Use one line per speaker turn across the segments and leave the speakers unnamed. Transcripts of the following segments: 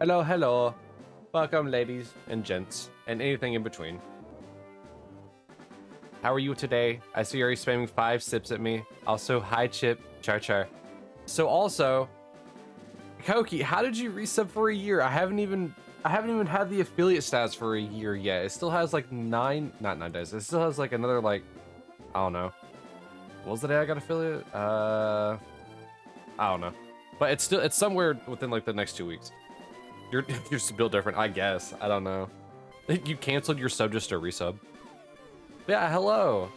Hello, hello. Welcome, ladies and gents, and anything in between. How are you today? I see you're spamming 5 sips at me. Also, hi, Chip. Char char. So also, Koki, how did you resub for a year? I haven't even had the affiliate stats for a year yet. It still has like not 9 days. It still has like another like, I don't know. What was the day I got affiliate? I don't know. But it's somewhere within like the next 2 weeks. You're still different, I guess. I don't know. You canceled your sub just to resub. Yeah, hello.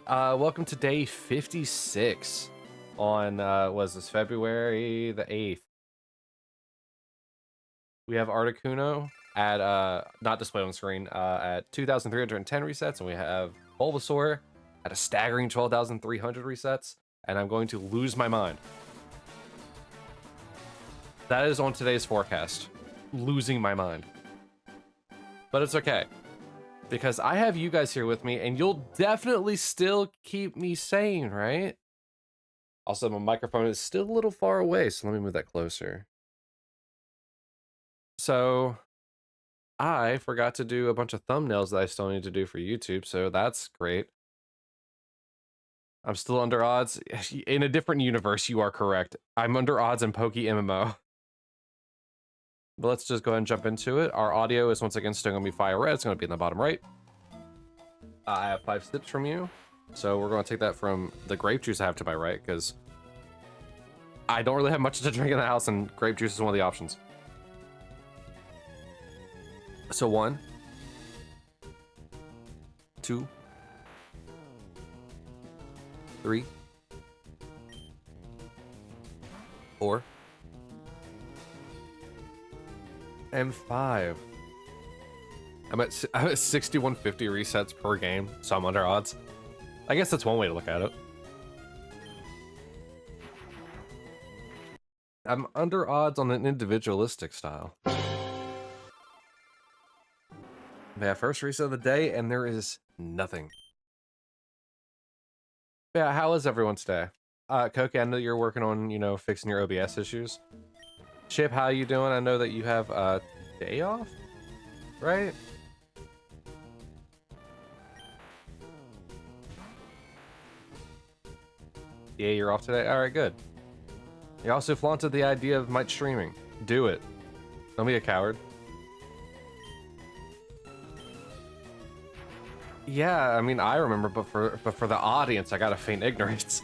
Welcome to day 56 on was this February the 8th. We have Articuno at not displayed on screen at 2,310 resets, and we have Bulbasaur at a staggering 12,300 resets, and I'm going to lose my mind. That is on today's forecast. Losing my mind. But it's okay. Because I have you guys here with me, and you'll definitely still keep me sane, right? Also, my microphone is still a little far away, so let me move that closer. So, I forgot to do a bunch of thumbnails that I still need to do for YouTube, so that's great. I'm still under odds. In a different universe, you are correct. I'm under odds in Poke MMO. But let's just go ahead and jump into it. Our audio is once again still going to be fire red. It's going to be in the bottom right. I have 5 sips from you. So we're going to take that from the grape juice I have to my right, because I don't really have much to drink in the house, and grape juice is one of the options. So 1, 2, 3, 4, and 5. I'm at 6,150 resets per game, so I'm under odds. I guess that's one way to look at it. I'm under odds on an individualistic style. Yeah, first reset of the day, and there is nothing. Yeah, how is everyone today? Koki, I know you're working on, fixing your OBS issues. Chip, how you doing? I know that you have a day off, right? Yeah, you're off today? Alright, good. You also flaunted the idea of might streaming. Do it. Don't be a coward. Yeah, I mean, I remember, but for the audience, I gotta feign ignorance.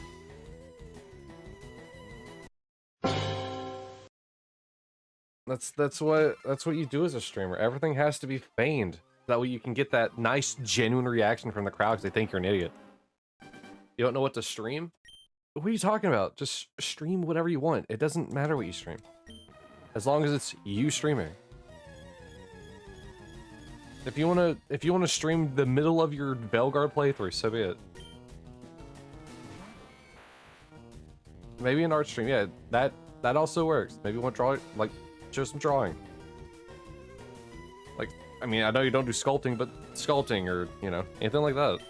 That's what you do as a streamer. Everything has to be feigned. That way you can get that nice, genuine reaction from the crowd because they think you're an idiot. You don't know what to stream? What are you talking about? Just stream whatever you want. It doesn't matter what you stream. As long as it's you streaming. If you wanna stream the middle of your Belgard playthrough, so be it. Maybe an art stream, yeah, that also works. Maybe you want to draw, like, just some drawing. Like, I mean, I know you don't do sculpting, but sculpting or, anything like that.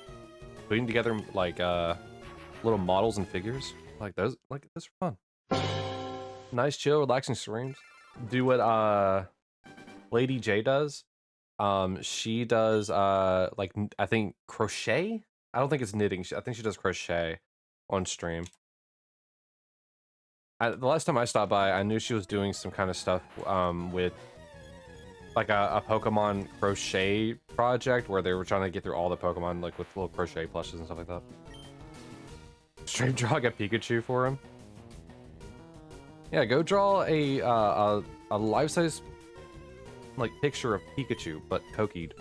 Putting together, like, little models and figures. Like, those are fun. Nice, chill, relaxing streams. Do what, Lady J does. She does, like, I think crochet? I don't think it's knitting. I think she does crochet on stream. The last time I stopped by, I knew she was doing some kind of stuff with like a Pokemon crochet project where they were trying to get through all the Pokemon like with little crochet plushes and stuff like that. Stream draw like a Pikachu for him. Yeah, go draw a life-size like picture of Pikachu, but Koki'd.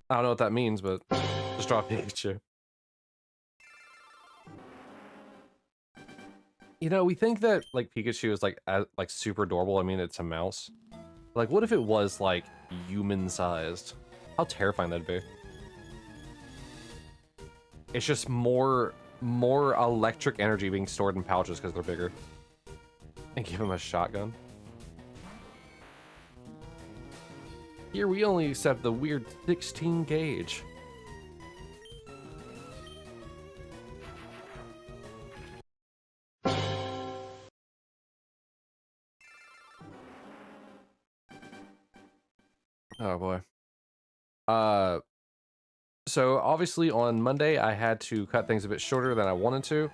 I don't know what that means, but just draw Pikachu. We think that like Pikachu is like super adorable. I mean, it's a mouse. Like, what if it was like human-sized? How terrifying that'd be. It's just more electric energy being stored in pouches because they're bigger. And give him a shotgun. Here we only accept the weird 16 gauge. Oh boy. Uh, so obviously on Monday I had to cut things a bit shorter than I wanted to.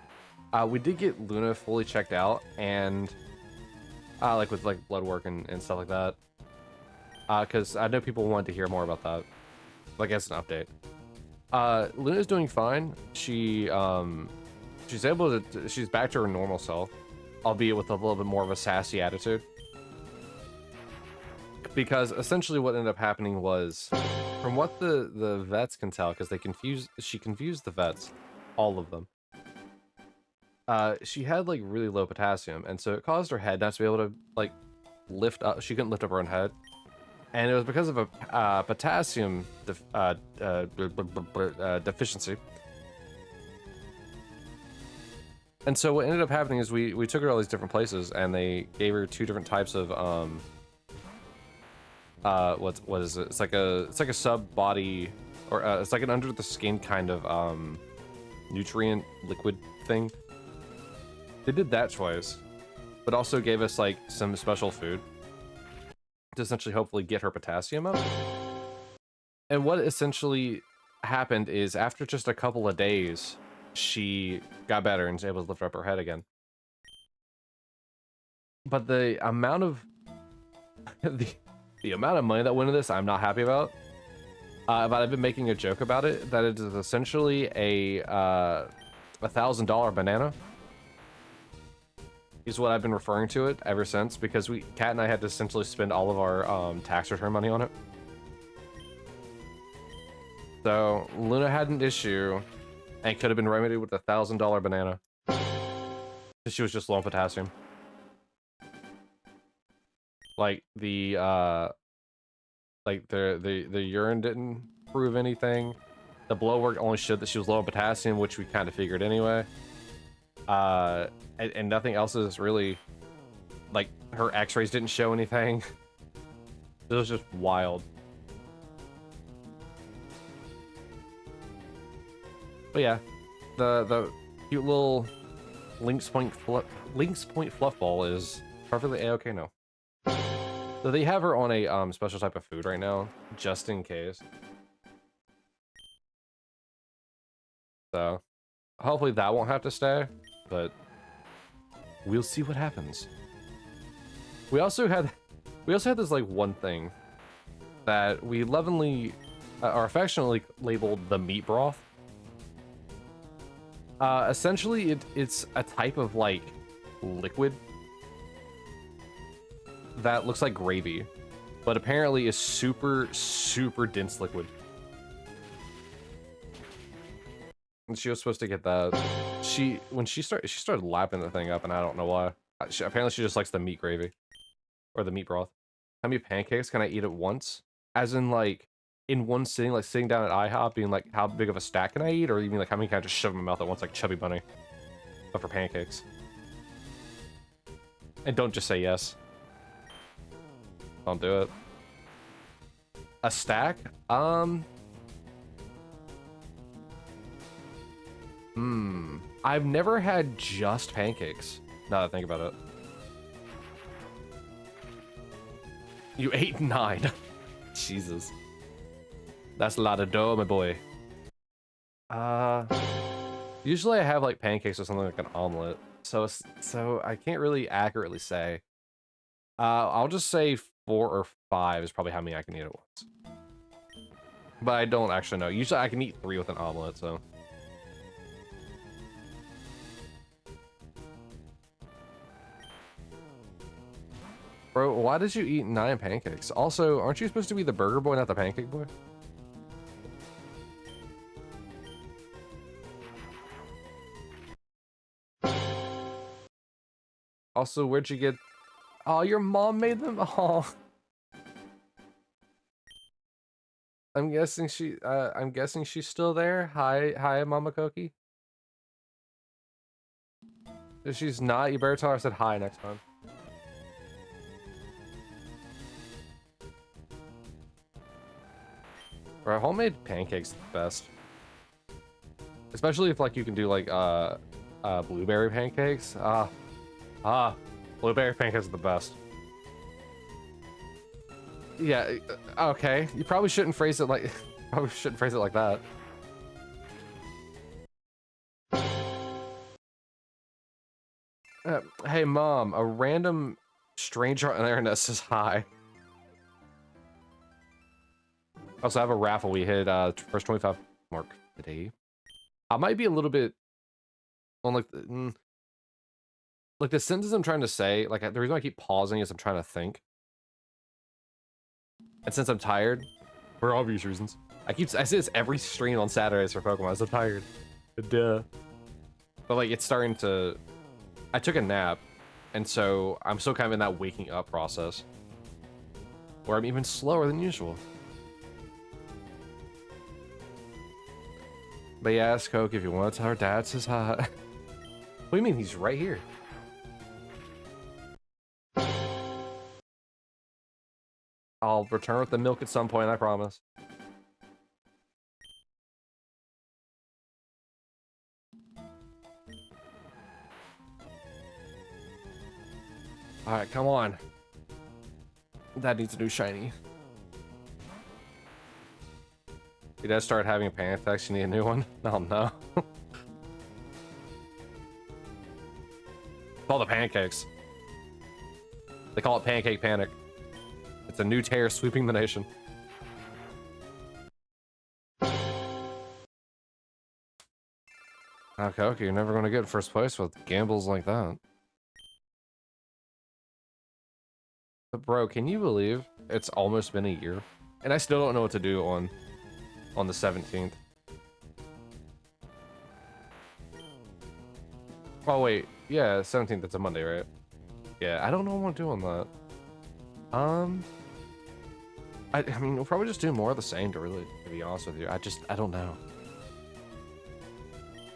We did get Luna fully checked out, and like with like blood work and stuff like that. Because I know people wanted to hear more about that, like as an update. Luna's doing fine. She's able to, she's back to her normal self, albeit with a little bit more of a sassy attitude. Because essentially what ended up happening was, from what the vets can tell, because she confused the vets, all of them. She had like really low potassium, and so it caused her head not to be able to like lift up. She couldn't lift up her own head, and it was because of a potassium deficiency. And so what ended up happening is we took her to all these different places, and they gave her 2 different types of what is it? It's like a sub body, or it's like an under the skin kind of nutrient liquid thing. They did that twice, but also gave us like some special food to essentially hopefully get her potassium up. And what essentially happened is after just a couple of days, she got better and was able to lift up her head again. But the amount of the amount of money that went into this, I'm not happy about. But I've been making a joke about it, that it is essentially a $1,000 banana. Is what I've been referring to it ever since, because Kat and I had to essentially spend all of our tax return money on it. So Luna had an issue, and could have been remedied with a $1,000 banana. She was just low on potassium. Like the urine didn't prove anything. The blood work only showed that she was low on potassium, which we kind of figured anyway. And nothing else is really, like, her x-rays didn't show anything. It was just wild. But yeah, the cute little Lynx Point Fluff Ball is perfectly a-okay now. So they have her on a special type of food right now, just in case. So hopefully that won't have to stay, but we'll see what happens. We also had this like one thing that we lovingly or affectionately labeled the meat broth. Essentially it's a type of like liquid that looks like gravy, but apparently is super dense liquid. And she was supposed to get that. She started lapping the thing up, and I don't know why. Apparently she just likes the meat gravy or the meat broth. How many pancakes can I eat at once? As in like in one sitting, like sitting down at IHOP, being like, how big of a stack can I eat, or you mean like how many can I just shove in my mouth at once, like Chubby Bunny, but for pancakes? And don't just say yes. Don't do it. A stack? I've never had just pancakes, now that I think about it. You ate 9. Jesus. That's a lot of dough, my boy. Usually I have like pancakes or something like an omelet. So I can't really accurately say. I'll just say 4 or 5 is probably how many I can eat at once. But I don't actually know. Usually I can eat 3 with an omelet, so. Bro, why did you eat 9 pancakes? Also, aren't you supposed to be the burger boy, not the pancake boy? Also, where'd you get... Oh, your mom made them? Oh. I'm guessing she's still there. Hi, Mama Cookie. If she's not, you better tell her I said hi next time. Bro, homemade pancakes are the best. Especially if like you can do like blueberry pancakes. Blueberry pancakes are the best. Yeah, okay. You probably shouldn't phrase it like probably shouldn't phrase it like that. Hey mom, a random stranger on the internet says hi. Also, I have a raffle. We hit first 25 mark today. I might be a little bit on like the sentence I'm trying to say. Like the reason I keep pausing is I'm trying to think. And since I'm tired, for obvious reasons, I say this every stream on Saturdays for Pokemon. I'm tired. Duh. But like it's starting to. I took a nap, and so I'm still kind of in that waking up process, where I'm even slower than usual. But yeah, ask Coke if you want to tell her dad says hi. What do you mean? He's right here. I'll return with the milk at some point, I promise. Alright, come on. Dad needs a new shiny. Your dad started having a panic attack, you need a new one? Oh no. All the pancakes. They call it pancake panic. It's a new terror sweeping the nation. Okay, you're never gonna get first place with gambles like that. But bro, can you believe it's almost been a year? And I still don't know what to do on the 17th. Oh wait, yeah, 17th, that's a Monday, right? Yeah, I don't know what I'm doing that. I mean, we'll probably just do more of the same to be honest with you. I don't know.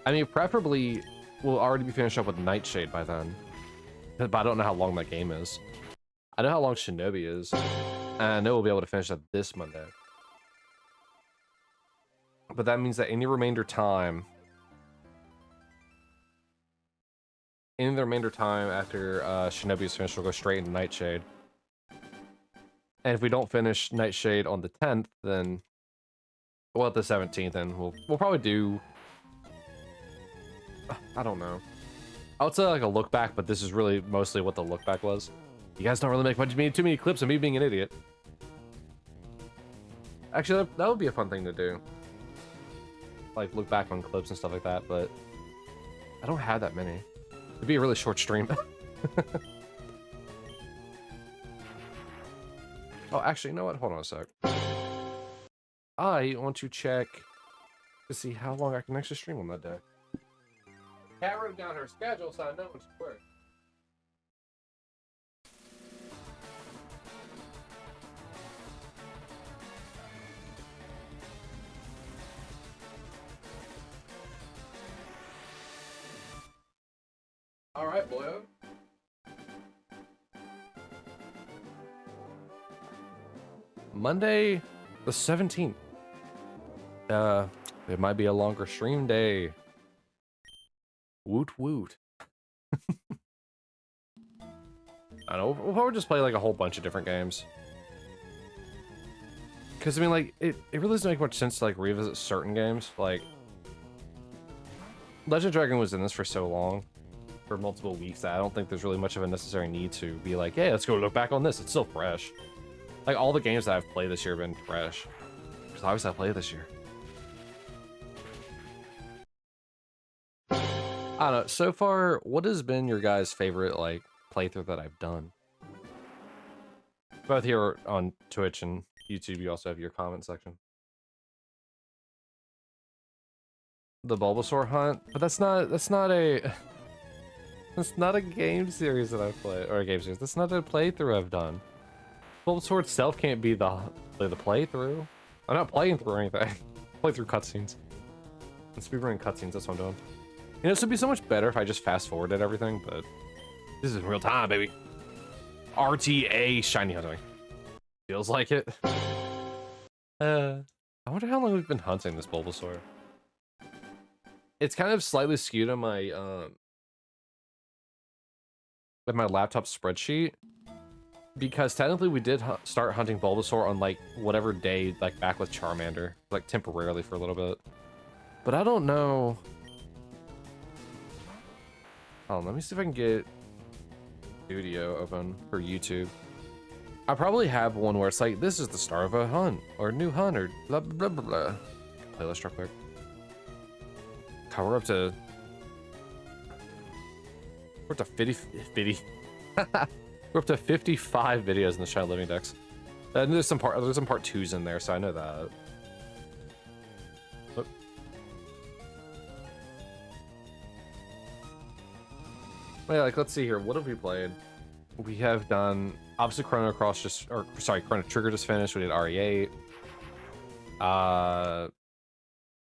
I mean, preferably, we'll already be finished up with Nightshade by then. But I don't know how long that game is. I know how long Shinobi is. And I know we'll be able to finish that this Monday. But that means that any remainder time after Shinobi is finished will go straight into Nightshade. And if we don't finish Nightshade on the 10th, then well, at the 17th, then we'll probably do. I don't know. I would say like a look back, but this is really mostly what the look back was. You guys don't really make too many clips of me being an idiot. Actually, that would be a fun thing to do. Like look back on clips and stuff like that, but I don't have that many. It'd be a really short stream. Oh, actually, you know what? Hold on a sec. I want to check to see how long I can actually stream on that day. Cat wrote down her schedule, so I know when she works. All right, boyo. Monday, the 17th. It might be a longer stream day. Woot woot. I don't know, we'll probably just play like a whole bunch of different games. Because I mean, like, it really doesn't make much sense to like revisit certain games. Like, Legend Dragon was in this for so long, for multiple weeks, that I don't think there's really much of a necessary need to be like, hey, let's go look back on this. It's still fresh. Like, all the games that I've played this year have been fresh. Because obviously I played this year. I don't know. So far, what has been your guys' favorite, like, playthrough that I've done? Both here on Twitch and YouTube, you also have your comment section. The Bulbasaur hunt? But that's not a... That's not a game series that I've played, or a game series. That's not a playthrough I've done. Bulbasaur itself can't be the playthrough. I'm not playing through anything. Play through cutscenes. And speedrunning cutscenes, that's what I'm doing. You know, this would be so much better if I just fast forwarded everything, but this is in real time, baby. RTA shiny hunting. Feels like it. I wonder how long we've been hunting this Bulbasaur. It's kind of slightly skewed on my laptop spreadsheet Because technically we did start hunting Bulbasaur on like whatever day, like back with Charmander, like temporarily for a little bit. But I don't know. Oh, let me see if I can get Studio open for YouTube. I probably have one where it's like, this is the start of a hunt or new hunt or blah blah blah blah. Playlist real quick. God, we're up to 50. We're up to 55 videos in the Shiny Living Dex. And there's some part twos in there, so I know that. Look. Well, like, let's see here. What have we played? We have done obviously Chrono Trigger just finished. We did RE8.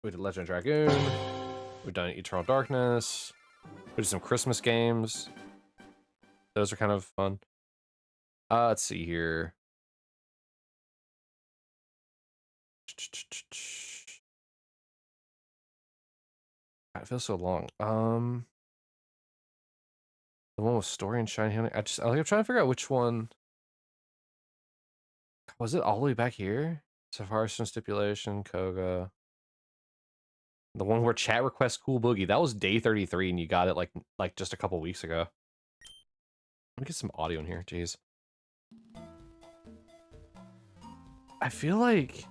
We did Legend Dragoon. We've done Eternal Darkness. We did some Christmas games. Those are kind of fun. Let's see here. God, it feels so long. The one with story and shiny hunting. I'm trying to figure out which one. Was it all the way back here? Safari Stipulation, Koga. The one where chat requests Cool Boogie. That was day 33 and you got it like just a couple weeks ago. Let me get some audio in here, jeez. I feel like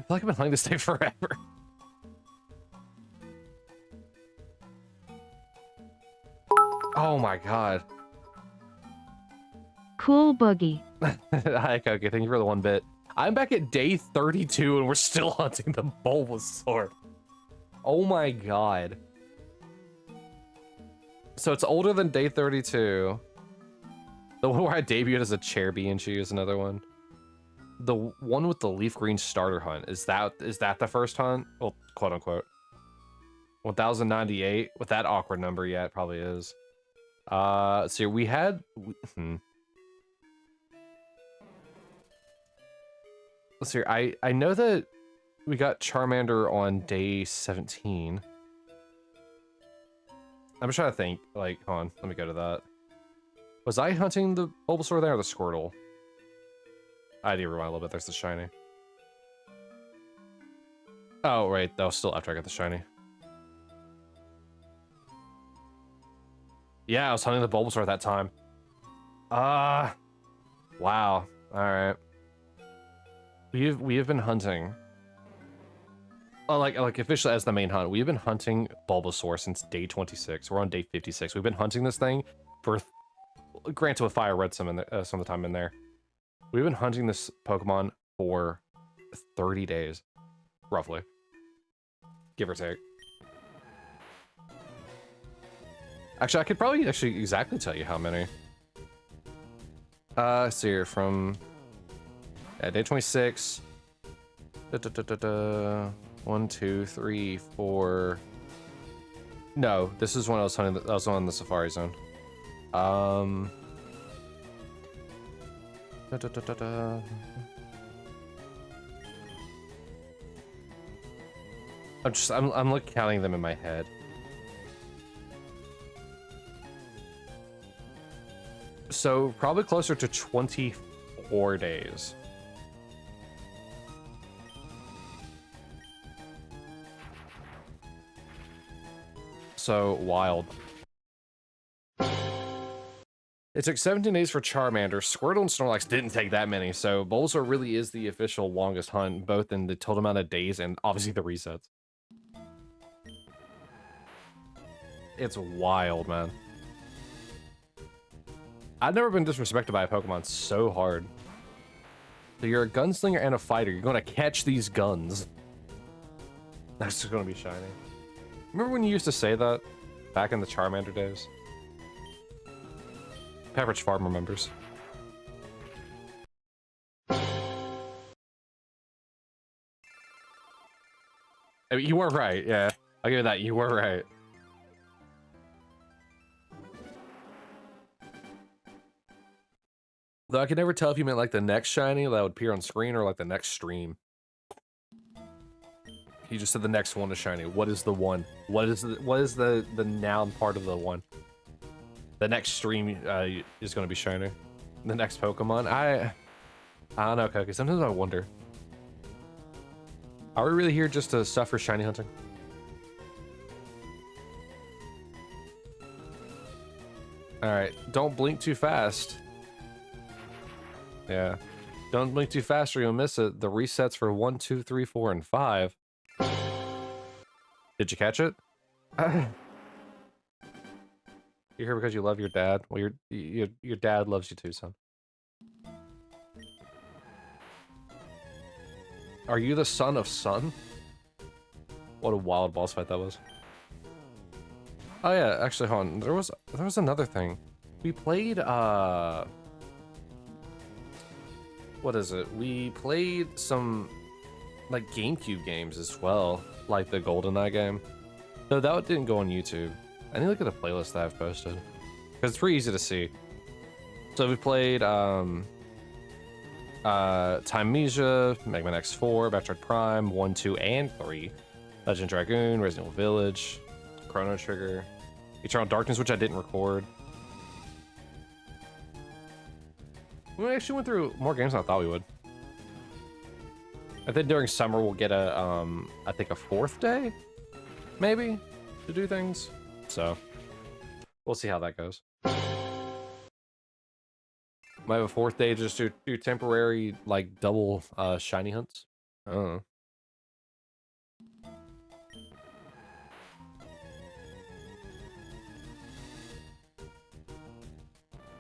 I've been playing this day forever. Oh my god.
Cool Boogie.
Hi, Koki. Thank you for the 1 bit. I'm back at day 32 and we're still hunting the Bulbasaur. Oh my god. So it's older than day 32. The one where I debuted as a chair Bianchi is another one. The one with the leaf green starter hunt, is that the first hunt? Well, quote unquote. 1098 with that awkward number, yeah, it probably is. So we had let's see, I know that we got Charmander on day 17. I'm just trying to think, like, hold on, let me go to that. Was I hunting the Bulbasaur there or the Squirtle? I do rewind a little bit, there's the shiny. Oh, right, that was still after I got the shiny. Yeah, I was hunting the Bulbasaur at that time. Wow. Alright. We have been hunting. Like officially as the main hunt, we've been hunting Bulbasaur since day 26. We're on day 56. We've been hunting this thing for, granted with Fire Red some of the time in there. We've been hunting this Pokemon for 30 days, roughly, give or take. Actually, I could probably exactly tell you how many. So here from day 26. 1, 2, 3, 4. No, this is when I was hunting. I was on the Safari Zone. I'm like counting them in my head. So probably closer to 24 days. So wild. It took 17 days for Charmander. Squirtle and Snorlax didn't take that many, so Bulbasaur really is the official longest hunt, both in the total amount of days and obviously the resets. It's wild, man. I've never been disrespected by a Pokemon so hard. So you're a gunslinger and a fighter. You're gonna catch these guns. That's just gonna be shiny. Remember when you used to say that back in the Charmander days? Pepperidge Farm remembers. I mean, you were right, yeah. I'll give you that, you were right. Though I could never tell if you meant like the next shiny that would appear on screen or like the next stream. He just said the next one is shiny. What is the one? What is the noun part of the one? The next stream is going to be shiny. the next Pokemon. I don't know, Cookie. Sometimes I wonder. Are we really here just to suffer shiny hunting? Alright, don't blink too fast. Yeah. Don't blink too fast or you'll miss it. The resets for 1, 2, 3, 4, and 5. Did you catch it? You're here because you love your dad. Well, your dad loves you too, son. Are you the son of Sun? What a wild boss fight that was. Oh yeah, actually, hold on. There was another thing. We played what is it? We played some like GameCube games as well, like the GoldenEye game. Though that didn't go on YouTube. I need to look at the playlist that I've posted because it's pretty easy to see. So we played Timesia, Mega Man X4, Metroid Prime 1, 2, and 3, Legend Dragoon, Resident Evil Village, Chrono Trigger, Eternal Darkness, which I didn't record. We actually went through more games than I thought we would. I think during summer we'll get a, I think a 4th day, maybe, to do things. So, we'll see how that goes. Might have a 4th day just to do temporary, like, double, shiny hunts. I don't know.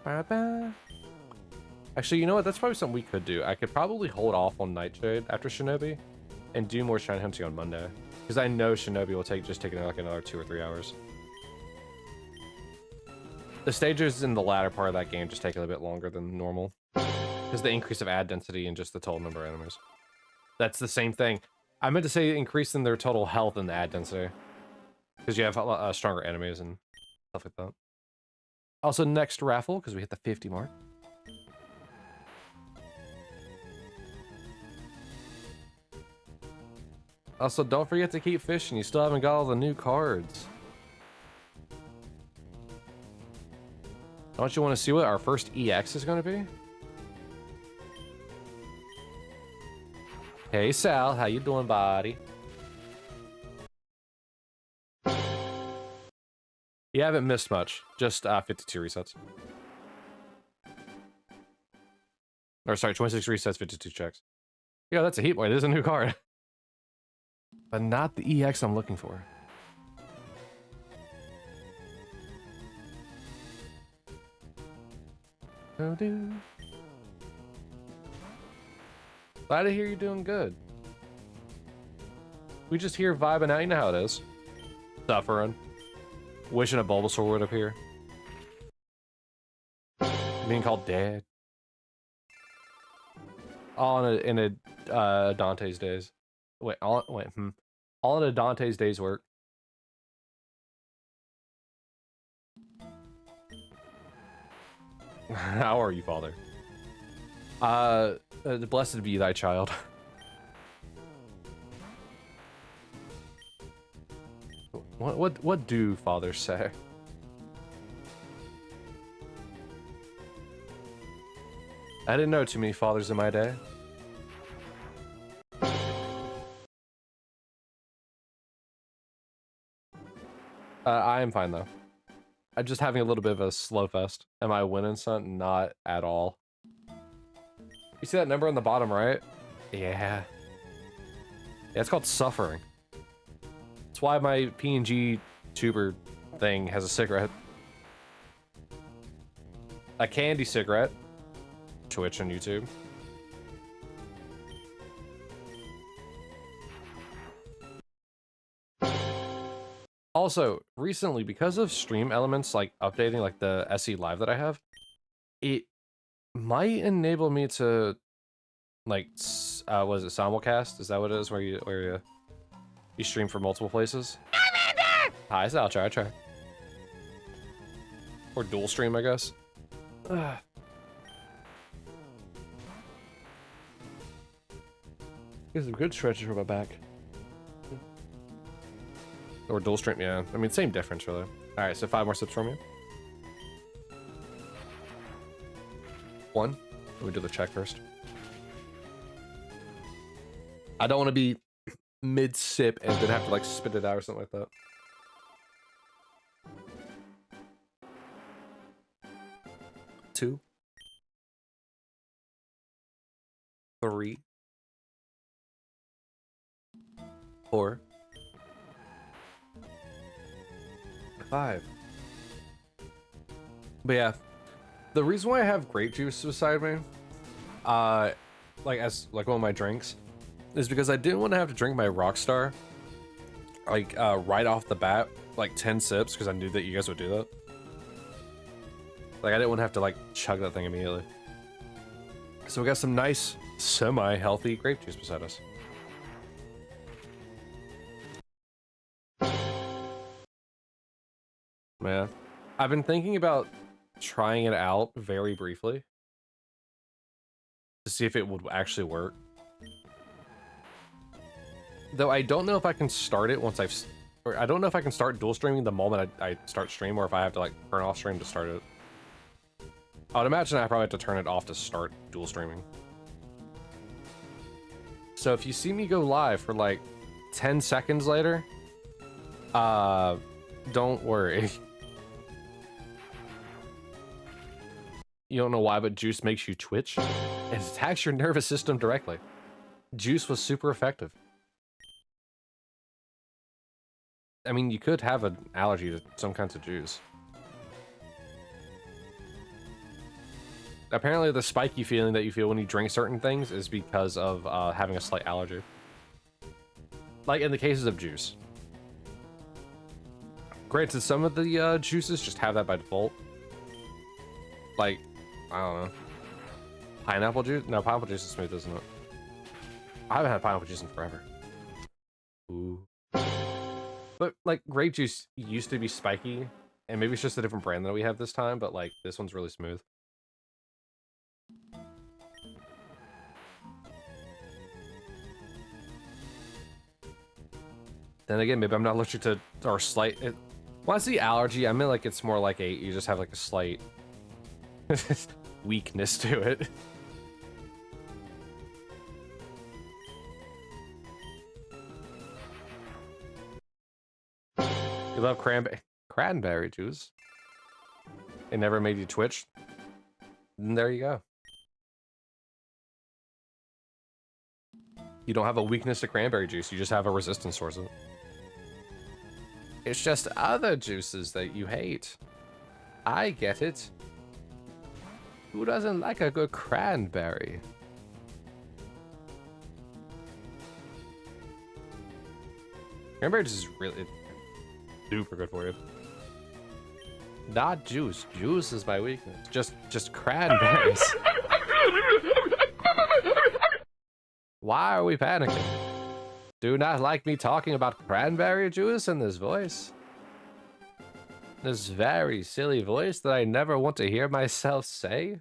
Ba-ba. Actually, you know what? That's probably something we could do. I could probably hold off on Nightshade after Shinobi and do more shiny hunting on Monday. Because I know Shinobi will take like another 2 or 3 hours. The stages in the latter part of that game just take a little bit longer than normal. Because the increase of ad density and just the total number of enemies. That's the same thing. I meant to say increase in their total health and the ad density. Because you have stronger enemies and stuff like that. Also, next raffle, because we hit the 50 mark. Also, don't forget to keep fishing. You still haven't got all the new cards. Don't you want to see what our first EX is going to be? Hey, Sal. How you doing, buddy? You haven't missed much. Just 52 resets. Or sorry, 26 resets, 52 checks. Yeah, that's a heat boy. There's a new card. But not the EX I'm looking for. Glad to hear you're doing good. We just here vibing out. You know how it is. Suffering. Wishing a Bulbasaur would appear. Being called dad. All in a Dante's days. All in a Dante's day's work. How are you, Father? Blessed be thy child. What do fathers say? I didn't know too many fathers in my day. I am fine though. I'm just having a little bit of a slow fest. Am I winning something? Not at all. You see that number on the bottom right? Yeah. Yeah, it's called suffering. That's why my PNG tuber thing has a cigarette. A candy cigarette. Twitch and YouTube. Also, recently, because of stream elements like updating like the SE Live that I have, it might enable me to like what is it, simulcast? Is that what it is? Where you stream from multiple places? Hi, so I'll try. Or dual stream, I guess. Get some good stretches from my back. Or dual stream, yeah. I mean, same difference, really. Alright, so 5 more sips from you. one. Let me do the check first. I don't want to be mid-sip and then have to like spit it out or something like that. Two. 3. 4. 5. But yeah, the reason why I have grape juice beside me, like as like one of my drinks, is because I didn't want to have to drink my Rockstar, like right off the bat, like 10 sips, because I knew that you guys would do that. Like I didn't want to have to like chug that thing immediately. So we got some nice, semi-healthy grape juice beside us. Man, I've been thinking about trying it out very briefly to see if it would actually work. Though I don't know if I can start it once I don't know if I can start dual streaming the moment I start stream, or if I have to like turn off stream to start it. I would imagine I probably have to turn it off to start dual streaming. So if you see me go live for like 10 seconds later, don't worry. You don't know why, but juice makes you twitch. It attacks your nervous system directly. Juice was super effective. I mean, you could have an allergy to some kinds of juice. Apparently, the spiky feeling that you feel when you drink certain things is because of having a slight allergy. Like in the cases of juice. Granted, some of the juices just have that by default. Like, I don't know. Pineapple juice? No, pineapple juice is smooth, isn't it? I haven't had pineapple juice in forever. Ooh. But, like, grape juice used to be spiky, and maybe it's just a different brand that we have this time, but, like, this one's really smooth. Then again, maybe I'm not allergic to, or slight... When I see allergy, I mean, like, it's more like you just have, like, a slight weakness to it. You love cranberry juice. It never made you twitch. And there you go. You don't have a weakness to cranberry juice, you just have a resistance towards it. It's just other juices that you hate. I get it. Who doesn't like a good cranberry? Cranberry juice is really super good for you. Not juice. Juice is my weakness. Just cranberries. Why are we panicking? Do you not like me talking about cranberry juice in this voice? This very silly voice that I never want to hear myself say?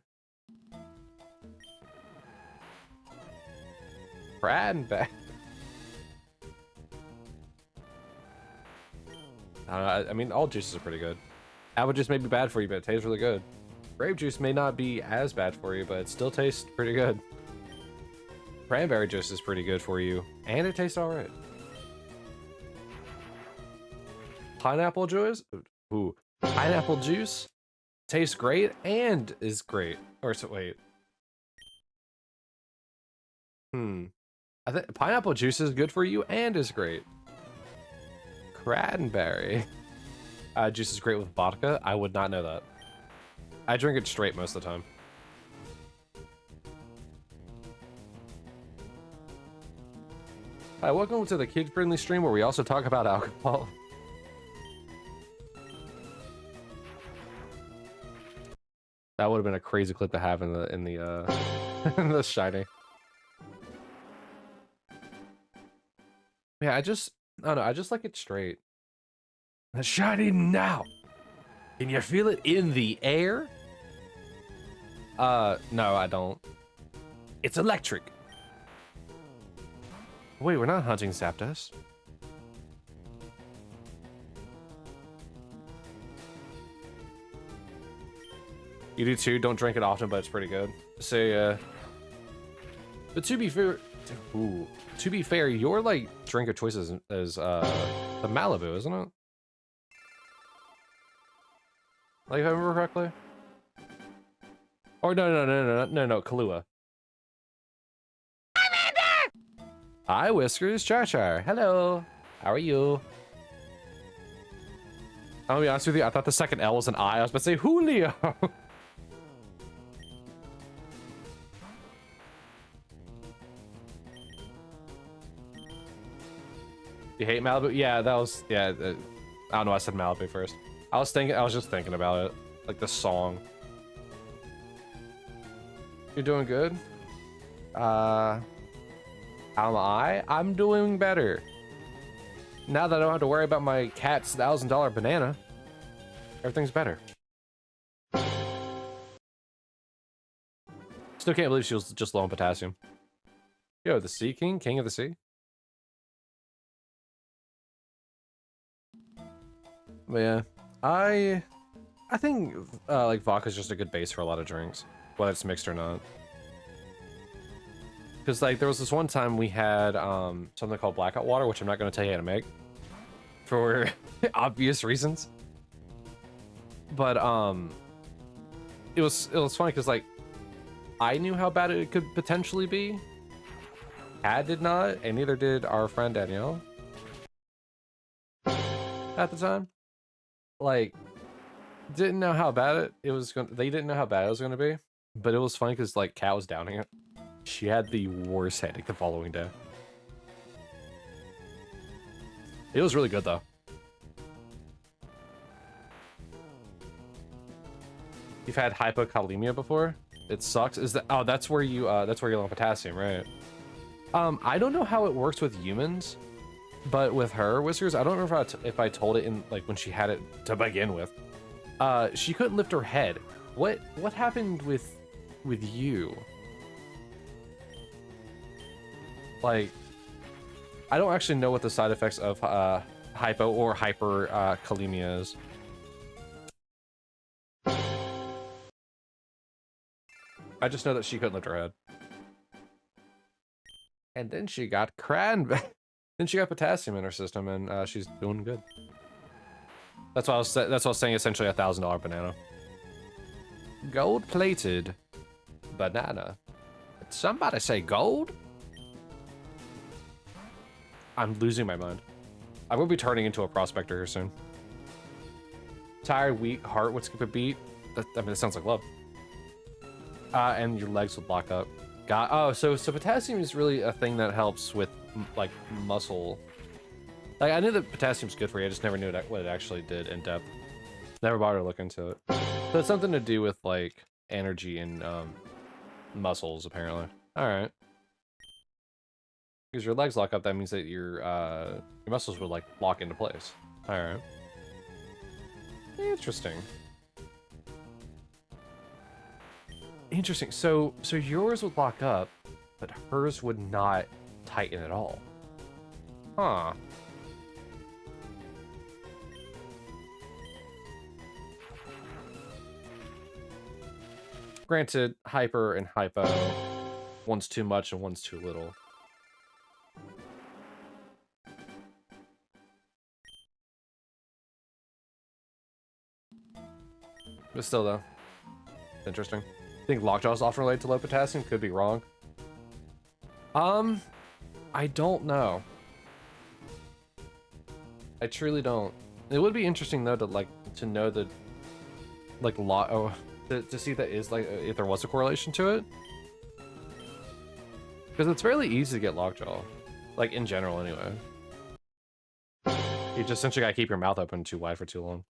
Cranberry. I mean, all juices are pretty good. Apple juice may be bad for you, but it tastes really good. Grape juice may not be as bad for you, but it still tastes pretty good. Cranberry juice is pretty good for you, and it tastes alright. Pineapple juice? Ooh. Pineapple juice tastes great and is great. Or so, wait. I think pineapple juice is good for you and is great. Cranberry juice is great with vodka. I would not know that. I drink it straight most of the time. Hi, welcome to the kid-friendly stream where we also talk about alcohol. That would have been a crazy clip to have in the in the Shiny. Yeah, I don't know, I just like it straight. The Shiny now. Can you feel it in the air? No, I don't. It's electric. Wait, we're not hunting Zapdos. You do too. Don't drink it often, but it's pretty good. So, but to be fair, your like drink of choice is the Malibu, isn't it? Like if I remember correctly. Or no, Kahlua. Hi, Whiskers, Char. Hello. How are you? I'll be honest with you, I thought the second L was an I. I was about to say Julio. You hate Malibu? Yeah, that was, yeah. I don't know, I said Malibu first. I was just thinking about it. Like the song. You're doing good? How am I? I'm doing better. Now that I don't have to worry about my cat's $1,000 banana, everything's better. Still can't believe she was just low on potassium. Yo, the Sea King? King of the Sea? But yeah, I think like vodka is just a good base for a lot of drinks, whether it's mixed or not. Because like there was this one time we had something called blackout water, which I'm not going to tell you how to make for obvious reasons. But it was funny because like I knew how bad it could potentially be. Kat did not, and neither did our friend Danielle at the time. Like, didn't know how bad they didn't know how bad it was gonna be, but it was funny because like Kat was downing it. She had the worst headache the following day. It was really good though. You've had hypokalemia before? It sucks. Is that, oh, that's where you're low on potassium, right? I don't know how it works with humans, but with her, Whiskers, I don't remember if I told it in like when she had it to begin with. She couldn't lift her head. What happened with you? Like, I don't actually know what the side effects of hypo or hyperkalemia is. I just know that she couldn't lift her head. And then she got then she got potassium in her system, and she's doing good. That's what I was saying. Essentially, $1,000 banana. Gold-plated banana. Did somebody say gold? I'm losing my mind. I will be turning into a prospector here soon. Tired, weak, heart would skip a beat. I mean, it sounds like love. And your legs would lock up. Oh, so potassium is really a thing that helps with like muscle. Like I knew that potassium's good for you. I just never knew what it actually did in depth. Never bothered to look into it. So it's something to do with like energy and muscles apparently. All right. Because your legs lock up, that means that your muscles would like lock into place. All right. Interesting. Interesting. So yours would lock up, but hers would not tighten at all. Huh. Granted, hyper and hypo, one's too much and one's too little. But still, though, interesting. I think lockjaw is often related to low potassium. Could be wrong. I don't know. I truly don't. It would be interesting though to know the to see that is like if there was a correlation to it, because it's fairly easy to get lockjaw, like in general anyway. You just essentially gotta keep your mouth open too wide for too long.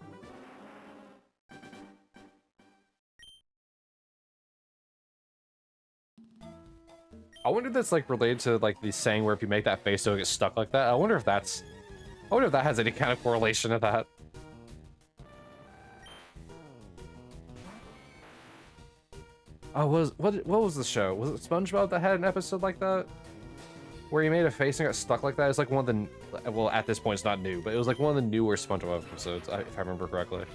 I wonder if that's like related to like the saying where if you make that face so it gets stuck like that. I wonder if that has any kind of correlation to that. Oh, what was the show? Was it SpongeBob that had an episode like that? Where he made a face and got stuck like that? It's like one of the, well, at this point it's not new, but it was like one of the newer SpongeBob episodes, if I remember correctly.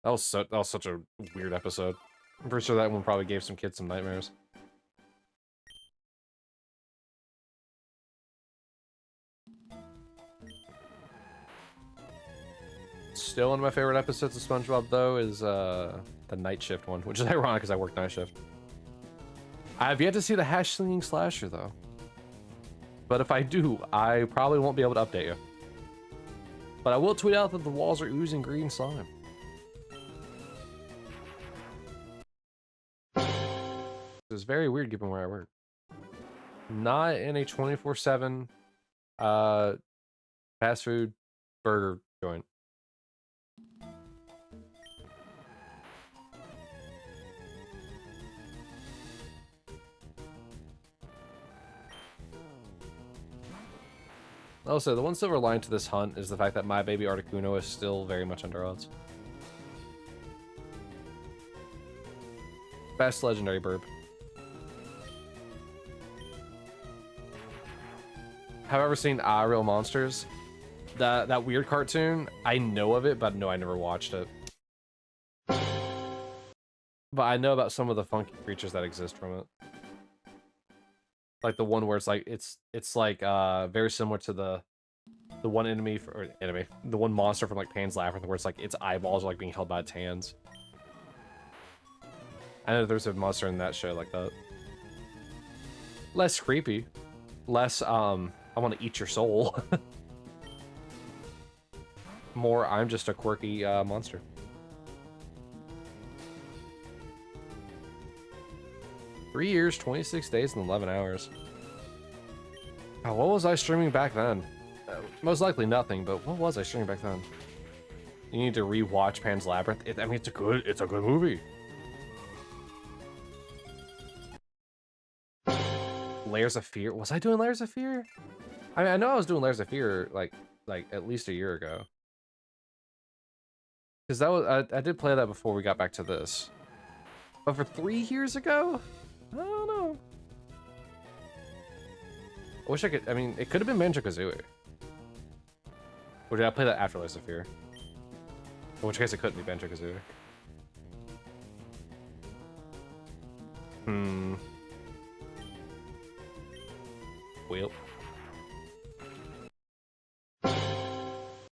That was such a weird episode. I'm pretty sure that one probably gave some kids some nightmares. Still one of my favorite episodes of SpongeBob though is the night shift one, which is ironic because I work night shift. I have yet to see the hash slinging slasher though. But if I do, I probably won't be able to update you. But I will tweet out that the walls are oozing green slime. It's very weird given where I work. Not in a 24/7 fast food burger joint. Also, the one silver line to this hunt is the fact that my baby Articuno is still very much under odds. Best legendary burb. Have I ever seen Real Monsters? That weird cartoon? I know of it, but no, I never watched it. But I know about some of the funky creatures that exist from it. Like the one where it's like it's like very similar to the one the one monster from like Pan's Labyrinth where it's like its eyeballs are like being held by its hands. I know there's a monster in that show like that. Less creepy. Less I want to eat your soul. More I'm just a quirky monster. Three years, 26 days, and 11 hours. Oh, what was I streaming back then? Most likely nothing, but what was I streaming back then? You need to re-watch Pan's Labyrinth. I mean, it's a good movie. Layers of Fear. Was I doing Layers of Fear? I mean, I know I was doing Layers of Fear like at least a year ago. Because that was I did play that before we got back to this. But for 3 years ago? I don't know. I wish I could. I mean, it could have been Banjo-Kazooie. Or did I play that after Layers of Fear? In which case it couldn't be Banjo-Kazooie. Wheel.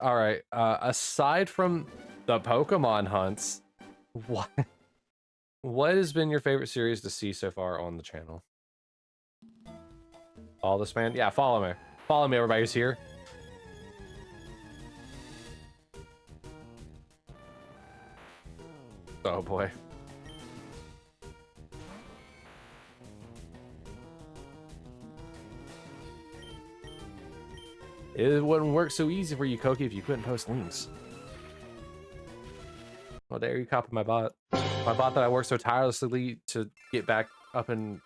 Alright, aside from the Pokemon hunts, what has been your favorite series to see so far on the channel? All this man? Yeah, follow me. Follow me, everybody who's here. Oh boy. It wouldn't work so easy for you, Koki, if you couldn't post links. Well, there you copy my bot. My bot that I worked so tirelessly to get back up in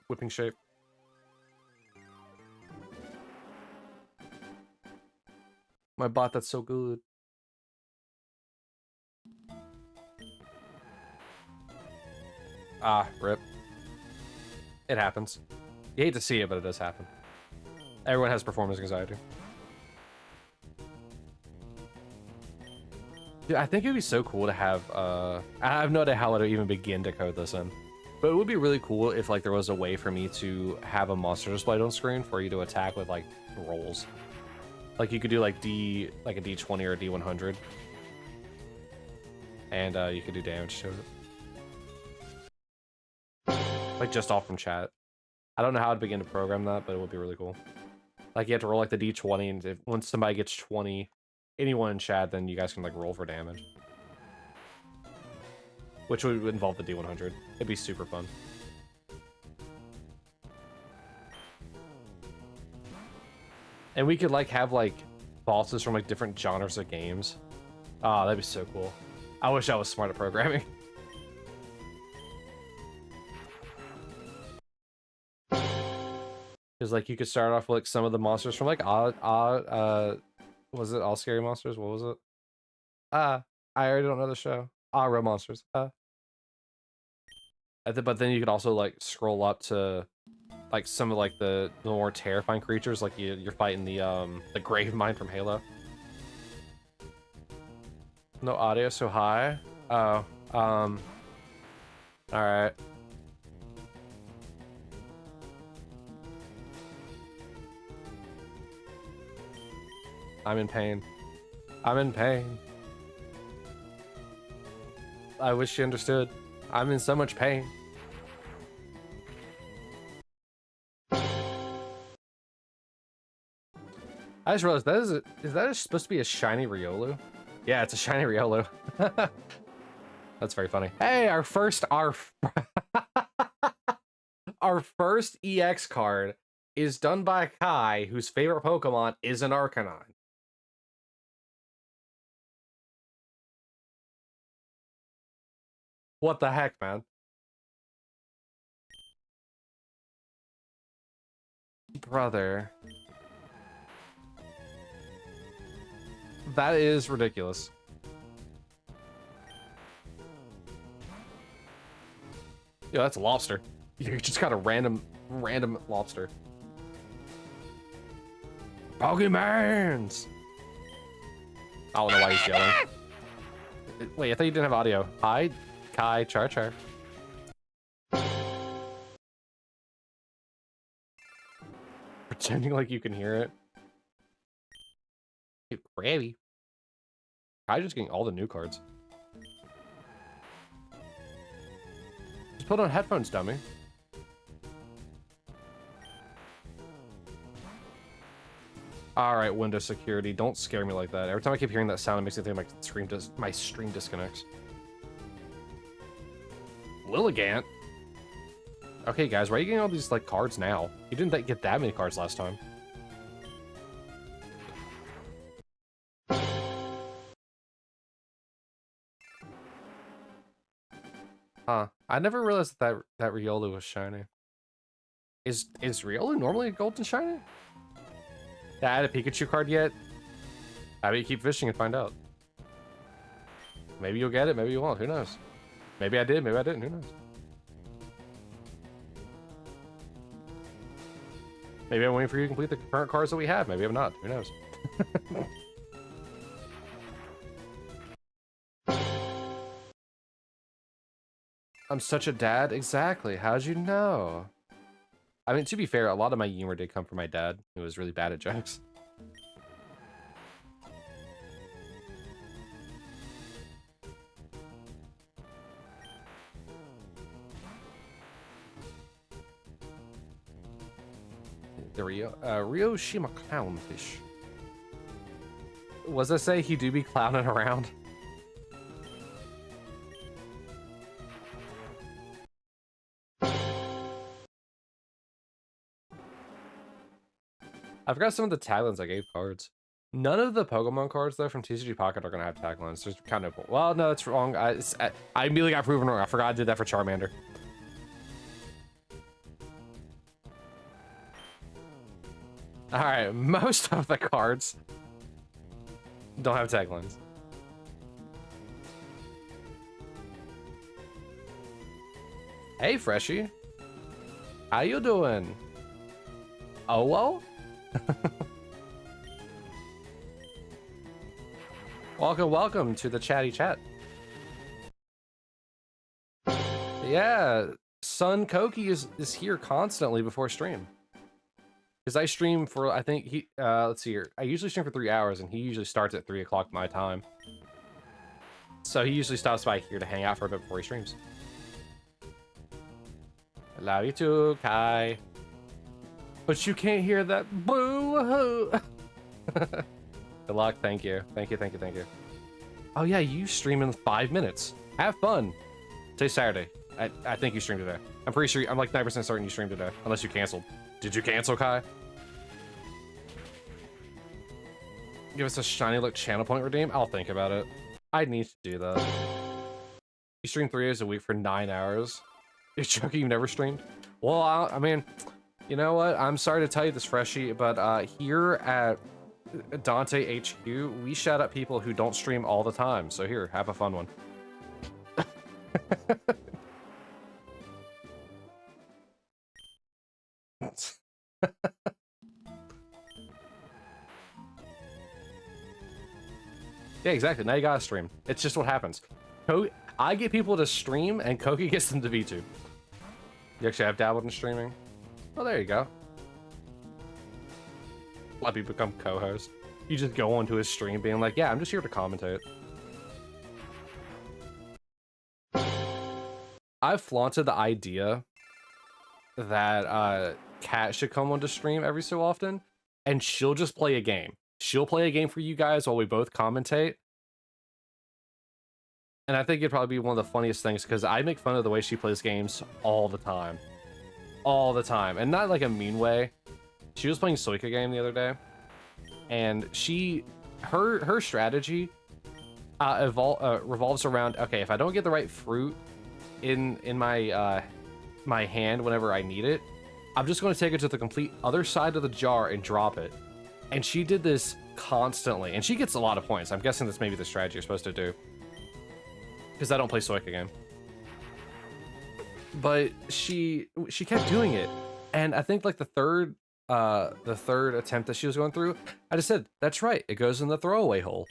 whipping shape. My bot that's so good. Ah, rip. It happens. You hate to see it, but it does happen. Everyone has performance anxiety. Dude, I think it'd be so cool to have, I have no idea how to even begin to code this in. But it would be really cool if, like, there was a way for me to have a monster displayed on screen for you to attack with, like, rolls. Like, you could do, like, a D20 or a D100. And, you could do damage to it. Like, just off from chat. I don't know how to begin to program that, but it would be really cool. Like, you have to roll, like, the D20, and once somebody gets 20, anyone in chat, then you guys can, like, roll for damage. Which would involve the D100. It'd be super fun. And we could, like, have, like, bosses from, like, different genres of games. Ah, that'd be so cool. I wish I was smart at programming. Because, like, you could start off with, like, some of the monsters from, like, was it All Scary Monsters? What was it? I already don't know the show. Real Monsters. But then you could also, like, scroll up to, like, some of, like, the more terrifying creatures, like you're fighting the Grave Mine from Halo. No audio so high. Oh, all right. I'm in pain. I'm in pain. I wish you understood. I'm in so much pain. I just realized is that supposed to be a shiny Riolu? Yeah, it's a shiny Riolu. That's very funny. Hey, our first EX card is done by Kai, whose favorite Pokemon is an Arcanine. What the heck, man? Brother. That is ridiculous. Yo, that's a lobster. You just got a random lobster. Pokemons! I don't know why he's yelling. Wait, I thought you didn't have audio. Hi, Kai, Char. Pretending like you can hear it. You crabby. Kai's just getting all the new cards. Just put on headphones, dummy. All right, Windows security. Don't scare me like that. Every time I keep hearing that sound, it makes me think my stream disconnects. Lilligant. Okay, guys, why are you getting all these like cards now? You didn't get that many cards last time. Huh. I never realized that Riolu was shiny. Is Riolu normally a golden shiny? Did I add a Pikachu card yet? How about you keep fishing and find out? Maybe you'll get it, maybe you won't. Who knows? Maybe I did, maybe I didn't. Who knows? Maybe I'm waiting for you to complete the current cards that we have. Maybe I'm not. Who knows? I'm such a dad? Exactly. How'd you know? I mean, to be fair, a lot of my humor did come from my dad, who was really bad at jokes. The Ryoshima clownfish. Was I say he do be clowning around? I forgot some of the taglines I gave cards. None of the Pokemon cards, though, from TCG Pocket are going to have taglines. There's kind of... Well, no, that's wrong. I immediately got proven wrong. I forgot I did that for Charmander. Alright, most of the cards don't have taglines. Hey, Freshie. How you doing? Oh, well? Welcome to the chatty chat. Yeah, Son Koki is here constantly before stream. Because I stream for, I think let's see here. I usually stream for 3 hours, and he usually starts at 3 o'clock my time. So he usually stops by here to hang out for a bit before he streams. Love you too, Kai. But you can't hear that boo-hoo. Good luck, thank you. Thank you. Oh yeah, you stream in 5 minutes. Have fun. Today's Saturday. I think you streamed today. I'm pretty sure, I'm like 9% certain you streamed today. Unless you canceled. Did you cancel, Kai? Give us a shiny look channel point redeem? I'll think about it. I need to do that. You stream 3 days a week for 9 hours? You're joking, you've never streamed? Well, I mean, you know what? I'm sorry to tell you this, Freshie, but here at Dante HQ, we shout out people who don't stream all the time. So here, have a fun one. Yeah, exactly. Now you gotta stream. It's just what happens. I get people to stream, and Koki gets them to VTube. You actually have dabbled in streaming? Well, there you go. Let me become co-host. You just go onto his stream being like, yeah, I'm just here to commentate. I've flaunted the idea that Kat should come onto stream every so often, and she'll just play a game. She'll play a game for you guys while we both commentate. And I think it'd probably be one of the funniest things, because I make fun of the way she plays games all the time. All the time. And not like a mean way. She was playing Suika game the other day, and her strategy revolves around, okay, if I don't get the right fruit in my my hand whenever I need it, I'm just going to take it to the complete other side of the jar and drop it. And she did this constantly, and she gets a lot of points. I'm guessing that's maybe the strategy you're supposed to do, because I don't play Suika game. But she kept doing it, and I think like the third attempt that she was going through, I just said, that's right, it goes in the throwaway hole.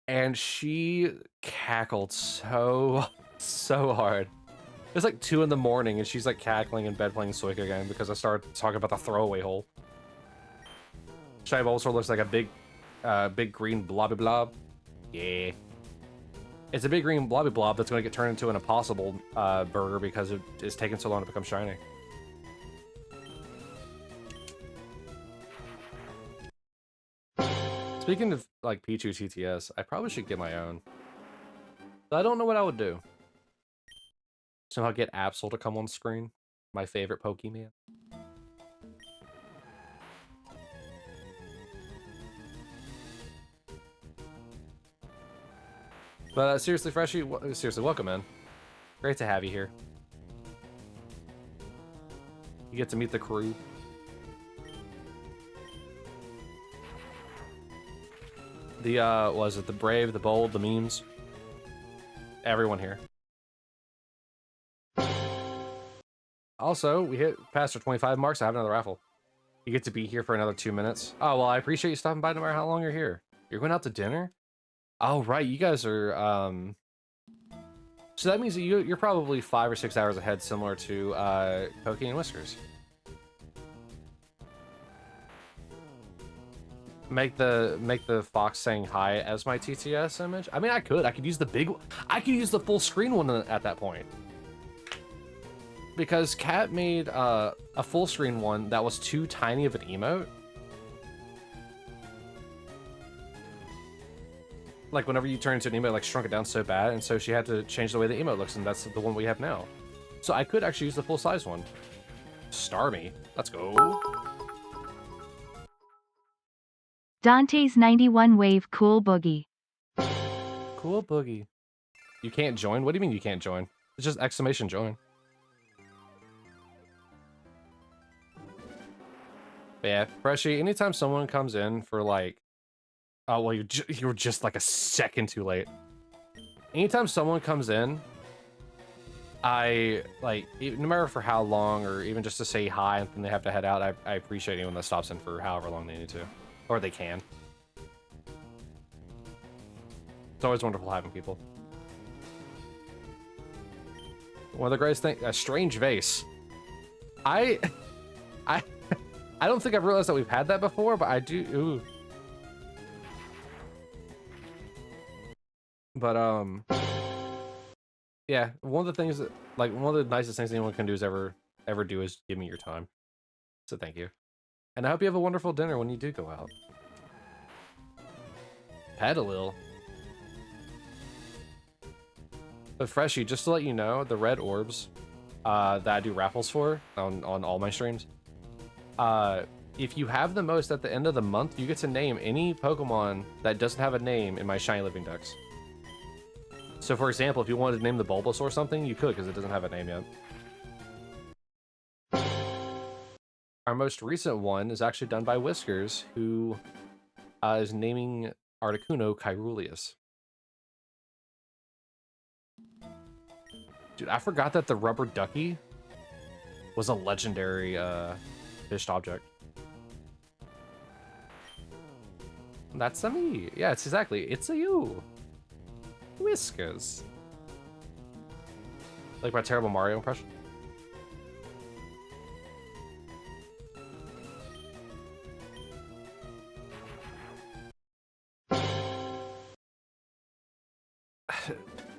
And she cackled so hard. It was like 2 in the morning, and she's like cackling in bed playing Suika game because I started talking about the throwaway hole. Shiny Bulbasaur looks like a big green blobby blob. Yeah. It's a big green blobby blob that's going to get turned into an impossible burger because it is taking so long to become shiny. Speaking of like Pichu TTS, I probably should get my own. But I don't know what I would do. Somehow get Absol to come on screen. My favorite Pokemon. But seriously, Freshie, seriously, welcome in. Great to have you here. You get to meet the crew. The, was it the brave, the bold, the memes? Everyone here. Also, we hit past our 25 marks. So I have another raffle. You get to be here for another 2 minutes. Oh, well, I appreciate you stopping by no matter how long you're here. You're going out to dinner? Oh, right. You guys are, so that means that you're probably 5 or 6 hours ahead, similar to, Pokey and Whiskers. Make the fox saying hi as my TTS image. I mean, I could use the full screen one at that point. Because Kat made a full screen one that was too tiny of an emote. Like whenever you turn into an emote, like shrunk it down so bad, and so she had to change the way the emote looks, and that's the one we have now. So I could actually use the full size one. Starmie, let's go.
Dante's 91 wave cool boogie.
Cool boogie. You can't join? What do you mean you can't join? It's just exclamation join. But yeah, Freshie, anytime someone comes in for like, oh, well, you're just like a second too late. Anytime someone comes in, I, like, no matter for how long, or even just to say hi and then they have to head out, I appreciate anyone that stops in for however long they need to. Or they can. It's always wonderful having people. One of the greatest things, a strange vase. I don't think I've realized that we've had that before, but I do. Ooh. But yeah, one of the things that, like, one of the nicest things anyone can do is ever do is give me your time. So thank you, and I hope you have a wonderful dinner when you do go out. Pedalil. But Freshie, just to let you know, the Red Orbs that I do raffles for on all my streams, if you have the most at the end of the month, you get to name any Pokemon that doesn't have a name in my Shiny Living Dex. So for example, if you wanted to name the Bulbasaur or something, you could, because it doesn't have a name yet. Our most recent one is actually done by Whiskers, who is naming Articuno Kyrulius. Dude, I forgot that the rubber ducky was a legendary fished object. That's a me. Yeah, it's exactly. It's a you. Whiskers. Like my terrible Mario impression?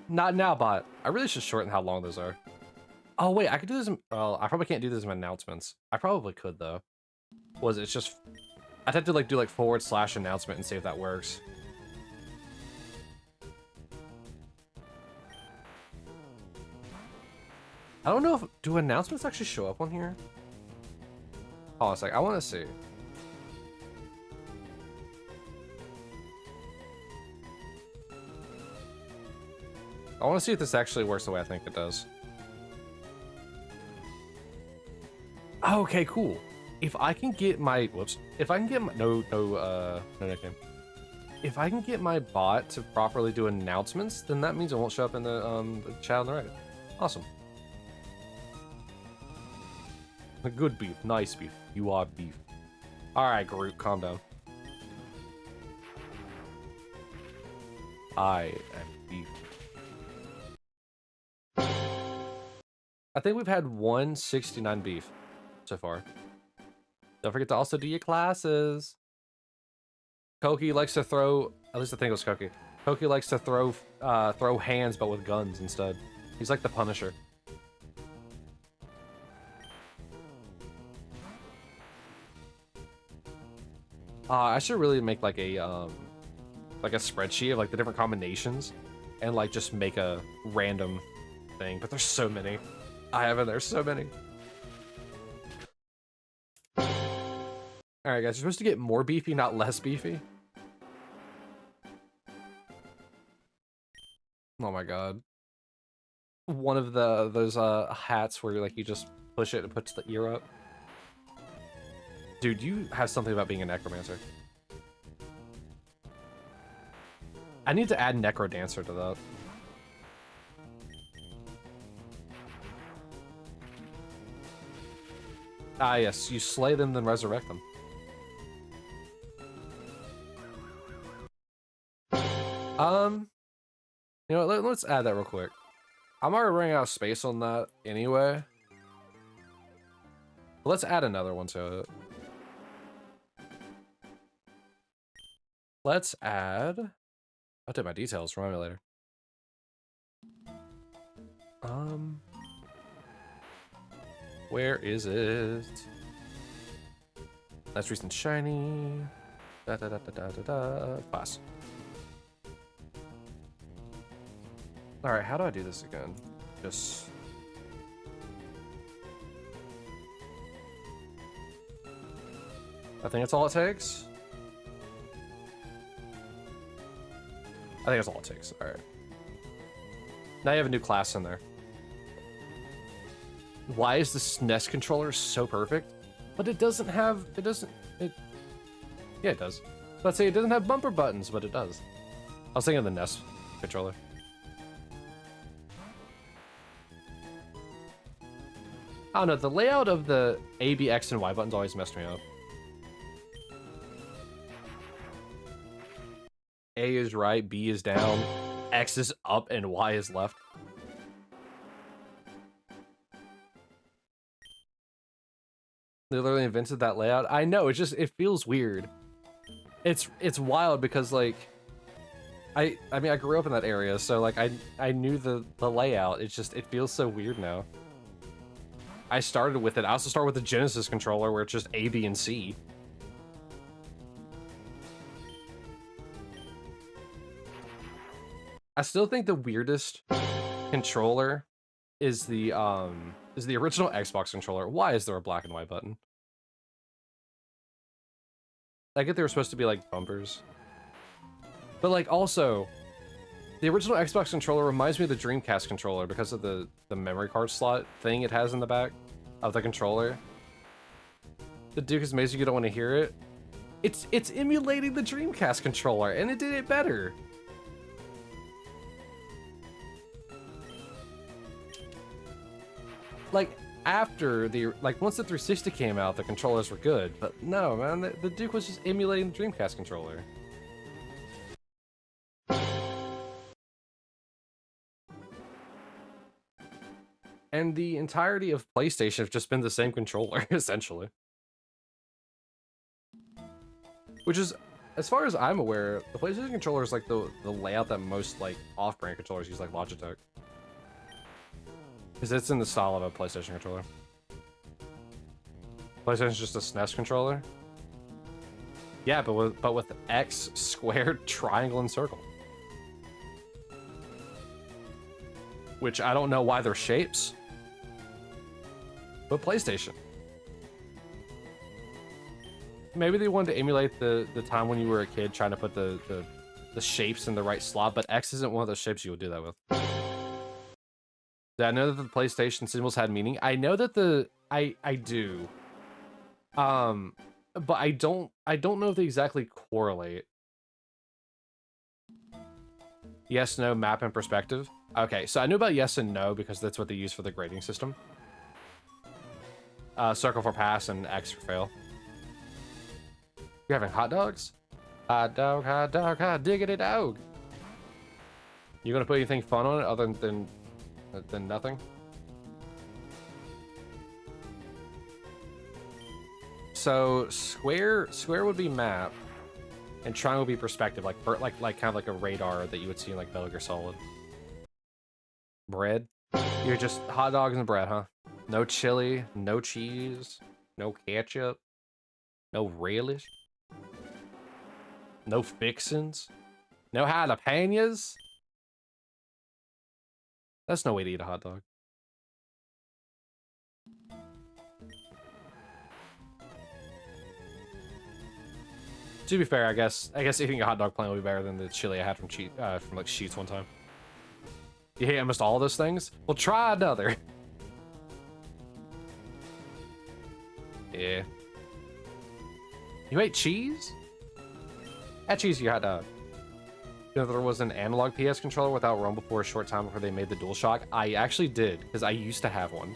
Not now, bot. I really should shorten how long those are. Oh wait, I could do this in, well, I probably can't do this in announcements. I probably could though. It's just, I'd have to like do like / announcement and see if that works. I don't know if, do announcements actually show up on here? Hold on a sec, I want to see. I want to see if this actually works the way I think it does. Okay, cool. If I can get my, whoops, if I can get my, no nickname. If I can get my bot to properly do announcements, then that means it won't show up in the chat on the right. Awesome. A good beef, nice beef. You are beef. All right, Groot, calm down. I am beef. I think we've had 169 beef so far. Don't forget to also do your classes. Koki likes to throw, at least I think it was Koki. Koki likes to throw hands, but with guns instead. He's like the Punisher. I should really make like a spreadsheet of like the different combinations, and like just make a random thing. But there's so many. There's so many. All right, guys, you're supposed to get more beefy, not less beefy. Oh my god. One of those hats where like you just push it and it puts the ear up. Dude, you have something about being a necromancer. I need to add necrodancer to that. Ah, yes, you slay them, then resurrect them. You know, let's add that real quick. I'm already running out of space on that anyway. Let's add another one to it. Let's add... I'll take my details, remind me later. Where is it? That's recent shiny. Class. Alright, how do I do this again? Just... I think that's all it takes. I think that's all it takes. Alright. Now you have a new class in there. Why is this NES controller so perfect? But it doesn't have... Yeah, it does. Let's say it doesn't have bumper buttons, but it does. I was thinking of the NES controller. I don't know, the layout of the A, B, X, and Y buttons always messed me up. A is right, B is down, X is up, and Y is left. They literally invented that layout. I know, it feels weird. It's wild because like I mean I grew up in that area, so like I knew the layout. It feels so weird now. I started with it. I also started with the Genesis controller where it's just A, B, and C. I still think the weirdest controller is the original Xbox controller. Why is there a black and white button? I get they were supposed to be like bumpers. But like also, the original Xbox controller reminds me of the Dreamcast controller because of the memory card slot thing it has in the back of the controller. The Duke is amazing, you don't want to hear it. It's emulating the Dreamcast controller, and it did it better. Like, after once the 360 came out, the controllers were good, but no, man, the Duke was just emulating the Dreamcast controller. And the entirety of PlayStation have just been the same controller, essentially. Which is, as far as I'm aware, the PlayStation controller is like the layout that most like off-brand controllers use, like Logitech. Because it's in the style of a PlayStation controller. PlayStation's just a SNES controller. Yeah, but with X, square, triangle, and circle. Which I don't know why they're shapes. But PlayStation. Maybe they wanted to emulate the time when you were a kid trying to put the shapes in the right slot, but X isn't one of those shapes you would do that with. I know that the PlayStation symbols had meaning. I know that I do. But I don't know if they exactly correlate. Yes, no, map, and perspective. Okay, so I knew about yes and no because that's what they use for the grading system. Circle for pass and X for fail. You're having hot dogs? Hot dog, diggity dog. You gonna put anything fun on it other than nothing? So square would be map, and triangle would be perspective, like kind of like a radar that you would see in like Metal Gear Solid. Bread? You're just hot dogs and bread, huh? No chili, no cheese, no ketchup, no relish, no fixins, no jalapenos. That's no way to eat a hot dog. To be fair, I guess eating a hot dog plain would be better than the chili I had from like Sheetz one time. You hate almost all those things? Well, try another. Yeah. You ate cheese? Add cheese to your hot dog. You know there was an analog PS controller without Rumble for a short time before they made the DualShock? I actually did, because I used to have one.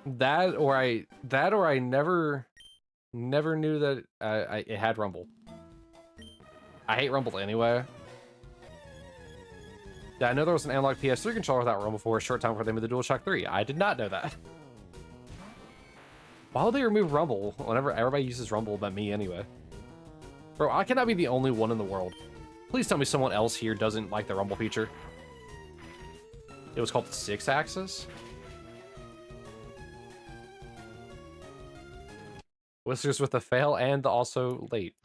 That or I never knew that it had Rumble. I hate Rumble anyway. Yeah, I know there was an analog PS3 controller without Rumble for a short time before they made the DualShock 3. I did not know that. Why would they remove Rumble whenever everybody uses Rumble but me anyway? Bro, I cannot be the only one in the world. Please tell me someone else here doesn't like the Rumble feature. It was called the 6-axis? Whiskers with the fail and the also late.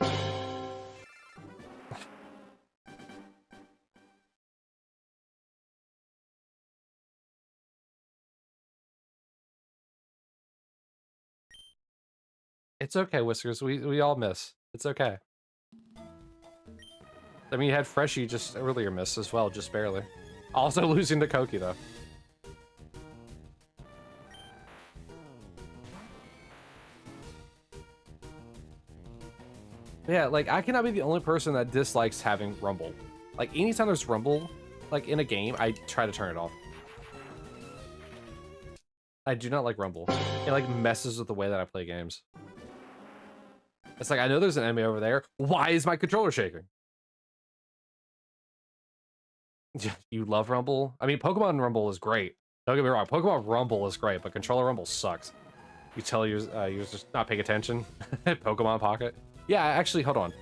It's okay, Whiskers. We all miss. It's okay. I mean, you had Freshie just earlier miss as well, just barely. Also losing to Koki, though. Yeah, like, I cannot be the only person that dislikes having Rumble. Like, anytime there's Rumble, like, in a game, I try to turn it off. I do not like Rumble. It, like, messes with the way that I play games. It's like, I know there's an enemy over there. Why is my controller shaking? You love Rumble? I mean, Pokemon Rumble is great. Don't get me wrong, Pokemon Rumble is great, but controller Rumble sucks. You tell you're just not paying attention. Pokemon Pocket. Yeah, actually, hold on.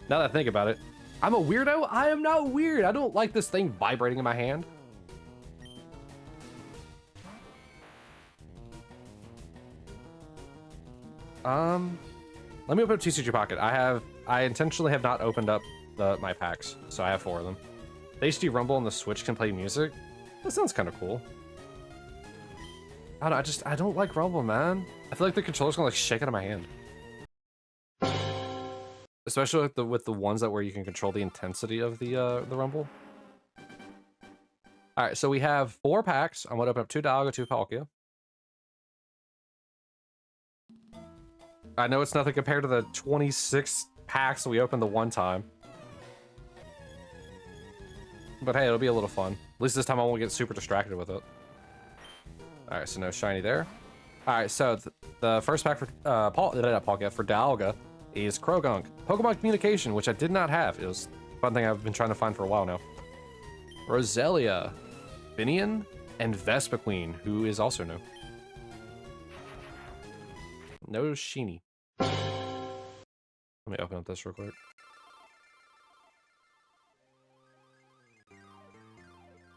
Now that I think about it, I'm a weirdo? I am not weird. I don't like this thing vibrating in my hand. Let me open up TCG Pocket. I intentionally have not opened up my packs, so I have 4 of them. The HD Rumble on the Switch can play music. That sounds kind of cool. I don't like Rumble, man. I feel like the controller's gonna like shake out of my hand. Especially with the ones where you can control the intensity of the Rumble. All right, so we have 4 packs. I'm gonna open up 2 Dialga, 2 Palkia. I know it's nothing compared to the 26 packs we opened the one time. But hey, it'll be a little fun. At least this time I won't get super distracted with it. Alright, so no shiny there. Alright, so the first pack for for Dialga is Krogunk. Pokemon Communication, which I did not have. It was a fun thing I've been trying to find for a while now. Roselia, Finian, and Vespiquen, who is also new. No Shiny. Let me open up this real quick.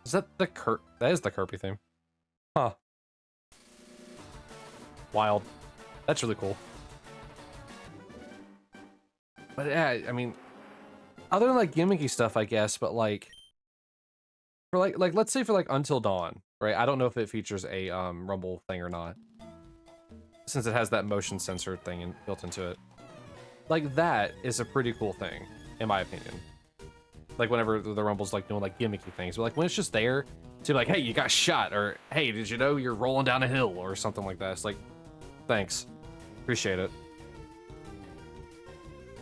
Is that the That is the Kirby theme. Huh. Wild. That's really cool. But yeah, I mean, other than like gimmicky stuff, I guess, but like, for like let's say for like Until Dawn, right? I don't know if it features a rumble thing or not, since it has that motion sensor thing built into it. Like that is a pretty cool thing, in my opinion. Like whenever the rumble's like doing like gimmicky things, but like when it's just there to be like, hey, you got shot, or hey, did you know you're rolling down a hill, or something like that. It's like, thanks, appreciate it.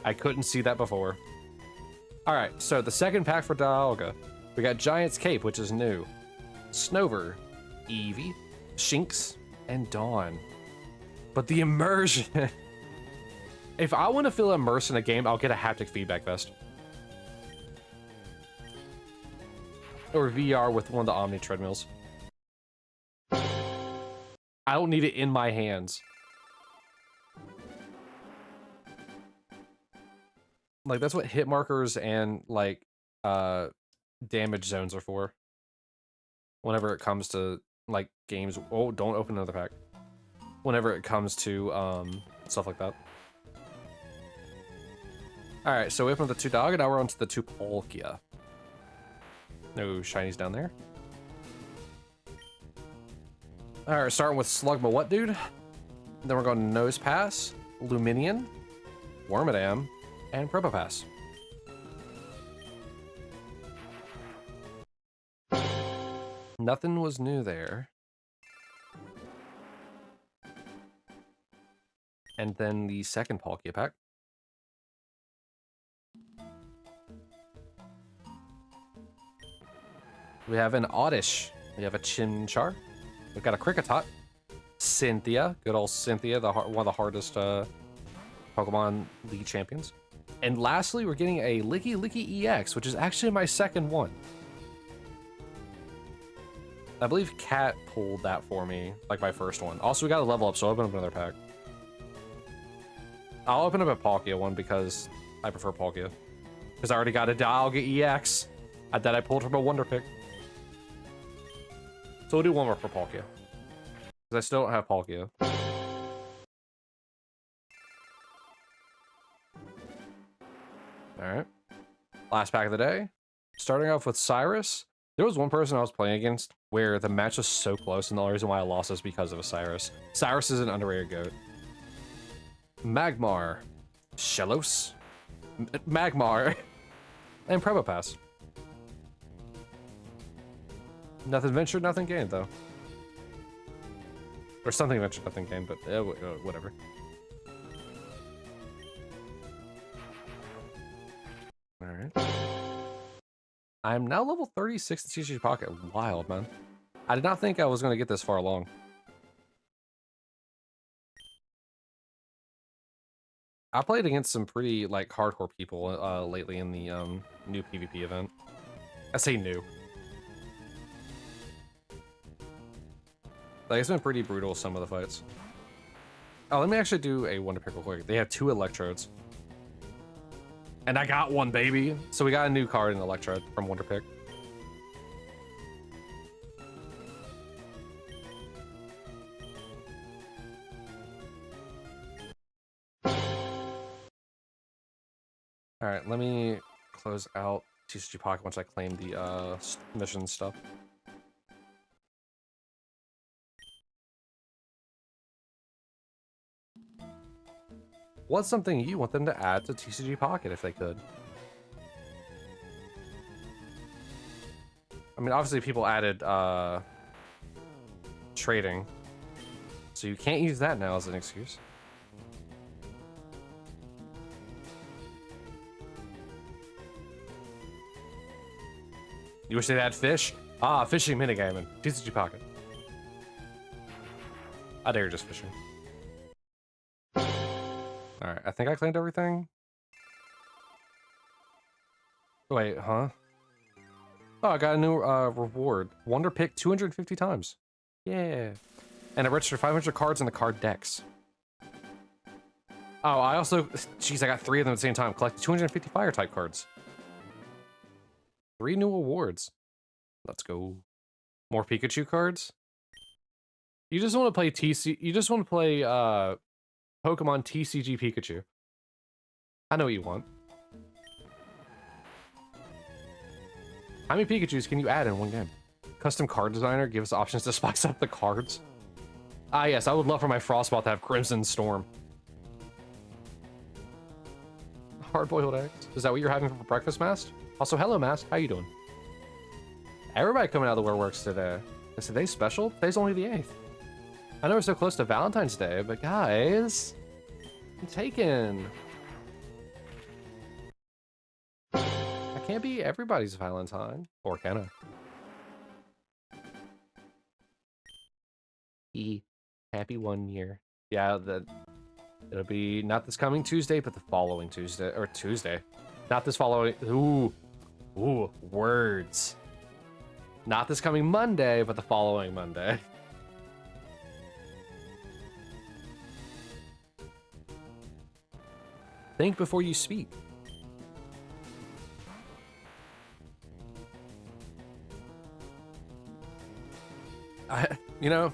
I couldn't see that before. All right, so the second pack for Dialga. We got Giant's Cape, which is new. Snover, Eevee, Shinx, and Dawn. But the immersion. If I want to feel immersed in a game, I'll get a haptic feedback vest. Or VR with one of the Omni treadmills. I don't need it in my hands. Like, that's what hit markers and, like, damage zones are for. Whenever it comes to, like, games. Oh, don't open another pack. Whenever it comes to, stuff like that. Alright, so we opened the 2 dog, and now we're on to the 2 Palkia. No shinies down there. Alright, starting with Slugma What Dude. Then we're going Nose Pass, Luminion, Wormadam, and Probopass. Nothing was new there. And then the second Palkia pack. We have an Oddish. We have a Chimchar. We've got a Kricketot. Cynthia. Good old Cynthia, one of the hardest Pokemon League champions. And lastly, we're getting a Licky EX, which is actually my second one. I believe Kat pulled that for me, like my first one. Also, we got a level up, so I'll open up another pack. I'll open up a Palkia one because I prefer Palkia. Because I already got a Dialga EX that I pulled from a Wonder Pick. So we'll do one more for Palkia. Because I still don't have Palkia. Alright. Last pack of the day. Starting off with Cyrus. There was one person I was playing against where the match was so close, and the only reason why I lost is because of a Cyrus. Cyrus is an underrated goat. Magmar. Shellos. Magmar. And Probopass. Nothing ventured, nothing gained, though. Or something ventured, nothing gained, but whatever. Alright. I'm now level 36 in TCG Pocket. Wild, man. I did not think I was going to get this far along. I played against some pretty, like, hardcore people lately in the new PvP event. I say new. Like, it's been pretty brutal, some of the fights. Oh, let me actually do a Wonder Pick real quick. They have 2 Electrodes. And I got one, baby! So we got a new card in Electrode from Wonder Pick. Alright, let me close out TCG Pocket once I claim the mission stuff. What's something you want them to add to TCG Pocket if they could? I mean, obviously people added trading, so you can't use that now as an excuse. You wish they'd add fish? Ah, fishing minigame in TCG Pocket. I dare just fishing. Alright, I think I claimed everything. Wait, huh? Oh, I got a new reward. Wonder Pick 250 times. Yeah. And I registered 500 cards in the card decks. Oh, I also... Jeez, I got 3 of them at the same time. Collected 250 Fire-type cards. 3 new awards. Let's go. More Pikachu cards? You just want to play TC... You just want to play, Pokemon TCG Pikachu. I know what you want. How many Pikachus can you add in one game? Custom card designer gives options to spice up the cards. Ah, yes, I would love for my Frostball to have Crimson Storm. Hard-boiled eggs. Is that what you're having for breakfast, Mast? Also, hello, Mast. How you doing? Everybody coming out of the waterworks today. Is today's special? Today's only the 8th. I know we're so close to Valentine's Day, but guys... I'm taken. I can't be everybody's Valentine. Or can I? Happy 1 year. Yeah, it'll be not this coming Tuesday, but the following Tuesday. Or Tuesday. Not this following... Ooh. Ooh, words. Not this coming Monday, but the following Monday. Think before you speak. You know,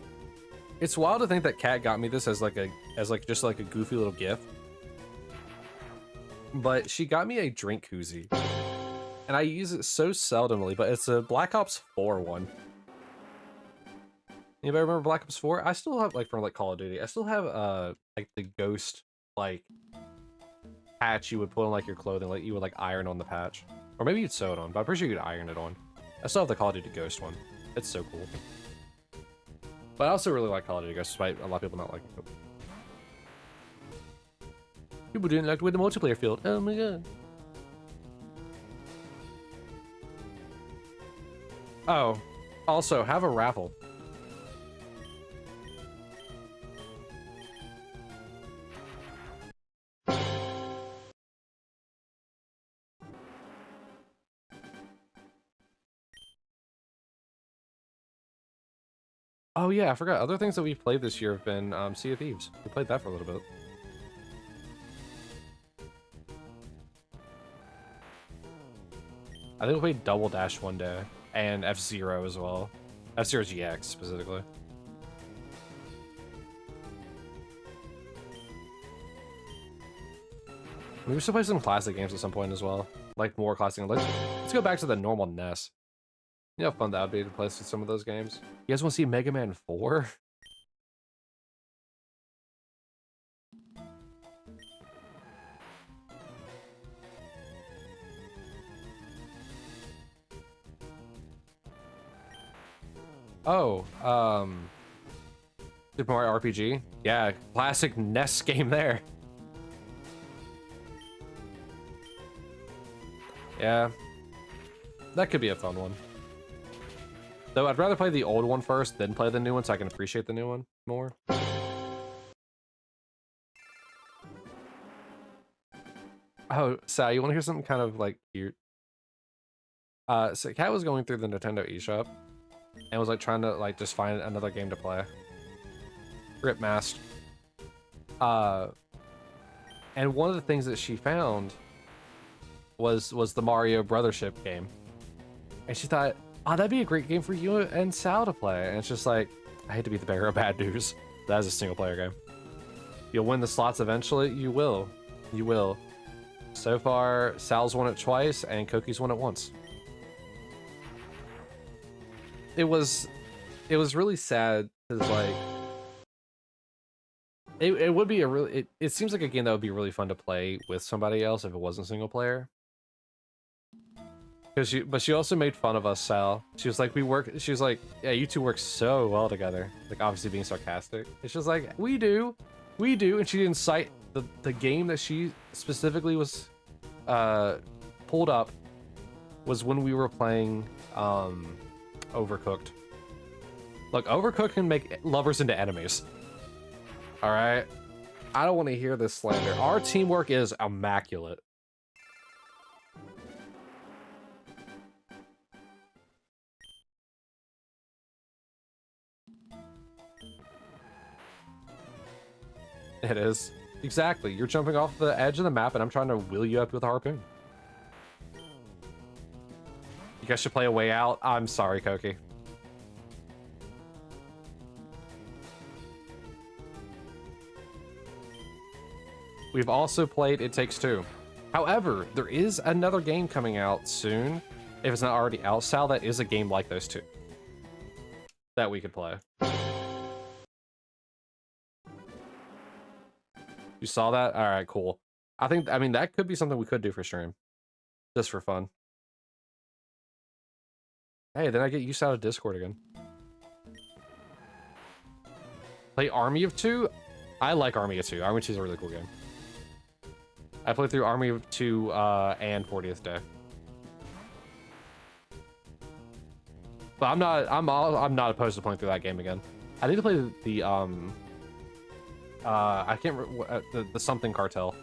it's wild to think that Kat got me this as just like a goofy little gift. But she got me a drink koozie. And I use it so seldomly, but it's a Black Ops 4 one. Anybody remember Black Ops 4? I still have, like, from like Call of Duty, I still have like the ghost like patch you would put on like your clothing, like you would like iron on the patch. Or maybe you'd sew it on, but I'm pretty sure you could iron it on. I still have the Call of Duty Ghost one. It's so cool. But I also really like Call of Duty Ghost, despite a lot of people not liking it. People didn't like the way the multiplayer felt. Oh my god. Oh, also, have a raffle. Oh yeah, I forgot. Other things that we've played this year have been Sea of Thieves. We played that for a little bit. I think we played Double Dash one day, and F-Zero as well. F-Zero GX, specifically. We should play some classic games at some point as well. Like, more classic. Let's go back to the normal NES. You know how fun that would be to play some of those games. You guys want to see Mega Man 4? Oh, Super Mario RPG? Yeah, classic NES game there. Yeah, that could be a fun one. Though I'd rather play the old one first, then play the new one so I can appreciate the new one more. Oh, Sal, you want to hear something kind of like cute? So Kat was going through the Nintendo eShop and was like trying to like just find another game to play. Rip Mast. And one of the things that she found was the Mario Brothership game. And she thought, oh, that'd be a great game for you and Sal to play. And it's just like, I hate to be the bearer of bad news. That is a single player game. You'll win the slots eventually. You will. You will. So far, Sal's won it twice and Koki's won it once. It was really sad because like it would be a really it seems like a game that would be really fun to play with somebody else if it wasn't single player. But she also made fun of us, Sal. She was like, she was like, yeah, you two work so well together. Like, obviously being sarcastic. It's just like, we do. And she didn't cite the game that she specifically was pulled up was when we were playing Overcooked. Look, Overcooked can make lovers into enemies. All right. I don't want to hear this slander. Our teamwork is immaculate. It is. Exactly. You're jumping off the edge of the map and I'm trying to wheel you up with a harpoon. You guys should play a way out. I'm sorry, Koki. We've also played It Takes Two. However, there is another game coming out soon, if it's not already out, Sal, that is a game like those two that we could play. You saw that? All right, cool. I mean, that could be something we could do for stream. Just for fun. Hey, then I get used out of Discord again. Play Army of Two? I like Army of Two. Army of Two is a really cool game. I played through Army of Two and 40th Day. But I'm not opposed to playing through that game again. I need to play the I can't remember the something cartel.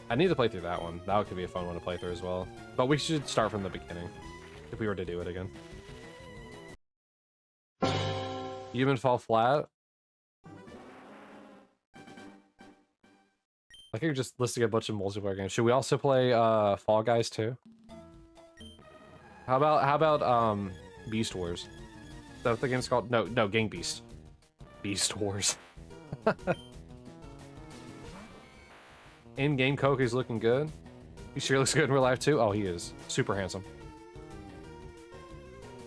I need to play through that one. That could be a fun one to play through as well. But we should start from the beginning if we were to do it again. Human Fall Flat. I think you're just listing a bunch of multiplayer games. Should we also play Fall Guys too? How about Beast Wars? Is that what the game's called? No, Gang Beast. Beast Wars. In-game Koki's looking good. He sure looks good in real life too. Oh, he is super handsome.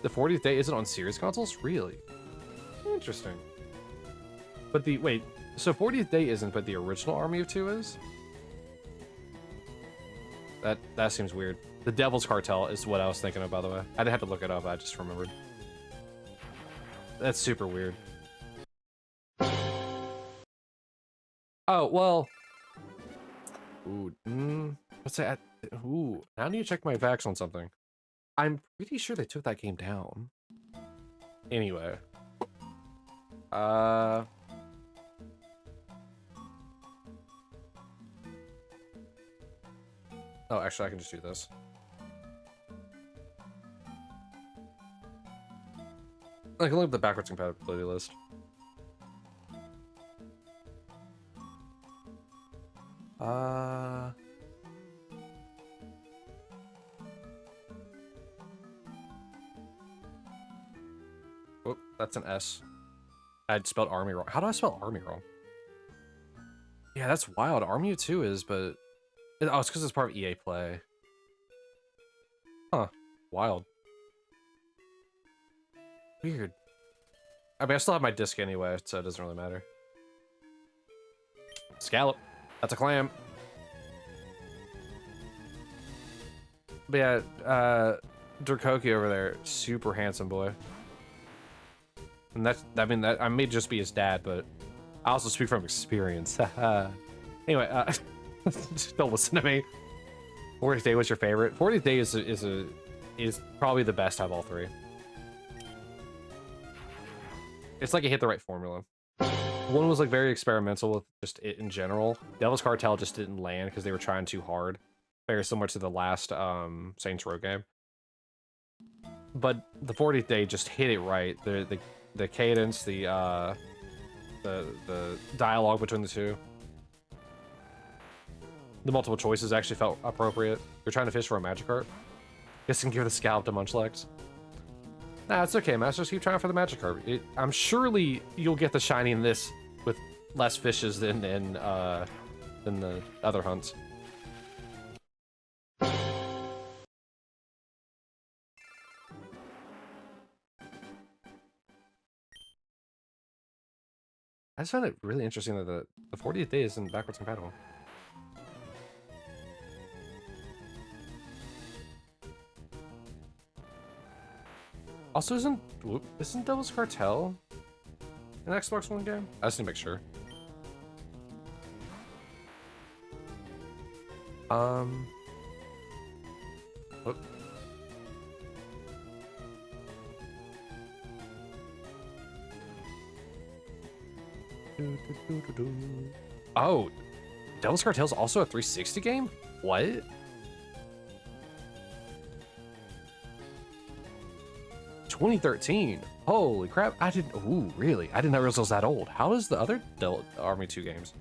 The 40th Day isn't on series consoles? Really? Interesting. But wait, so 40th Day isn't, but the original Army of Two is? That seems weird. The Devil's Cartel is what I was thinking of, by the way. I didn't have to look it up, I just remembered. That's super weird. Oh, well. Ooh, what's that? Ooh, now I need to check my facts on something. I'm pretty sure they took that game down. Anyway. Oh, actually, I can just do this. I can look at the backwards compatibility list. Oh, that's an S. I'd spelled Army wrong. How do I spell Army wrong? Yeah, that's wild. Army of Two is, but... Oh, it's because it's part of EA Play. Huh. Wild. Weird. I mean, I still have my disc anyway, so it doesn't really matter. Scallop. That's a clam. But yeah, Dracoki over there, super handsome boy. And I may just be his dad, but I also speak from experience. Anyway, don't listen to me. 40th Day was your favorite. 40th Day is probably the best out of all three. It's like it hit the right formula. One was like very experimental with just it in general. Devil's Cartel just didn't land because they were trying too hard. Very similar to the last Saints Row game. But the 40th Day just hit it right. The cadence, the dialogue between the two. The multiple choices actually felt appropriate. You're trying to fish for a Magikarp? Guess you can give the scalp to Munchlax. Nah, it's okay, Masters. Keep trying for the Magikarp. I'm surely you'll get the shiny in this with less fishes than the other hunts. I just found it really interesting that the 40th Day isn't backwards compatible. Also, isn't Devil's Cartel an Xbox One game? I just need to make sure. Whoop. Oh, Devil's Cartel's also a 360 game? What? $2013. Holy crap! I didn't. Ooh, really? I didn't realize it was that old. How is the other Army 2 games?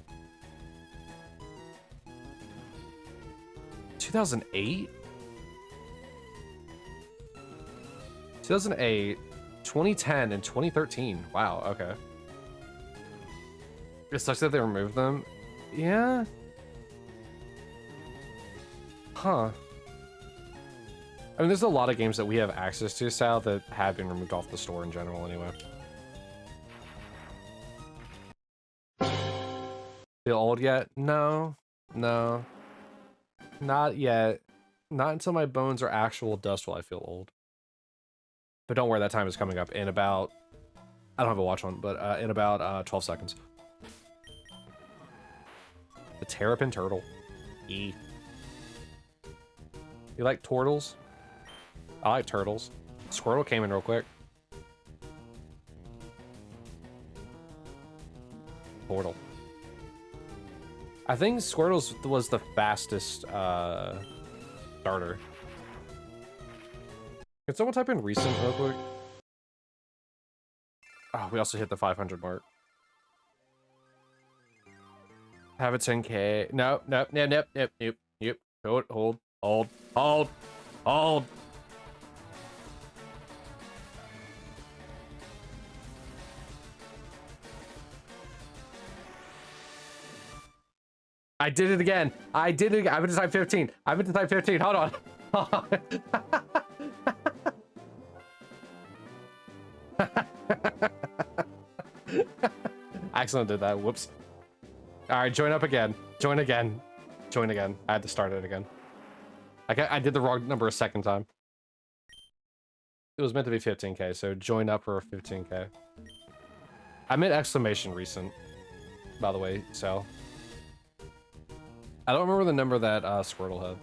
2008. 2008, 2010, and 2013. Wow. Okay. It sucks that they removed them. Yeah. Huh. I mean, there's a lot of games that we have access to, Sal, that have been removed off the store in general anyway. Feel old yet? No. No. Not yet. Not until my bones are actual dust will I feel old. But don't worry, that time is coming up in about... I don't have a watch on, but in about 12 seconds. The Terrapin Turtle. E. You like turtles? I like turtles. Squirtle came in real quick. Portal. I think Squirtle's was the fastest starter. Can someone type in recent real quick? Oh, we also hit the 500 mark. Have a 10K. No, no, no, nope, nope, nope, nope. Hold, hold, hold, hold. I did it again. I did it again. I meant to type 15. I meant to type 15. Hold on. I accidentally did that. Whoops. All right, join up again. Join again. Join again. I had to start it again. I did the wrong number a second time. It was meant to be 15K, so join up for 15K. I meant exclamation recent, by the way, so. I don't remember the number that Squirtle had.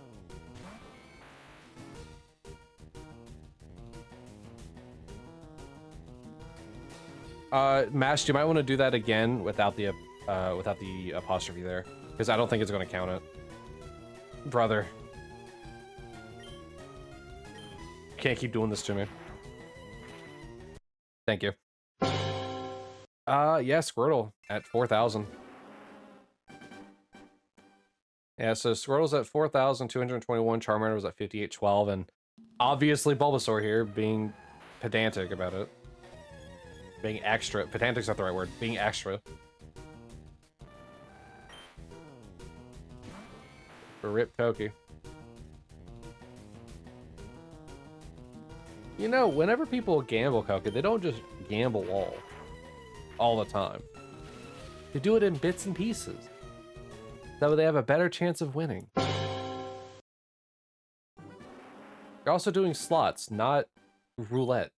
Mash, you might want to do that again without the apostrophe there, because I don't think it's going to count it. Brother. Can't keep doing this to me. Thank you. Yeah, Squirtle at 4,000. Yeah, so Squirtle's at 4,221, Charmander was at 5,812, and obviously Bulbasaur here being pedantic about it. Being extra. Pedantic's not the right word. Being extra. For Rip Toki. You know, whenever people gamble, Koki, they don't just gamble all the time. They do it in bits and pieces. That way they have a better chance of winning. You're also doing slots, not roulette.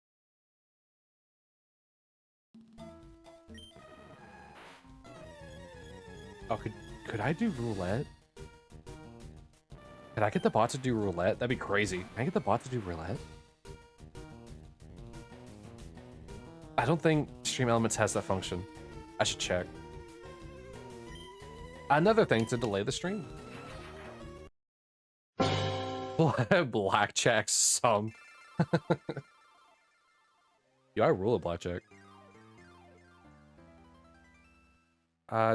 Oh, could I do roulette? Could I get the bot to do roulette? That'd be crazy. Can I get the bot to do roulette? I don't think Stream Elements has that function. I should check. Another thing to delay the stream. Blackjack some. Yeah, I rule a blackjack.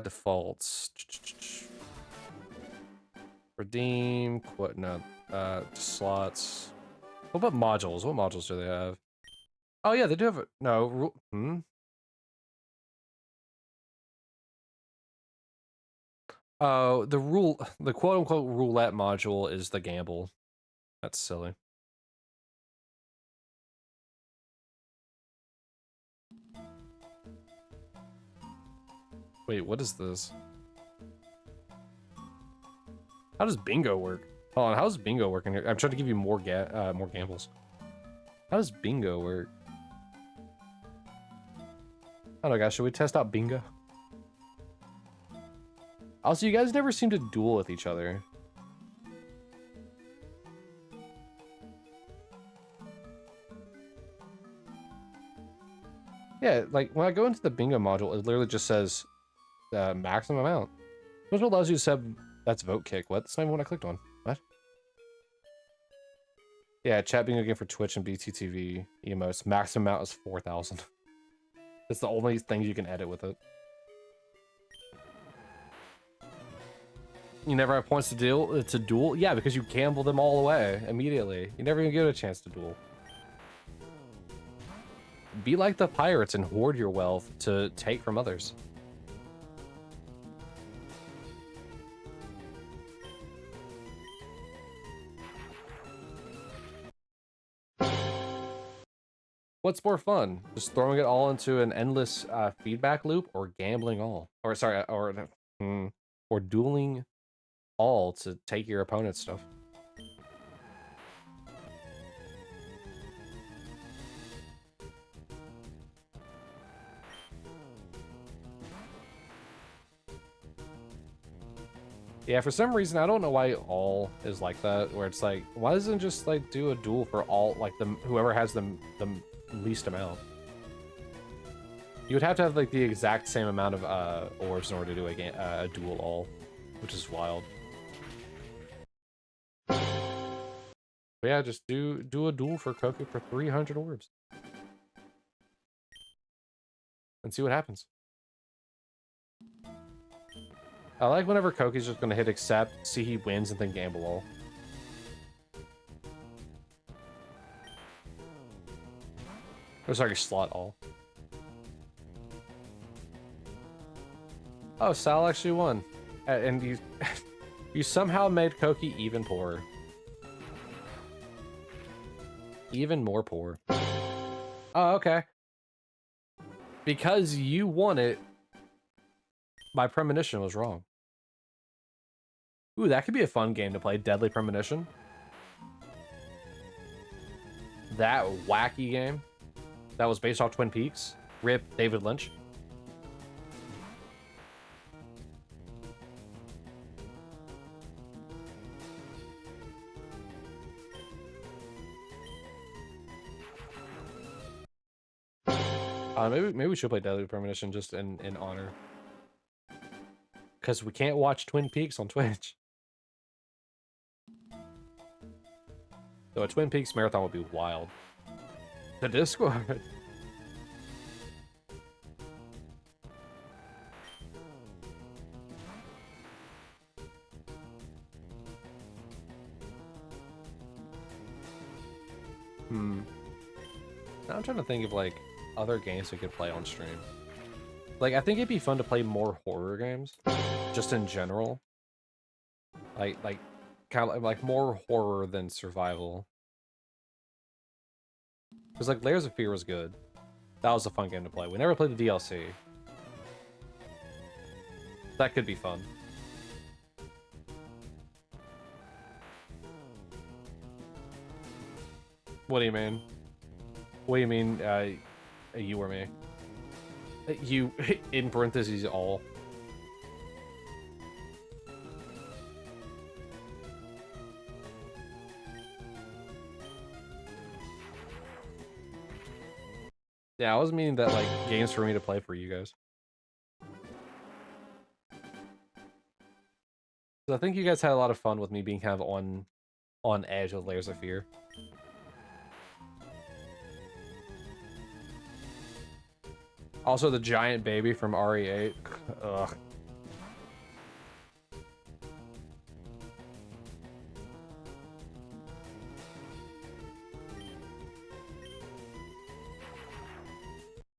Defaults. Redeem. What? No. Slots. What about modules? What modules do they have? Oh yeah, they do have. No. Oh, the quote-unquote roulette module is the gamble. That's silly. Wait, what is this? How does bingo work? Hold on, how does bingo work in here? I'm trying to give you more gambles. How does bingo work? I don't know, guys. Should we test out bingo? Also, you guys never seem to duel with each other. Yeah, like when I go into the bingo module, it literally just says maximum amount. Which allows you to set... That's vote kick. What? That's not even what I clicked on. What? Yeah, chat being a game for Twitch and BTTV emotes. Maximum amount is 4,000. That's the only thing you can edit with it. You never have points to duel? Yeah, because you gamble them all away immediately. You never even get a chance to duel. Be like the pirates and hoard your wealth to take from others. What's more fun? Just throwing it all into an endless feedback loop, or gambling all? Or sorry, or dueling all to take your opponent's stuff? Yeah, for some reason, I don't know why all is like that, where it's like, why doesn't it just like do a duel for all, like whoever has the least amount? You would have to have like the exact same amount of orbs in order to do a duel all, which is wild. But yeah, just do a duel for Koku for 300 orbs. And see what happens. I like whenever Koki's just gonna hit accept, see he wins, and then gamble all. Or sorry, slot all. Oh, Sal actually won. And you you somehow made Koki even poorer. Even more poor. Oh, okay. Because you won it, my premonition was wrong. Ooh, that could be a fun game to play, Deadly Premonition. That wacky game that was based off Twin Peaks. Rip David Lynch. Maybe we should play Deadly Premonition just in honor. Because we can't watch Twin Peaks on Twitch. So a Twin Peaks marathon would be wild. The Discord. Now I'm trying to think of like other games we could play on stream. Like, I think it'd be fun to play more horror games, just in general. Like kind of like more horror than survival. Because like Layers of Fear was good. That was a fun game to play. We never played the DLC. That could be fun. What do you mean? What do you mean, you or me? You, in parentheses, all. Yeah, I was meaning that, like, games for me to play for you guys. I think you guys had a lot of fun with me being kind of on edge with Layers of Fear. Also, the giant baby from RE8. Ugh.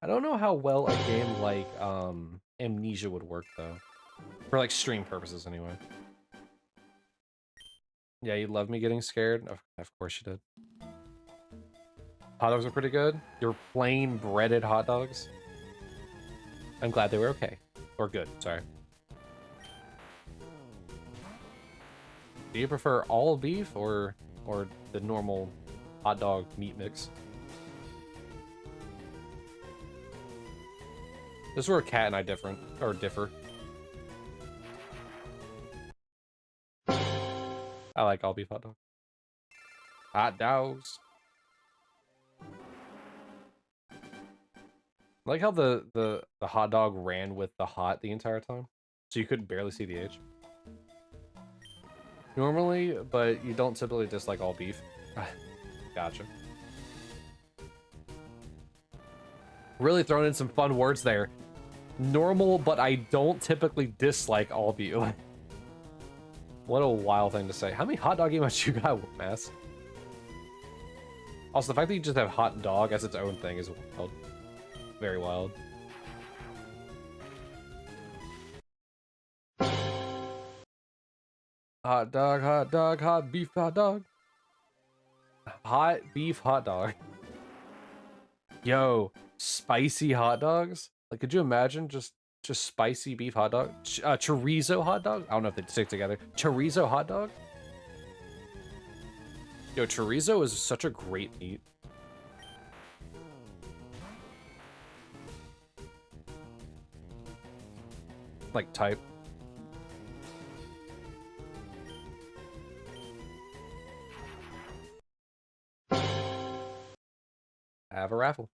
I don't know how well a game like Amnesia would work though. For like stream purposes anyway. Yeah, you love me getting scared? Of course you did. Hot dogs are pretty good. Your plain breaded hot dogs? I'm glad they were okay. Or good, sorry. Do you prefer all beef or the normal hot dog meat mix? This is where Cat and I differ. I like all beef hot dog. Hot dogs. I like how the hot dog ran with the hot the entire time, so you could barely see the H. Normally, but you don't typically dislike all beef. Gotcha. Really throwing in some fun words there. Normal, but I don't typically dislike all beef. What a wild thing to say. How many hot dog emotes you got, Mass? Also, the fact that you just have hot dog as its own thing is wild. Very wild. Hot dog, hot beef, hot dog. Hot beef, hot dog. Yo, spicy hot dogs? Like, could you imagine just spicy beef hot dog? Chorizo hot dog? I don't know if they stick together. Chorizo hot dog? Yo, chorizo is such a great meat. Like, type. Have a raffle.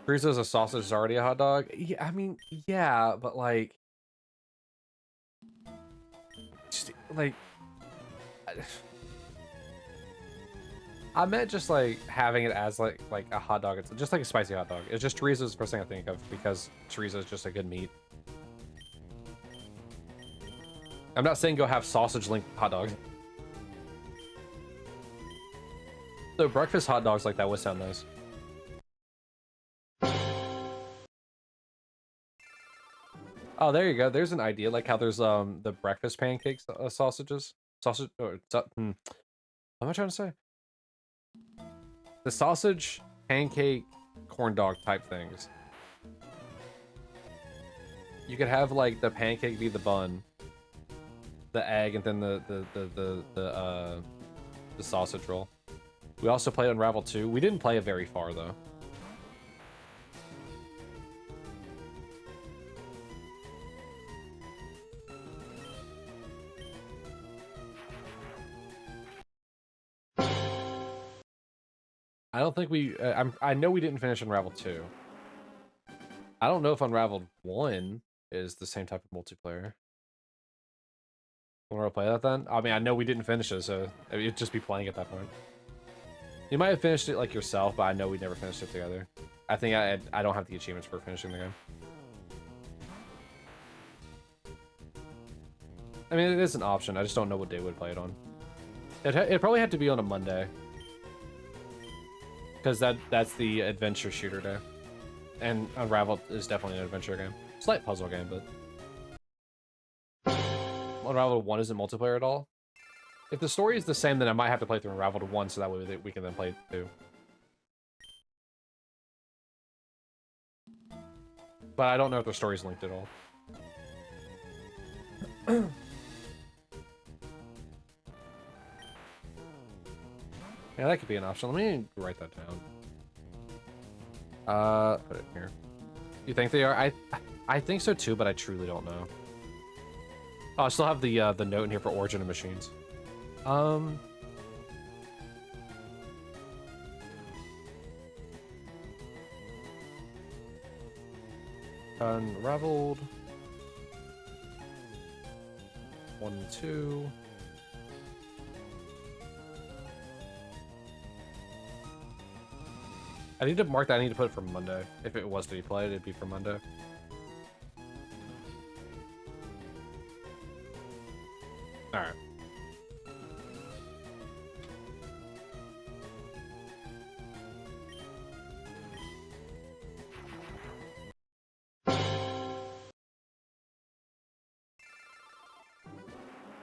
Chorizo's a sausage is already a hot dog? Yeah, I mean, yeah, but like... Just, like... I meant just like having it as like a hot dog. It's just like a spicy hot dog. It's just chorizo's the first thing I think of because chorizo is just a good meat. I'm not saying go have sausage link hot dogs. So breakfast hot dogs like that would sound nice. Oh, there you go. There's an idea, like how there's the breakfast pancakes sausages. Sausage or what am I trying to say? The sausage, pancake, corn dog type things. You could have like the pancake be the bun, the egg, and then the sausage roll. We also played Unravel 2. We didn't play it very far though. I don't think we. I know we didn't finish Unravel 2. I don't know if Unraveled 1 is the same type of multiplayer. Want to play that then? I mean, I know we didn't finish it, so it'd just be playing at that point. You might have finished it like yourself, but I know we never finished it together. I think I don't have the achievements for finishing the game. I mean, it is an option. I just don't know what day we'd play it on. It'd probably have to be on a Monday. Because that's the adventure shooter day. And Unravel is definitely an adventure game. Slight puzzle game, but... Unravel 1 isn't multiplayer at all. If the story is the same, then I might have to play through Unravel 1 so that way we can then play 2. But I don't know if the story's linked at all. Yeah, that could be an option. Let me write that down. Put it here. You think they are? I think so too, but I truly don't know. Oh, I still have the note in here for Origin of Machines. Unraveled 1 and 2. I need to mark that. I need to put it for Monday. If it was to be played, it'd be for Monday. All right.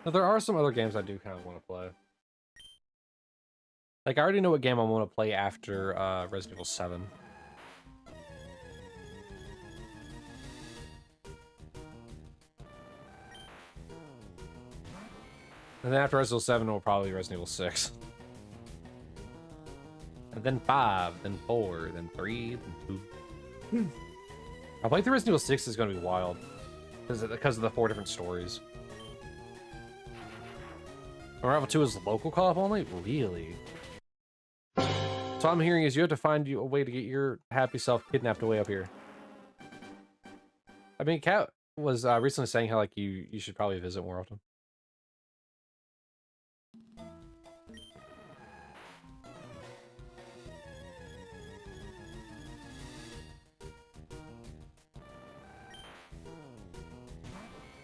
Now, there are some other games I do kind of want to play. Like, I already know what game I want to play after Resident Evil 7. And then after Resident Evil 7, will probably be Resident Evil 6. And then 5, then 4, then 3, then 2. I think the Resident Evil 6 is going to be wild. Because of the 4 different stories. Unravel 2 is local co-op only? Really? So I'm hearing is you have to find you a way to get your happy self kidnapped away up here. I mean, Kat was recently saying how like you should probably visit more often.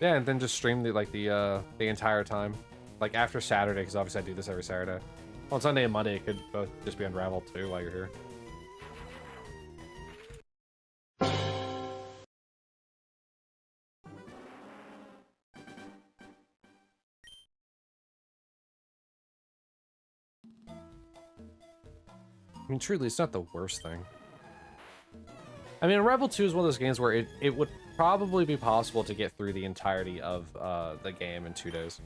Yeah, and then just stream the entire time, like after Saturday, because obviously I do this every Saturday. On Sunday and Monday, it could both just be unraveled too while you're here. I mean, truly, it's not the worst thing. I mean, Rebel 2 is one of those games where it would probably be possible to get through the entirety of the game in 2 days.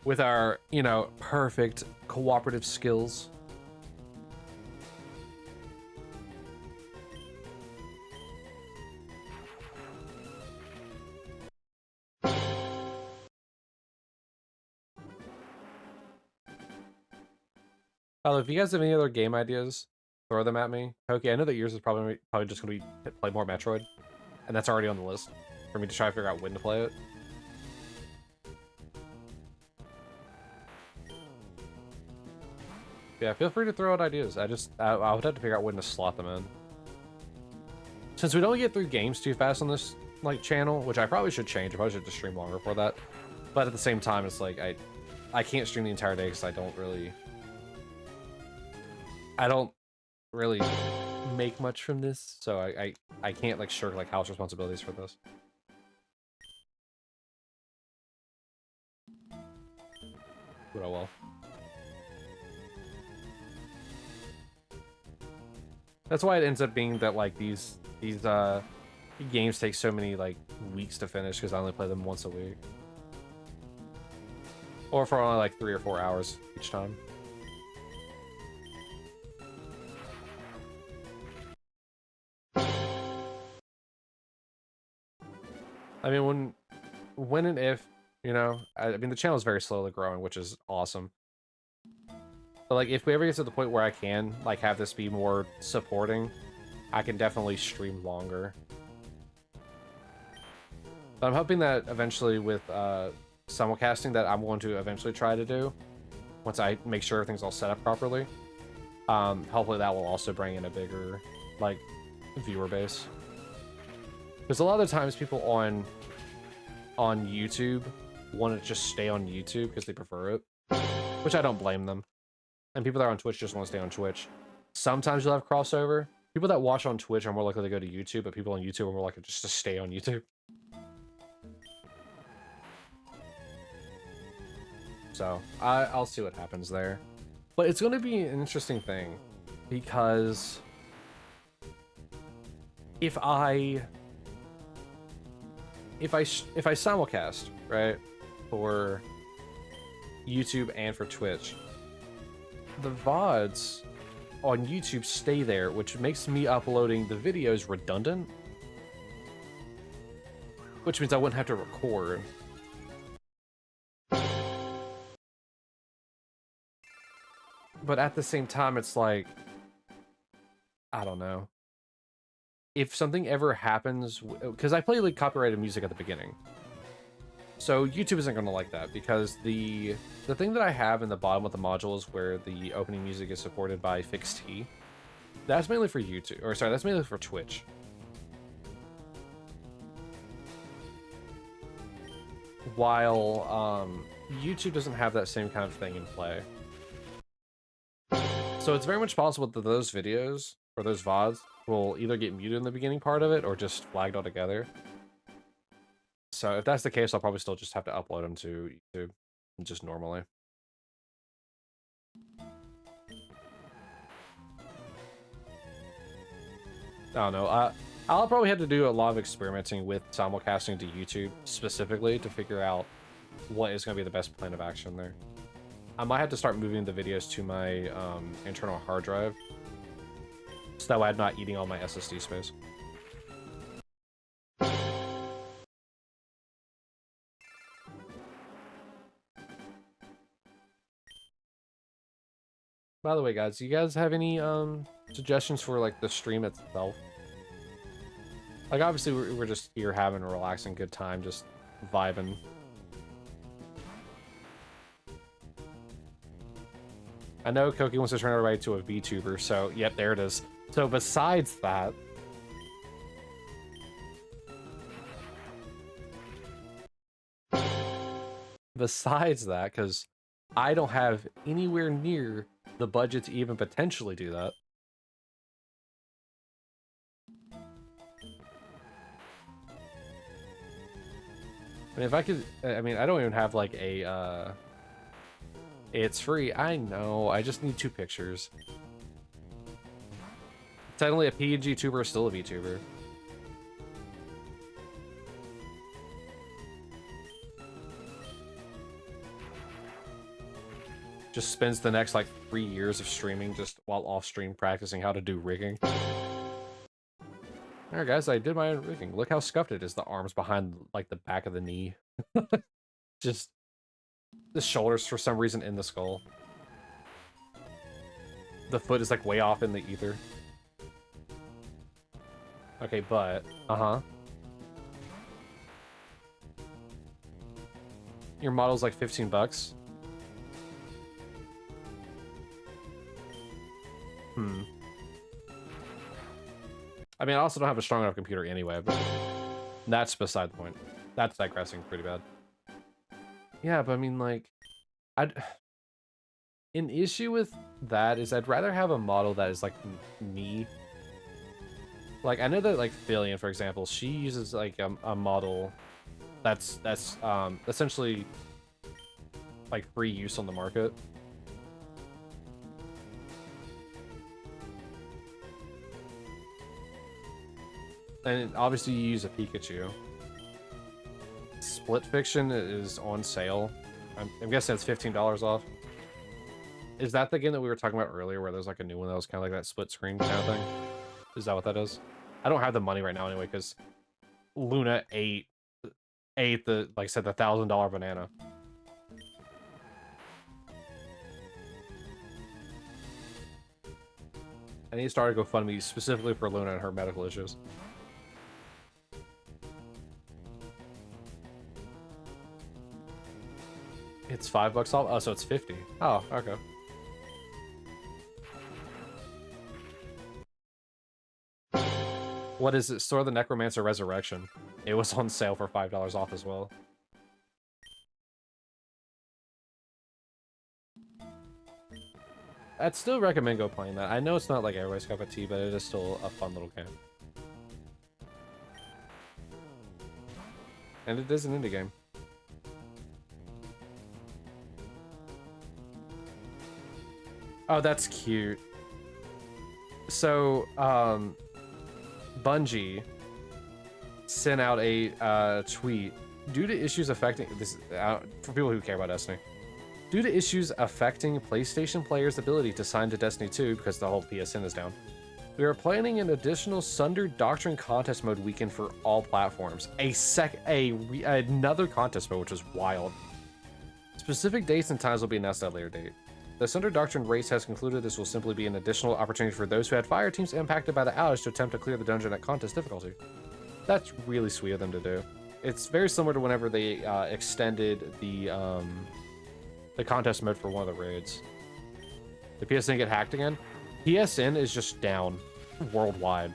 With our, you know, perfect cooperative skills. If you guys have any other game ideas, throw them at me. Okay, I know that yours is probably just going to be play more Metroid, and that's already on the list for me to try to figure out when to play it. Yeah, feel free to throw out ideas. I would have to figure out when to slot them in. Since we don't get through games too fast on this like channel, which I probably should change. I probably should just stream longer for that. But at the same time, it's like I can't stream the entire day because I don't really make much from this, so I can't like shirk like house responsibilities for this. But oh well. That's why it ends up being that like these games take so many like weeks to finish because I only play them once a week. Or for only like 3 or 4 hours each time. I mean, when and if, you know, I mean, the channel is very slowly growing, which is awesome. But like, if we ever get to the point where I can like have this be more supporting, I can definitely stream longer. But I'm hoping that eventually with simulcasting that I'm going to eventually try to do, once I make sure everything's all set up properly, hopefully that will also bring in a bigger like viewer base. Because a lot of the times people on YouTube want to just stay on YouTube because they prefer it, which I don't blame them. And people that are on Twitch just want to stay on Twitch. Sometimes you'll have crossover. People that watch on Twitch are more likely to go to YouTube, but people on YouTube are more likely just to stay on YouTube. So I'll see what happens there. But it's going to be an interesting thing because if I simulcast, right, for YouTube and for Twitch, the VODs on YouTube stay there, which makes me uploading the videos redundant, which means I wouldn't have to record. But at the same time, it's like, I don't know. If something ever happens, because I play like copyrighted music at the beginning, so YouTube isn't going to like that, because the thing that I have in the bottom of the modules where the opening music is supported by fixed T, that's mainly for YouTube, or sorry, that's mainly for Twitch. While YouTube doesn't have that same kind of thing in play. So it's very much possible that those videos, or those VODs, will either get muted in the beginning part of it, or just flagged altogether. So if that's the case, I'll probably still just have to upload them to YouTube, just normally. I don't know. I'll probably have to do a lot of experimenting with simulcasting to YouTube specifically to figure out what is going to be the best plan of action there. I might have to start moving the videos to my internal hard drive, so that way I'm not eating all my SSD space. By the way, guys, do you guys have any suggestions for like the stream itself? Like, obviously, we're just here having a relaxing good time, just vibing. I know Koki wants to turn everybody to a VTuber, so yep, there it is. So besides that, because I don't have anywhere near the budget to even potentially do that. I mean, if I could, I mean, I don't even have like a, it's free. I know, I just need 2 pictures. Technically, a PNG tuber is still a VTuber. Just spends the next like 3 years of streaming just while off stream practicing how to do rigging. Alright guys, I did my own rigging. Look how scuffed it is. The arms behind like the back of the knee. Just the shoulders for some reason in the skull. The foot is like way off in the ether. Okay, but your model's like 15 bucks. I mean, I also don't have a strong enough computer anyway, but that's beside the point. That's digressing pretty bad. Yeah, but I mean, like, an issue with that is I'd rather have a model that is like me. Like, I know that like Fillion, for example, she uses like a model that's essentially like free use on the market. And obviously you use a Pikachu. Split Fiction is on sale. I'm guessing it's $15 off. Is that the game that we were talking about earlier where there's like a new one that was kind of like that split screen kind of thing? Is that what that is? I don't have the money right now anyway because Luna ate the, like I said, the $1,000 banana. I need to start a GoFundMe specifically for Luna and her medical issues. It's $5 off? Oh, so it's 50. Oh, okay. What is it? Store of the Necromancer Resurrection. It was on sale for $5 off as well. I'd still recommend go playing that. I know it's not like everybody's cup of tea, but it is still a fun little game. And it is an indie game. Oh, that's cute. So, Bungie sent out a tweet due to issues affecting this for people who care about Destiny. Due to issues affecting PlayStation players' ability to sign to Destiny 2 because the whole PSN is down, we are planning an additional Sunder Doctrine contest mode weekend for all platforms. Another contest mode, which is wild. Specific dates and times will be announced at a later date. The Sunder Doctrine race has concluded this will simply be an additional opportunity for those who had fire teams impacted by the outage to attempt to clear the dungeon at contest difficulty. That's really sweet of them to do. It's very similar to whenever they extended the contest mode for one of the raids. The PSN get hacked again. PSN is just down worldwide.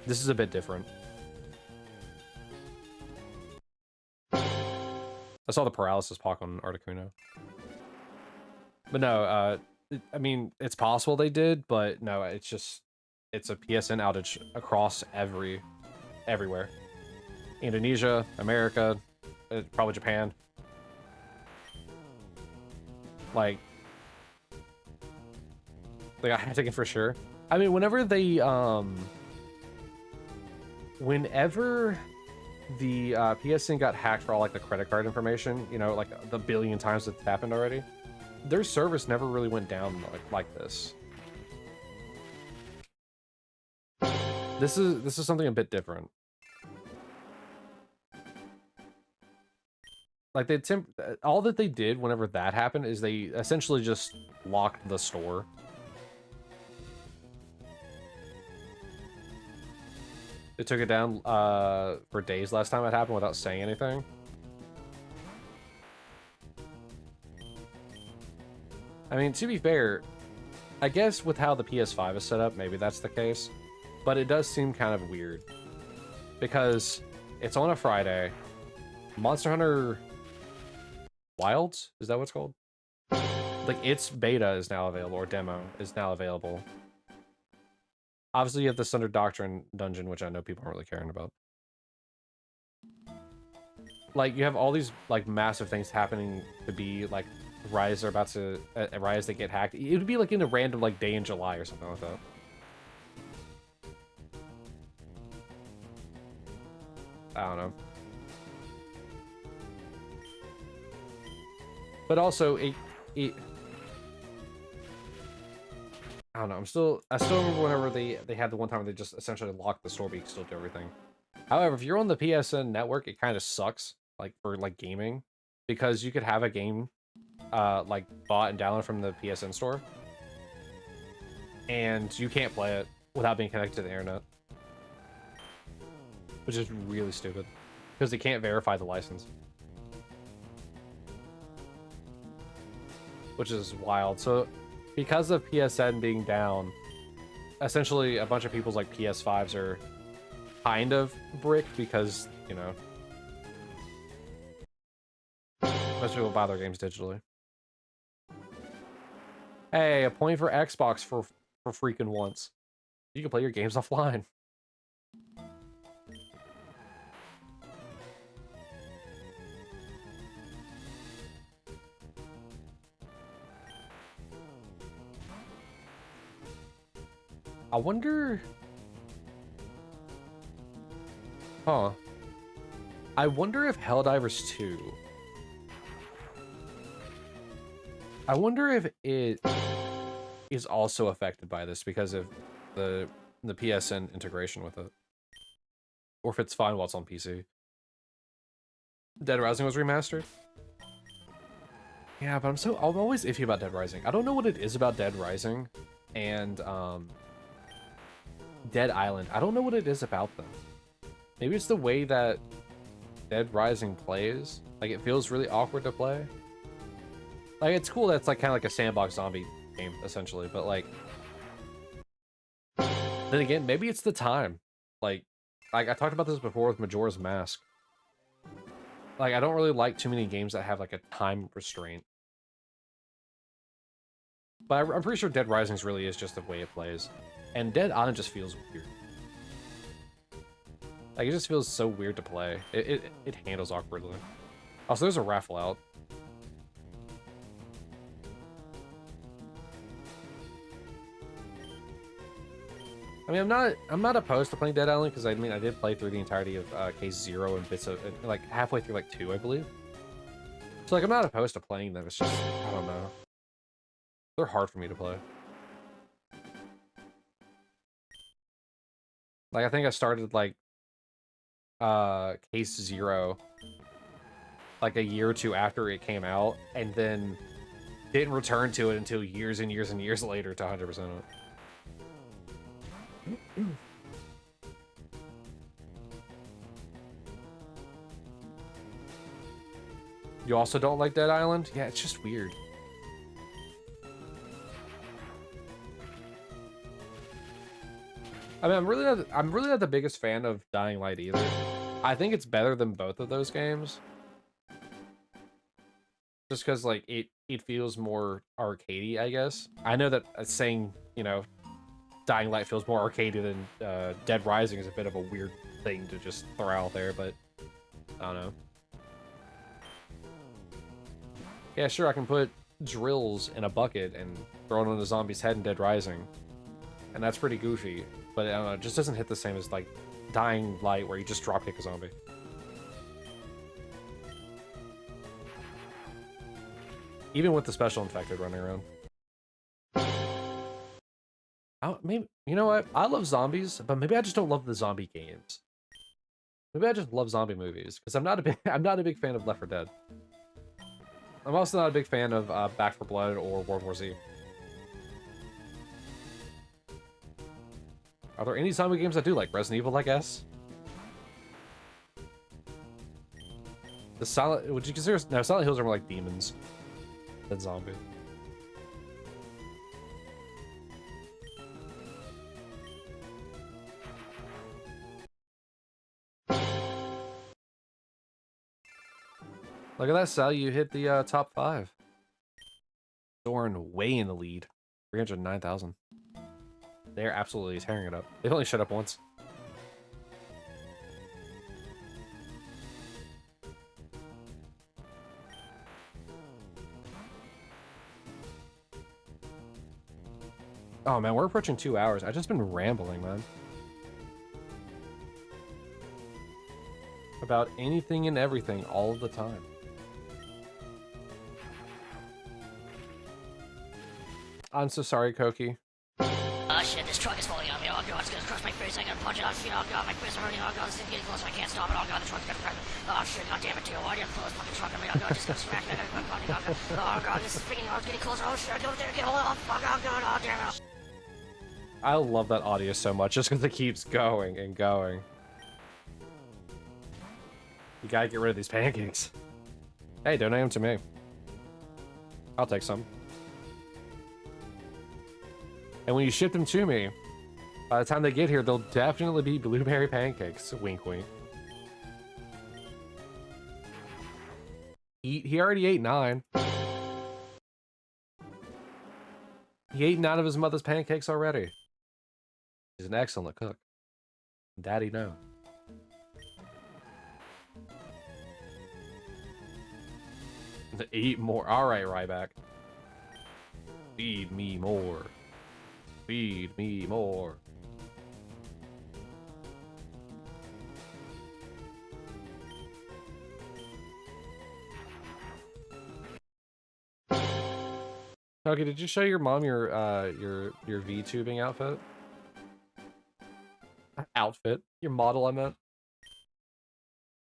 This is a bit different. I saw the paralysis pock on Articuno. But no, I mean, it's possible they did, but no, it's a PSN outage across everywhere. Indonesia, America, probably Japan. Like, they got taken for sure. I mean, whenever the PSN got hacked for all like the credit card information, you know, like the billion times it's happened already, their service never really went down like this. This is something a bit different. Like all that they did whenever that happened is they essentially just locked the store They took it down for days last time it happened without saying anything. I mean, to be fair, I guess with how the PS5 is set up, maybe that's the case. But it does seem kind of weird. Because it's on a Friday. Monster Hunter Wilds? Is that what it's called? Like, its beta is now available, or demo is now available. Obviously, you have the Thunder Doctrine dungeon, which I know people aren't really caring about. Like, you have all these, like, massive things happening to be, like, Rise are about to... Rise that get hacked. It would be, like, in a random, like, day in July or something like that. I don't know. But also, it I don't know. I still remember whenever they had the one time where they just essentially locked the store, but you can still do everything. However, if you're on the PSN network, it kind of sucks, like for like gaming, because you could have a game, like bought and downloaded from the PSN store, and you can't play it without being connected to the internet, which is really stupid, because they can't verify the license, which is wild. So, because of PSN being down, essentially a bunch of people's like PS5s are kind of bricked because, you know, most people buy their games digitally. Hey, a point for Xbox for freaking once. You can play your games offline. I wonder... Huh. I wonder if Helldivers 2... I wonder if it is also affected by this because of the PSN integration with it. Or if it's fine while it's on PC. Dead Rising was remastered? Yeah, but I'm always iffy about Dead Rising. I don't know what it is about Dead Rising and Dead Island. I don't know what it is about them. Maybe it's the way that Dead Rising plays. Like, it feels really awkward to play. Like, it's cool that it's like kind of like a sandbox zombie game, essentially, but like... Then again, maybe it's the time. Like I talked about this before with Majora's Mask. Like, I don't really like too many games that have like a time restraint. But I'm pretty sure Dead Rising really is just the way it plays. And Dead Island just feels weird. Like, it just feels so weird to play. It handles awkwardly. Also, there's a raffle out. I mean, I'm not opposed to playing Dead Island, because I mean, I did play through the entirety of Case 0 and bits of, like, halfway through, like, 2, I believe. So, like, I'm not opposed to playing them, it's just, I don't know. They're hard for me to play. Like, I think I started, like, Case 0, like, a year or two after it came out, and then didn't return to it until years and years and years later to 100% of it. You also don't like Dead Island? Yeah, it's just weird. I mean, I'm really not the biggest fan of Dying Light either. I think it's better than both of those games. Just because, like, it feels more arcadey, I guess. I know that saying, you know, Dying Light feels more arcadey than Dead Rising is a bit of a weird thing to just throw out there, but I don't know. Yeah, sure, I can put drills in a bucket and throw it on a zombie's head in Dead Rising. And that's pretty goofy, but I don't know, it just doesn't hit the same as, like, Dying Light, where you just dropkick a zombie. Even with the special infected running around. Maybe, you know what? I love zombies, but maybe I just don't love the zombie games. Maybe I just love zombie movies, because I'm not a big fan of Left 4 Dead. I'm also not a big fan of Back 4 Blood or World War Z. Are there any zombie games I do like? Resident Evil, I guess. The Silent... Would you consider... No, Silent Hills are more like demons than zombies. Look at that, Sal. You hit the top 5. Soaring way in the lead. 309,000. They're absolutely tearing it up. They've only shut up once. Oh man, we're approaching 2 hours. I've just been rambling, man. About anything and everything all of the time. I'm so sorry, Koki.
Oh shit, this truck is falling on me. Oh god, it's gonna crush my face. I gotta punch it. Oh shit, oh god, my face is hurting. Oh god, this thing's getting close. I can't stop it. Oh god, the truck's gonna crash me. Oh shit, god damn it, Tio. Why did you throw this fucking truck on me? Oh god, just gonna smash me. I gotta punch it. Oh god, this is freaking. Oh, it's getting closer. Oh shit, go there, get hold of. Fuck, oh god, oh damn it.
I love that audio so much just because it keeps going and going. You gotta get rid of these pancakes. Hey, donate them to me. I'll take some. And when you ship them to me, by the time they get here, they'll definitely be blueberry pancakes. Wink, wink. He already ate 9. He ate 9 of his mother's pancakes already. He's an excellent cook. Daddy, no. Eat more. All right, Ryback. Feed me more. Feed me more. Okay, did you show your mom your V-tubing outfit? Outfit? Your model, I meant.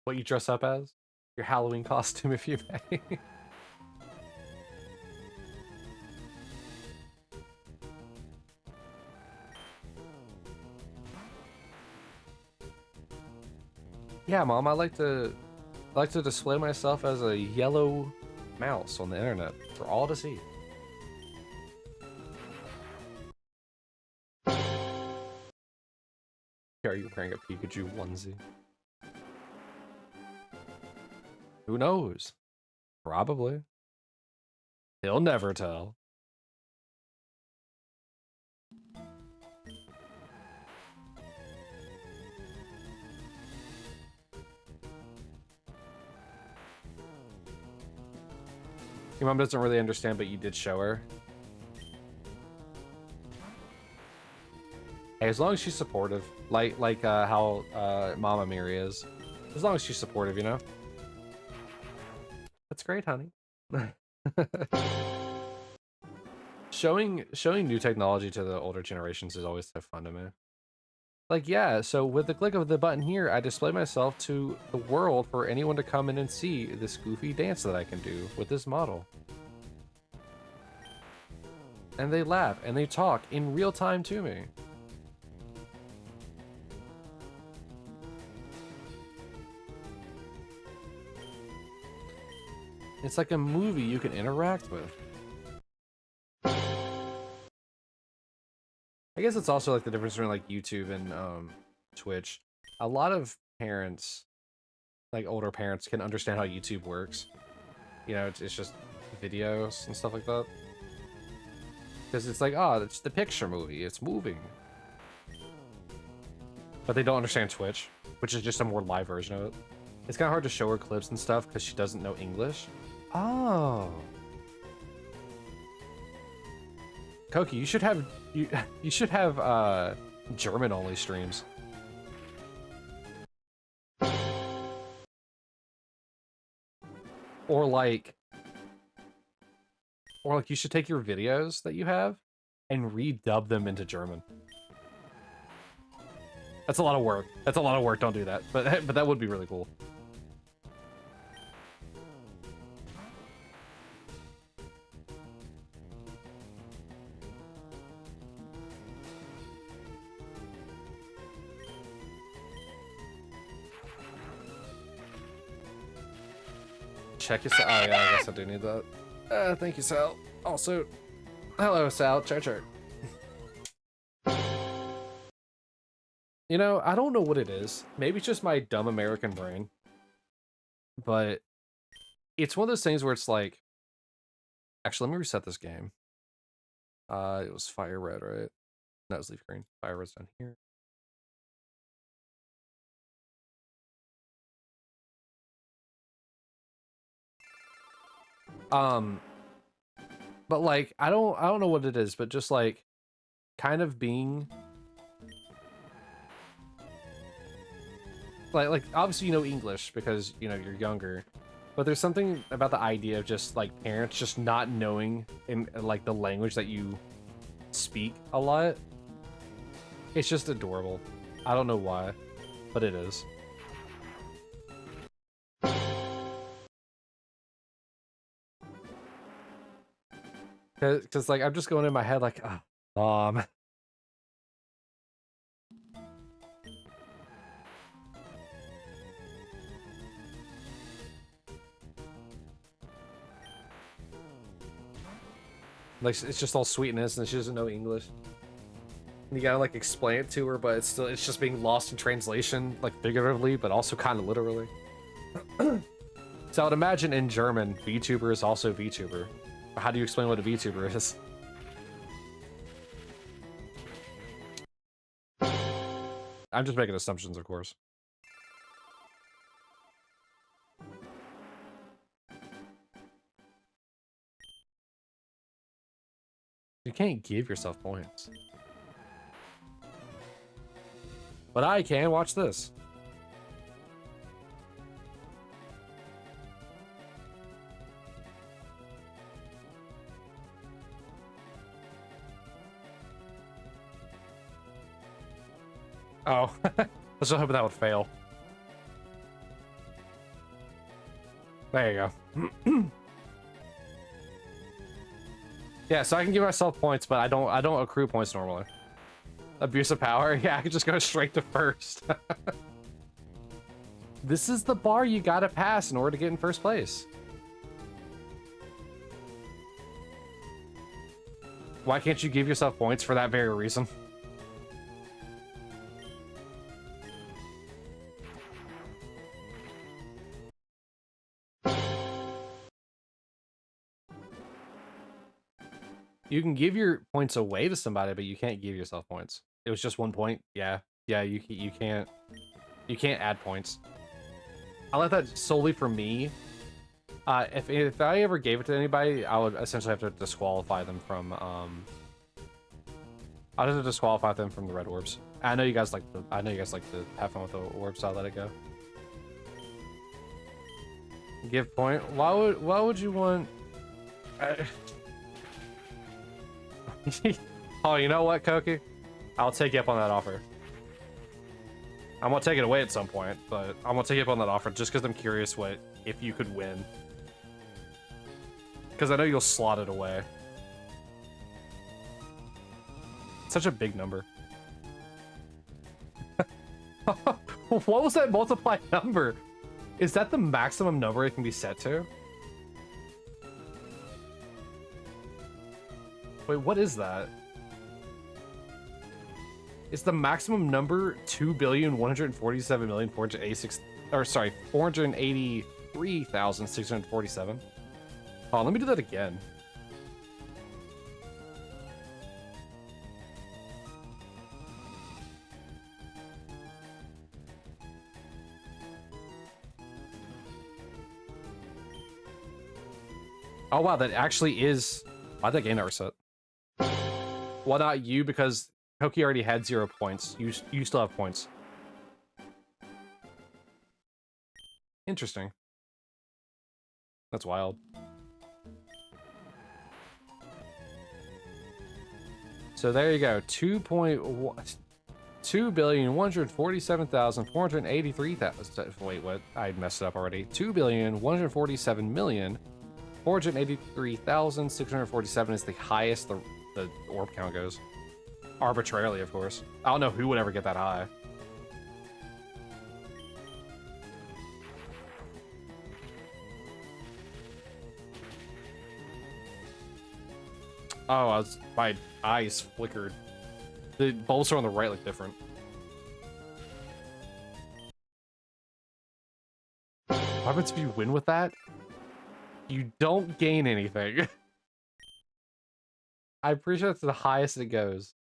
What you dress up as? Your Halloween costume, if you may. Yeah, Mom, I like to display myself as a yellow mouse on the internet for all to see. Are you wearing a Pikachu onesie? Who knows? Probably. He'll never tell. Your mom doesn't really understand, but you did show her. Hey, as long as she's supportive, like how Mama Miri is. As long as she's supportive, you know? That's great, honey. Showing new technology to the older generations is always so fun to me. Like, yeah, so with the click of the button here, I display myself to the world for anyone to come in and see this goofy dance that I can do with this model. And they laugh and they talk in real time to me. It's like a movie you can interact with. I guess it's also like the difference between like YouTube and Twitch. A lot of parents, like older parents, can understand how YouTube works. You know, it's just videos and stuff like that. Because it's like, oh, it's the picture movie. It's moving. But they don't understand Twitch, which is just a more live version of it. It's kind of hard to show her clips and stuff because she doesn't know English. Oh. Koki, you should have German only streams. Or like you should take your videos that you have and redub them into German. That's a lot of work. That's a lot of work. Don't do that. But that would be really cool. check your... Oh, yeah, I guess I do need that. Thank you, Sal. Also, hello, Sal. Char. You know, I don't know what it is. Maybe it's just my dumb American brain. But it's one of those things where it's like... Actually, let me reset this game. It was Fire Red, right? No, it was Leaf Green. Fire Red's down here. But like, I don't know what it is, but just like kind of being like obviously you know English because you know you're younger, but there's something about the idea of just like parents just not knowing in like the language that you speak a lot. It's just adorable. I don't know why, but it is. Cause like I'm just going in my head like, Mom. Like it's just all sweetness and she doesn't know English. And you gotta like explain it to her, but it's just being lost in translation, like figuratively, but also kind of literally. So I would imagine in German, VTuber is also VTuber. How do you explain what a VTuber is? I'm just making assumptions, of course. You can't give yourself points. But I can. Watch this. Oh, let's just hope that would fail. There you go. Yeah, so I can give myself points, but I don't accrue points normally. Abuse of power? Yeah, I could just go straight to first. This is the bar you gotta pass in order to get in first place. Why can't you give yourself points for that very reason? You can give your points away to somebody, but you can't give yourself points. It was just 1 point. Yeah, you can't add points. I let that solely for me. If I ever gave it to anybody, I would essentially have to disqualify them from I'd have to disqualify them from the Red Orbs. I know you guys like to have fun with the orbs, so I'll let it go. Give point. Why would you want? Oh, you know what, Koki? I'll take you up on that offer. I'm gonna take it away at some point, but I'm gonna take you up on that offer just because I'm curious if you could win. Because I know you'll slot it away. Such a big number. What was that multiplied number? Is that the maximum number it can be set to? Wait, what is that? Is the maximum number 2,147,486? Or sorry, 483,647. Oh, let me do that again. Oh wow, that actually is. Why'd that game not reset? Why not you? Because Koki already had 0 points. You still have points. Interesting. That's wild. So there you go. 2,147,483,000. Wait, what? I messed it up already. 2,147,483,647 is the highest the orb count goes. Arbitrarily, of course. I don't know who would ever get that high. Oh, my eyes flickered. The bulbs on the right look different. What happens if you win with that? You don't gain anything. I'm pretty sure that's the highest it goes.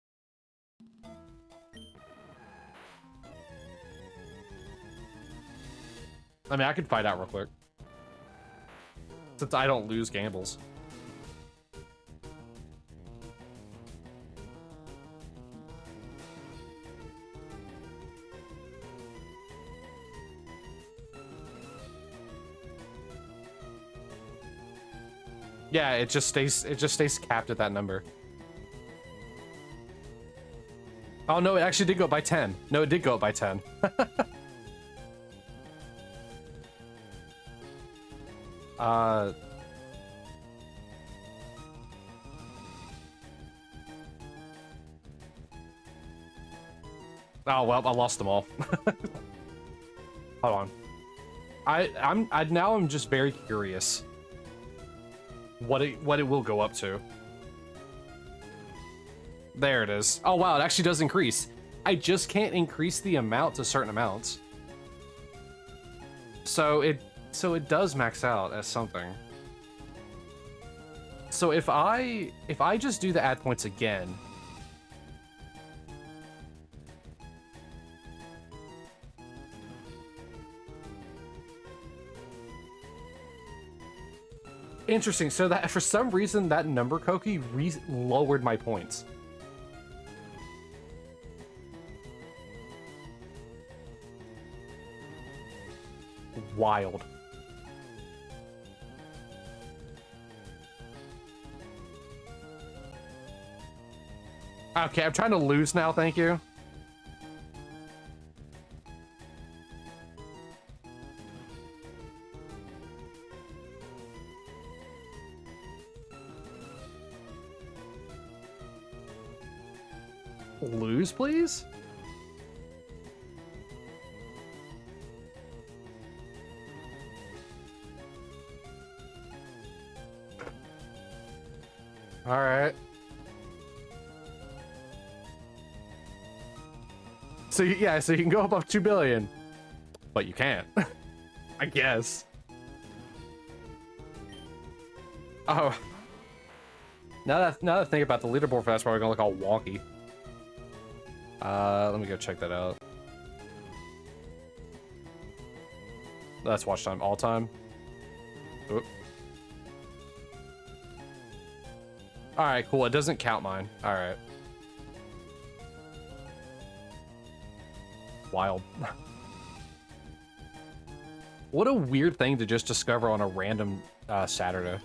I mean, I could find out real quick. Since I don't lose gambles. Yeah, it just stays capped at that number. Oh no, it actually did go up by 10. No, it did go up by 10. Oh well, I lost them all. Hold on. Now I'm just very curious what it will go up to. There it is. Oh wow, it actually does increase. I just can't increase the amount to certain amounts. So it does max out as something. So if I just do the add points again. Interesting. So that for some reason that number Koki lowered my points. Wild. Okay, I'm trying to lose now, thank you. Lose, please? All right. So yeah, so you can go above 2 billion, but you can't. I guess. Oh. Now that I think about the leaderboard for that's probably gonna look all wonky. Let me go check that out. That's watch time, all time. Oop. All right, cool. It doesn't count mine. All right. Wild. What a weird thing to just discover on a random Saturday.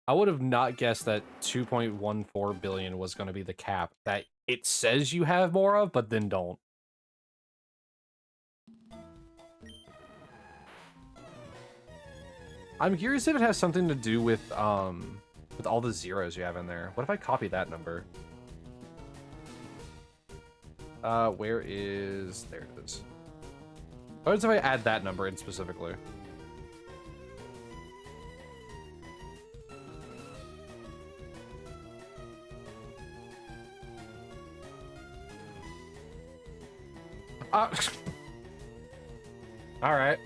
I would have not guessed that 2.14 billion was going to be the cap that it says you have more of, but then don't. I'm curious if it has something to do with all the zeros you have in there. What if I copy that number? Where is... There it is. What if I add that number in specifically? All right.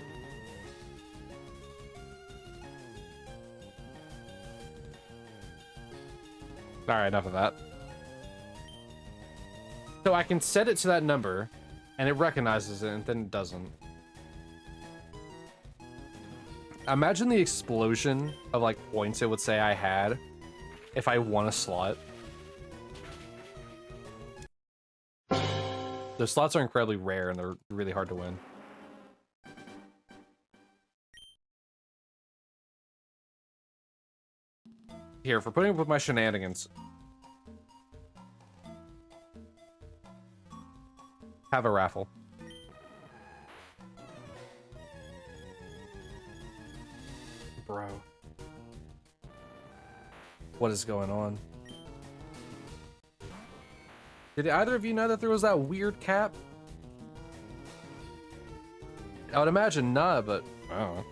All right, enough of that. So I can set it to that number, and it recognizes it, and then it doesn't. Imagine the explosion of like points it would say I had if I won a slot. Those slots are incredibly rare, and they're really hard to win. Here, for putting up with my shenanigans. Have a raffle. Bro. What is going on? Did either of you know that there was that weird cap? I would imagine not, but I don't know.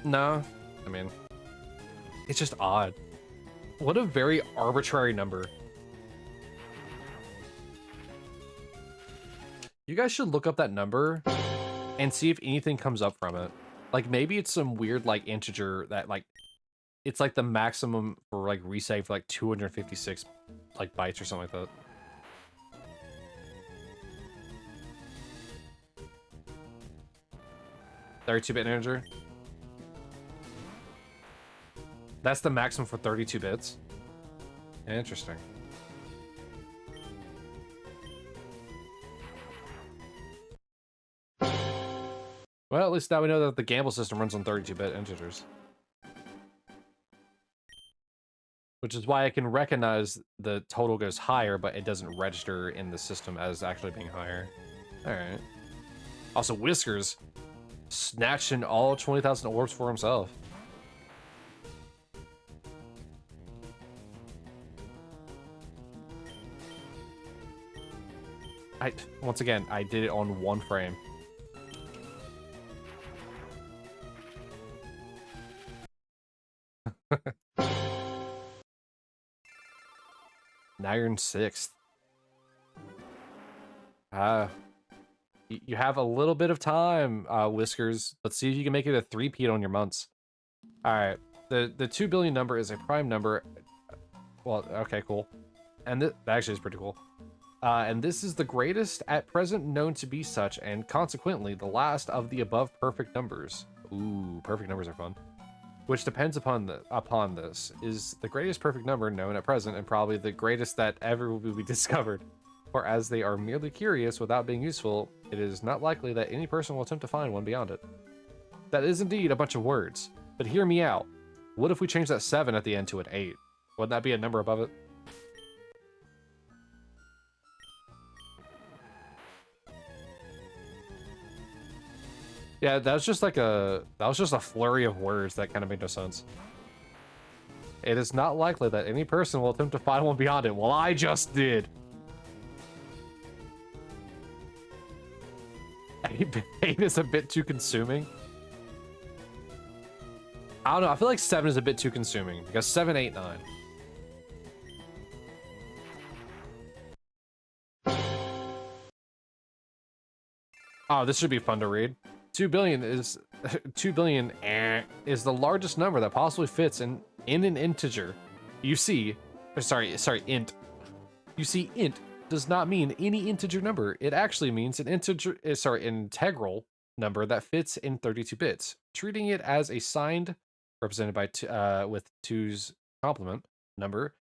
No, I mean, it's just odd. What a very arbitrary number. You guys should look up that number and see if anything comes up from it. Like, maybe it's some weird, like, integer that, like, it's, like, the maximum for, like, resave for, like, 256, like, bytes or something like that. $32-bit integer? That's the maximum for 32 bits? Interesting. Well, at least now we know that the gamble system runs on 32-bit integers. Which is why I can recognize the total goes higher, but it doesn't register in the system as actually being higher. Alright. Also, Whiskers snatching all 20,000 orbs for himself. Once again, I did it on one frame. Now you're in 6th. You have a little bit of time, Whiskers. Let's see if you can make it a 3-peat on your months. Alright. The 2 billion number is a prime number. Well, okay, cool. And that actually is pretty cool. And this is the greatest at present known to be such, and consequently the last of the above perfect numbers. Ooh, perfect numbers are fun. Which depends upon this, is the greatest perfect number known at present, and probably the greatest that ever will be discovered. For as they are merely curious without being useful, it is not likely that any person will attempt to find one beyond it. That is indeed a bunch of words, but hear me out. What if we change that 7 at the end to an 8? Wouldn't that be a number above it? Yeah, that was just a flurry of words that kind of made no sense. It is not likely that any person will attempt to find one beyond it. Well, I just did. 8 is a bit too consuming. I don't know. I feel like 7 is a bit too consuming because 7, 8, 9. Oh, this should be fun to read. 2 billion is 2 billion is the largest number that possibly fits in an integer. You see, sorry, int. You see, int does not mean any integer number. It actually means an integral number that fits in 32 bits. Treating it as a signed, represented by with 2's complement number,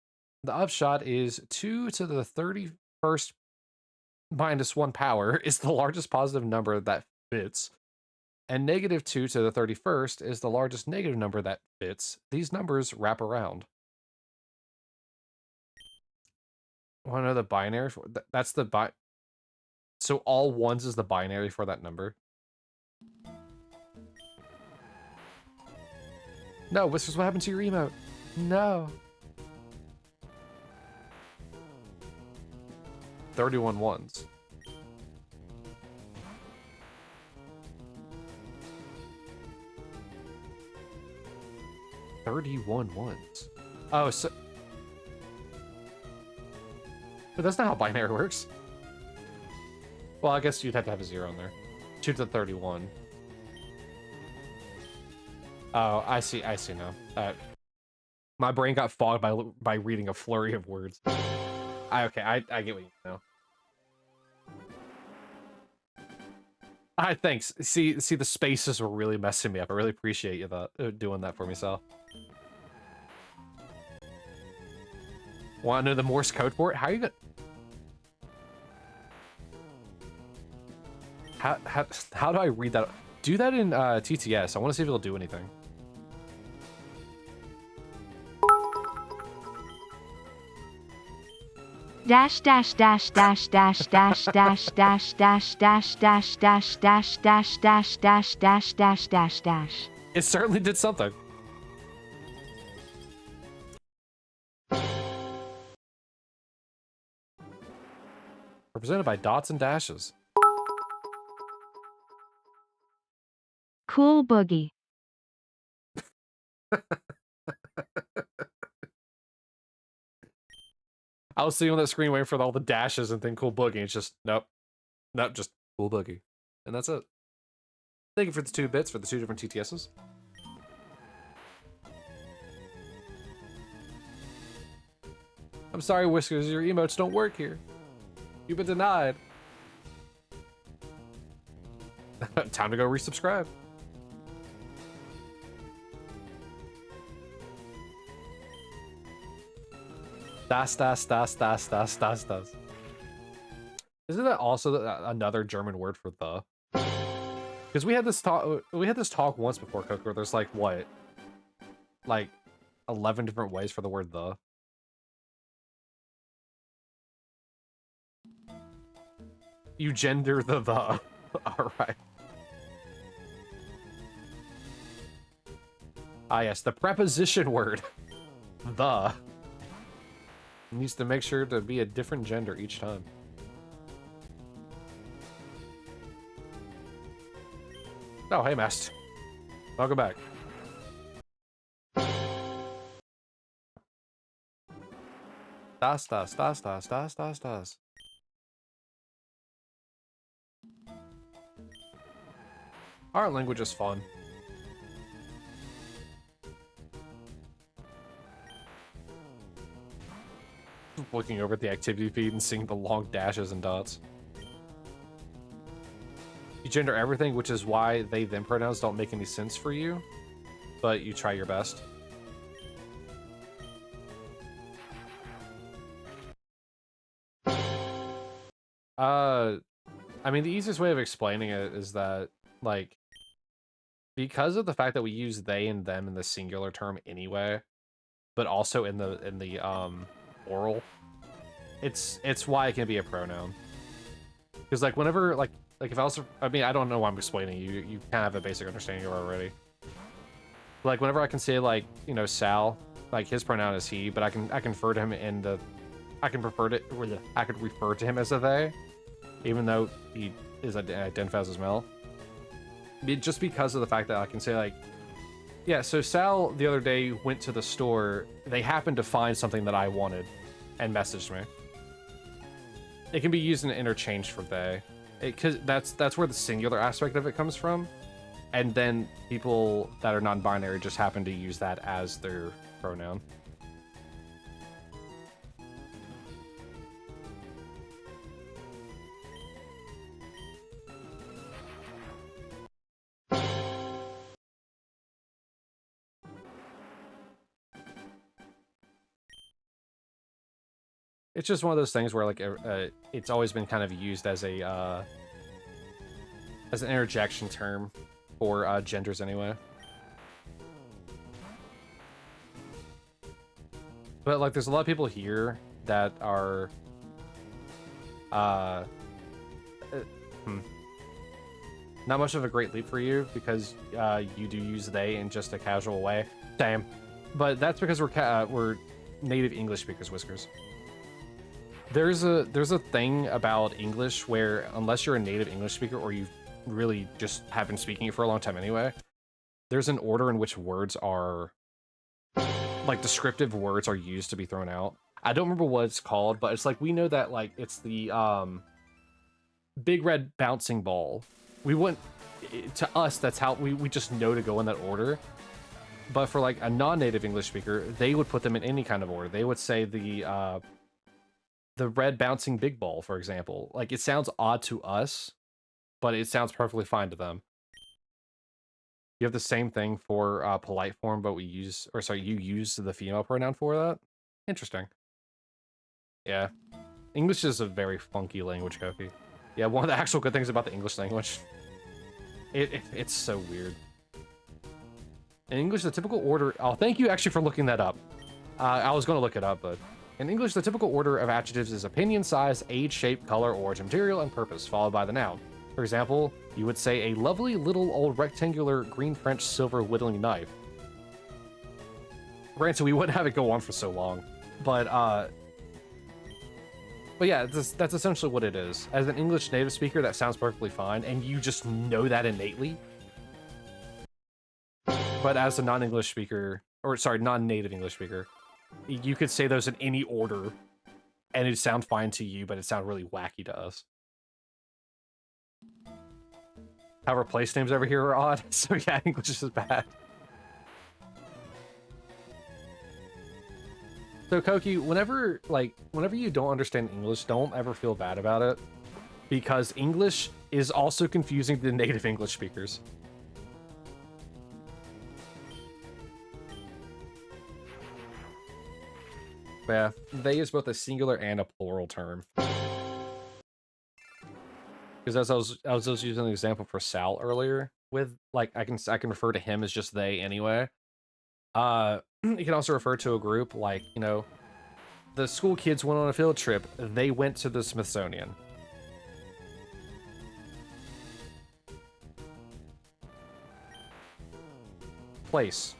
the upshot is 2 to the 31st minus 1 power is the largest positive number that fits. And negative 2 to the 31st is the largest negative number that fits. These numbers wrap around. Want to know the binary? That's the So all ones is the binary for that number. No, Whiskers, what happened to your emote? No. 31 ones. 31 ones. Oh, so... But that's not how binary works. Well, I guess you'd have to have a 0 in there. 2 to the 31. Oh, I see now. My brain got fogged by reading a flurry of words. Okay, I get what you know. Thanks. See, the spaces were really messing me up. I really appreciate you doing that for me, Sal. Want to know the Morse code for it? How are you gonna... How do I read that? Do that in TTS. I want to see if it'll do anything.
Dash dash dash dash dash dash dash dash dash dash dash dash dash dash dash dash dash dash dash dash.
It certainly did something. Represented by dots and dashes.
Cool boogie.
I was sitting on that screen waiting for all the dashes and then cool boogie. It's just, nope. Nope, just cool boogie. And that's it. Thank you for the 2 bits for the 2 different TTSs. I'm sorry, Whiskers, your emotes don't work here. You've been denied. Time to go resubscribe. Das. Isn't that also another German word for the? Because we had this talk once before, Coco, where there's like what? Like 11 different ways for the word the. You gender the. Alright. Ah yes, the preposition word. The. Needs to make sure to be a different gender each time. Oh, hey, Mast. Welcome back. Das. Our language is fun. Looking over at the activity feed and seeing the long dashes and dots. You gender everything, which is why they them pronouns don't make any sense for you, but you try your best. I mean, the easiest way of explaining it is that, like, because of the fact that we use they and them in the singular term anyway, but also in the oral, it's why it can be a pronoun. Because like whenever like if I mean, I don't know why I'm explaining, you kind of have a basic understanding of it already. Like whenever I can say, like, you know, Sal, like his pronoun is he, but I can refer to him in the I could refer to him as a they, even though he is identified as male. Just because of the fact that I can say, like, yeah, so Sal the other day went to the store, they happened to find something that I wanted and messaged me. It can be used in interchange for they, because that's where the singular aspect of it comes from, and then people that are non-binary just happen to use that as their pronoun. It's just one of those things where, like, it's always been kind of used as a as an interjection term for genders anyway. But like, there's a lot of people here that are not much of a great leap for you because you do use they in just a casual way. Same, but that's because we're native English speakers, Whiskers. There's a thing about English where unless you're a native English speaker or you really just have been speaking it for a long time anyway, there's an order in which words are, like, descriptive words are used to be thrown out. I don't remember what it's called, but it's like, we know that, like, it's the big red bouncing ball. We wouldn't, to us, that's how we just know to go in that order. But for like a non-native English speaker, they would put them in any kind of order. They would say the red bouncing big ball, for example. Like, it sounds odd to us, but it sounds perfectly fine to them. You have the same thing for polite form, but you use the female pronoun for that? Interesting. Yeah. English is a very funky language, Kofi. Yeah, one of the actual good things about the English language. It's so weird. In English, the typical order... Oh, thank you actually for looking that up. I was going to look it up, but... In English, the typical order of adjectives is opinion, size, age, shape, color, origin, material, and purpose, followed by the noun. For example, you would say a lovely little old rectangular green French silver whittling knife. Granted, we wouldn't have it go on for so long, but yeah, that's essentially what it is. As an English native speaker, that sounds perfectly fine, and you just know that innately. but as a non-English speaker, or sorry, non-native English speaker, you could say those in any order, and it'd sound fine to you, but it'd sound really wacky to us. However, place names over here are odd, so yeah, English is bad. So Koki, whenever you don't understand English, don't ever feel bad about it, because English is also confusing to native English speakers. Yeah, they is both a singular and a plural term. Because as I was using an example for Sal earlier, with like I can refer to him as just they anyway. You can also refer to a group like, you know, the school kids went on a field trip. They went to the Smithsonian. Place.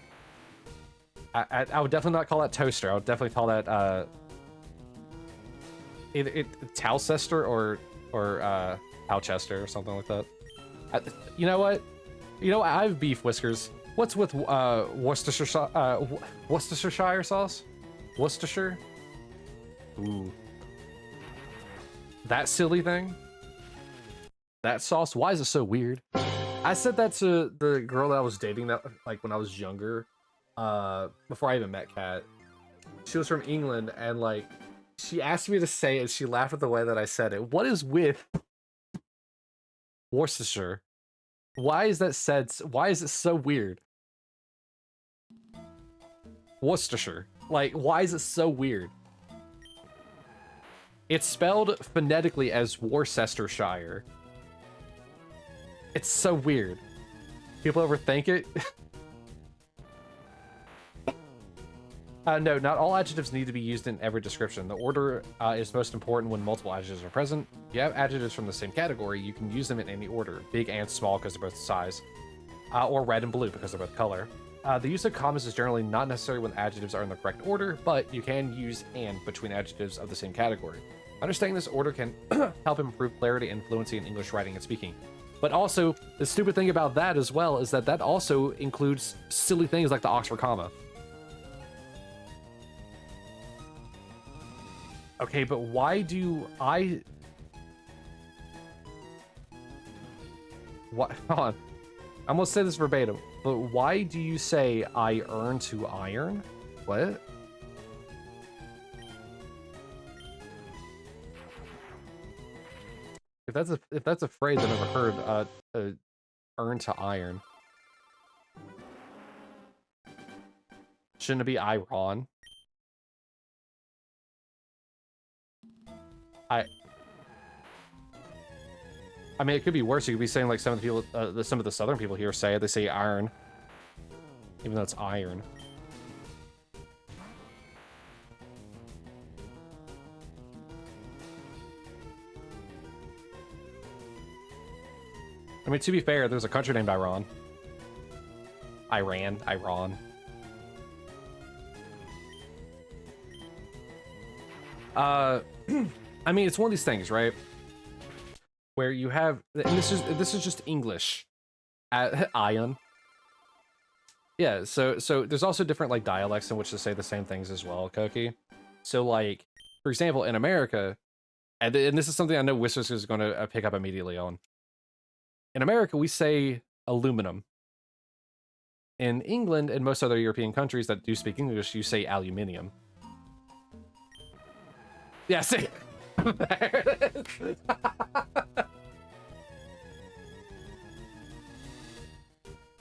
I would definitely not call that toaster. I would definitely call that either Talcester or Alchester or something like that. You know what? You know, I have beef whiskers. What's with Worcestershire sauce? Worcestershire? Ooh. That silly thing? That sauce? Why is it so weird? I said that to the girl that I was dating that like when I was younger, before I even met Kat. She was from England, and like she asked me to say it, and she laughed at the way that I said it. What is with Worcestershire? Why is that said? Why is it so weird? Worcestershire. Like, why is it so weird? It's spelled phonetically as Worcestershire. It's so weird. People overthink it. No, not all adjectives need to be used in every description. The order is most important when multiple adjectives are present. If you have adjectives from the same category, you can use them in any order. Big and small because they're both size. Or red and blue because they're both color. The use of commas is generally not necessary when adjectives are in the correct order, but you can use and between adjectives of the same category. Understanding this order can help improve clarity and fluency in English writing and speaking. But also, the stupid thing about that as well is that also includes silly things like the Oxford comma. Okay, but why do I... What? Hold on. I'm gonna say this verbatim, but why do you say I earn to iron? What? If that's a phrase I've never heard, earn to iron. Shouldn't it be iron? I mean, it could be worse. You could be saying like some of the people, some of the southern people here say it. They say iron, even though it's iron. I mean, to be fair, there's a country named Iran. Iran. I mean, it's one of these things, right? Where you have, and this is just English, ion. Yeah, so there's also different like dialects in which to say the same things as well, Koki. So like, for example, in America, and this is something I know Whiskers is going to pick up immediately on. In America, we say aluminum. In England and most other European countries that do speak English, you say aluminium. Yeah, see? There it is.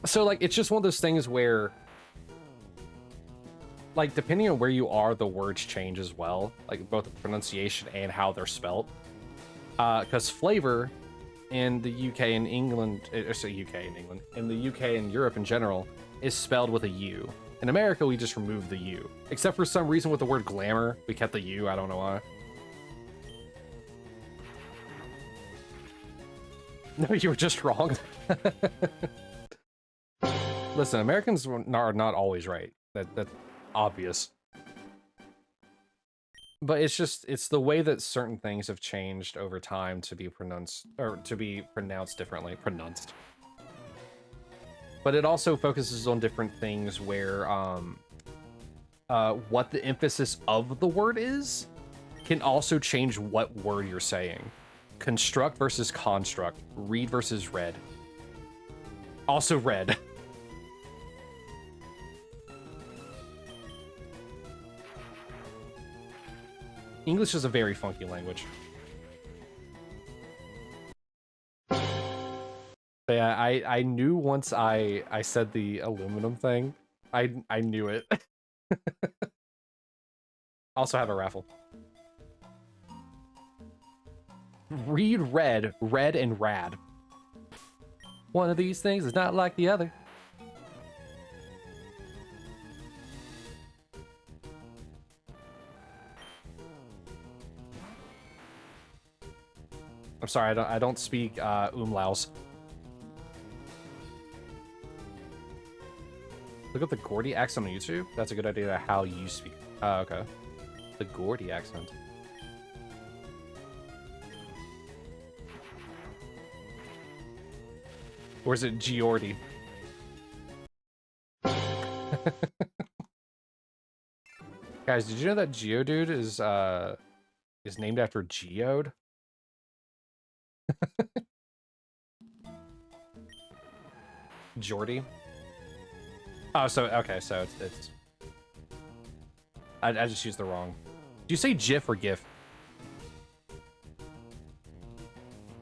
So, like, it's just one of those things where, like, depending on where you are, the words change as well. Like, both the pronunciation and how they're spelt. Because flavor in the UK and England, UK and England, in the UK and Europe in general, is spelled with a U. In America, we just removed the U. Except for some reason with the word glamour, we kept the U, I don't know why. No, you were just wrong. Listen, Americans are not always right. That's obvious. But it's the way that certain things have changed over time to be pronounced differently. but it also focuses on different things where what the emphasis of the word is can also change what word you're saying. Construct versus construct, read versus read. Also read. English is a very funky language. But yeah, I knew once I said the aluminum thing, I knew it. Also have a raffle. Read red, red and rad. One of these things is not like the other. I'm sorry, I don't speak umlauts. Look up the Gordy accent on YouTube. That's a good idea how you speak. Okay. The Gordy accent. Or is it Geordi? Guys, did you know that Geodude is named after Geode? Jordy? Oh, so okay, so it's I just used the wrong. Do you say GIF or GIF?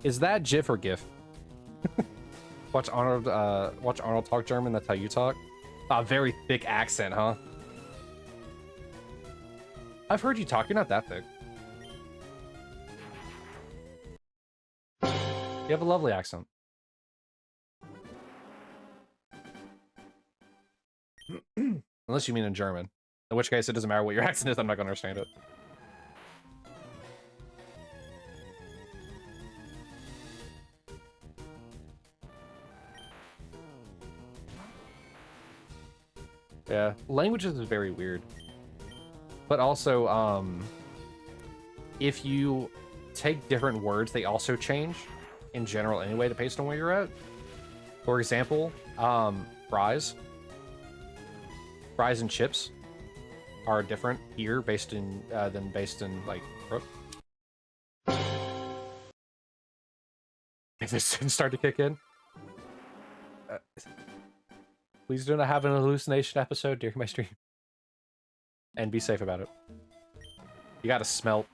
Is that GIF or GIF? Watch Arnold talk German, that's how you talk? Very thick accent, huh? I've heard you talk, you're not that thick. You have a lovely accent. Unless you mean in German. In which case, it doesn't matter what your accent is, I'm not gonna understand it. Yeah, languages is very weird. But also, if you take different words, they also change in general anyway, based on where you're at. For example, fries and chips are different here based in than based in like Brook. If this didn't start to kick in, please do not have an hallucination episode during my stream, and be safe about it. You gotta smelt.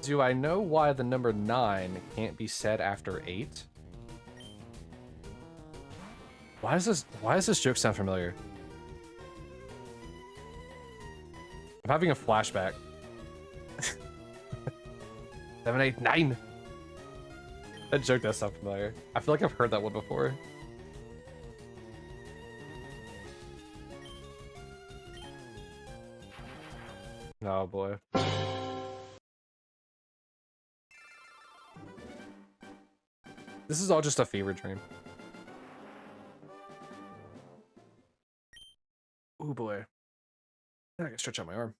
Do I know why the number 9 can't be said after 8? Why does this joke sound familiar? I'm having a flashback. 7, 8, 9. That joke does sound familiar. I feel like I've heard that one before. Oh boy. This is all just a fever dream. Oh boy. I gotta stretch out my arm.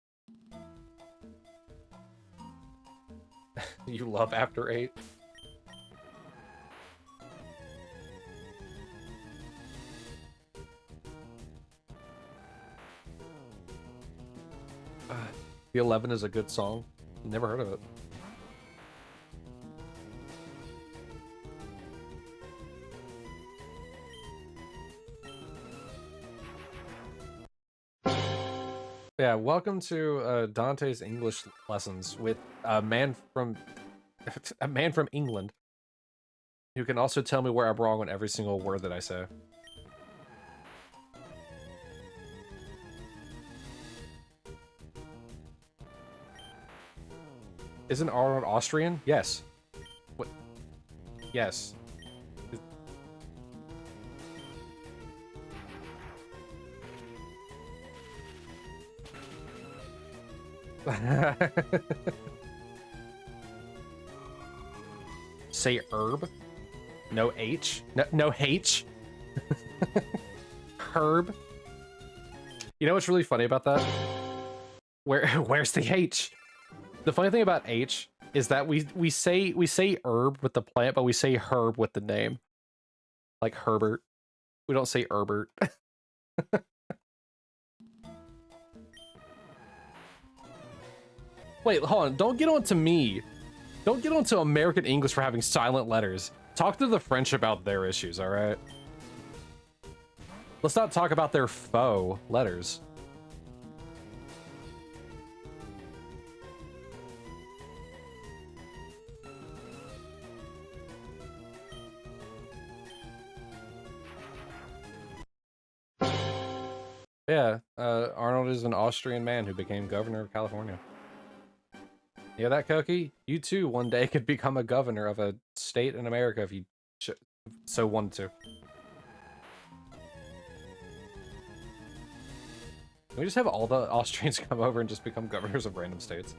You love after 8? The 11 is a good song. Never heard of it. Yeah, welcome to Dante's English lessons with a man from England who can also tell me where I'm wrong on every single word that I say. Isn't Arnold Austrian? Yes. What? Yes. Say herb. No H. No H. Herb. You know what's really funny about that? Where's the H? The funny thing about H is that we say herb with the plant, but we say herb with the name. Like Herbert. We don't say Herbert. Wait, hold on. Don't get on to me. Don't get on to American English for having silent letters. Talk to the French about their issues, all right? Let's not talk about their faux letters. Yeah, Arnold is an Austrian man who became governor of California. Yeah, that Koki? You too one day could become a governor of a state in America if you so wanted to. Can we just have all the Austrians come over and just become governors of random states?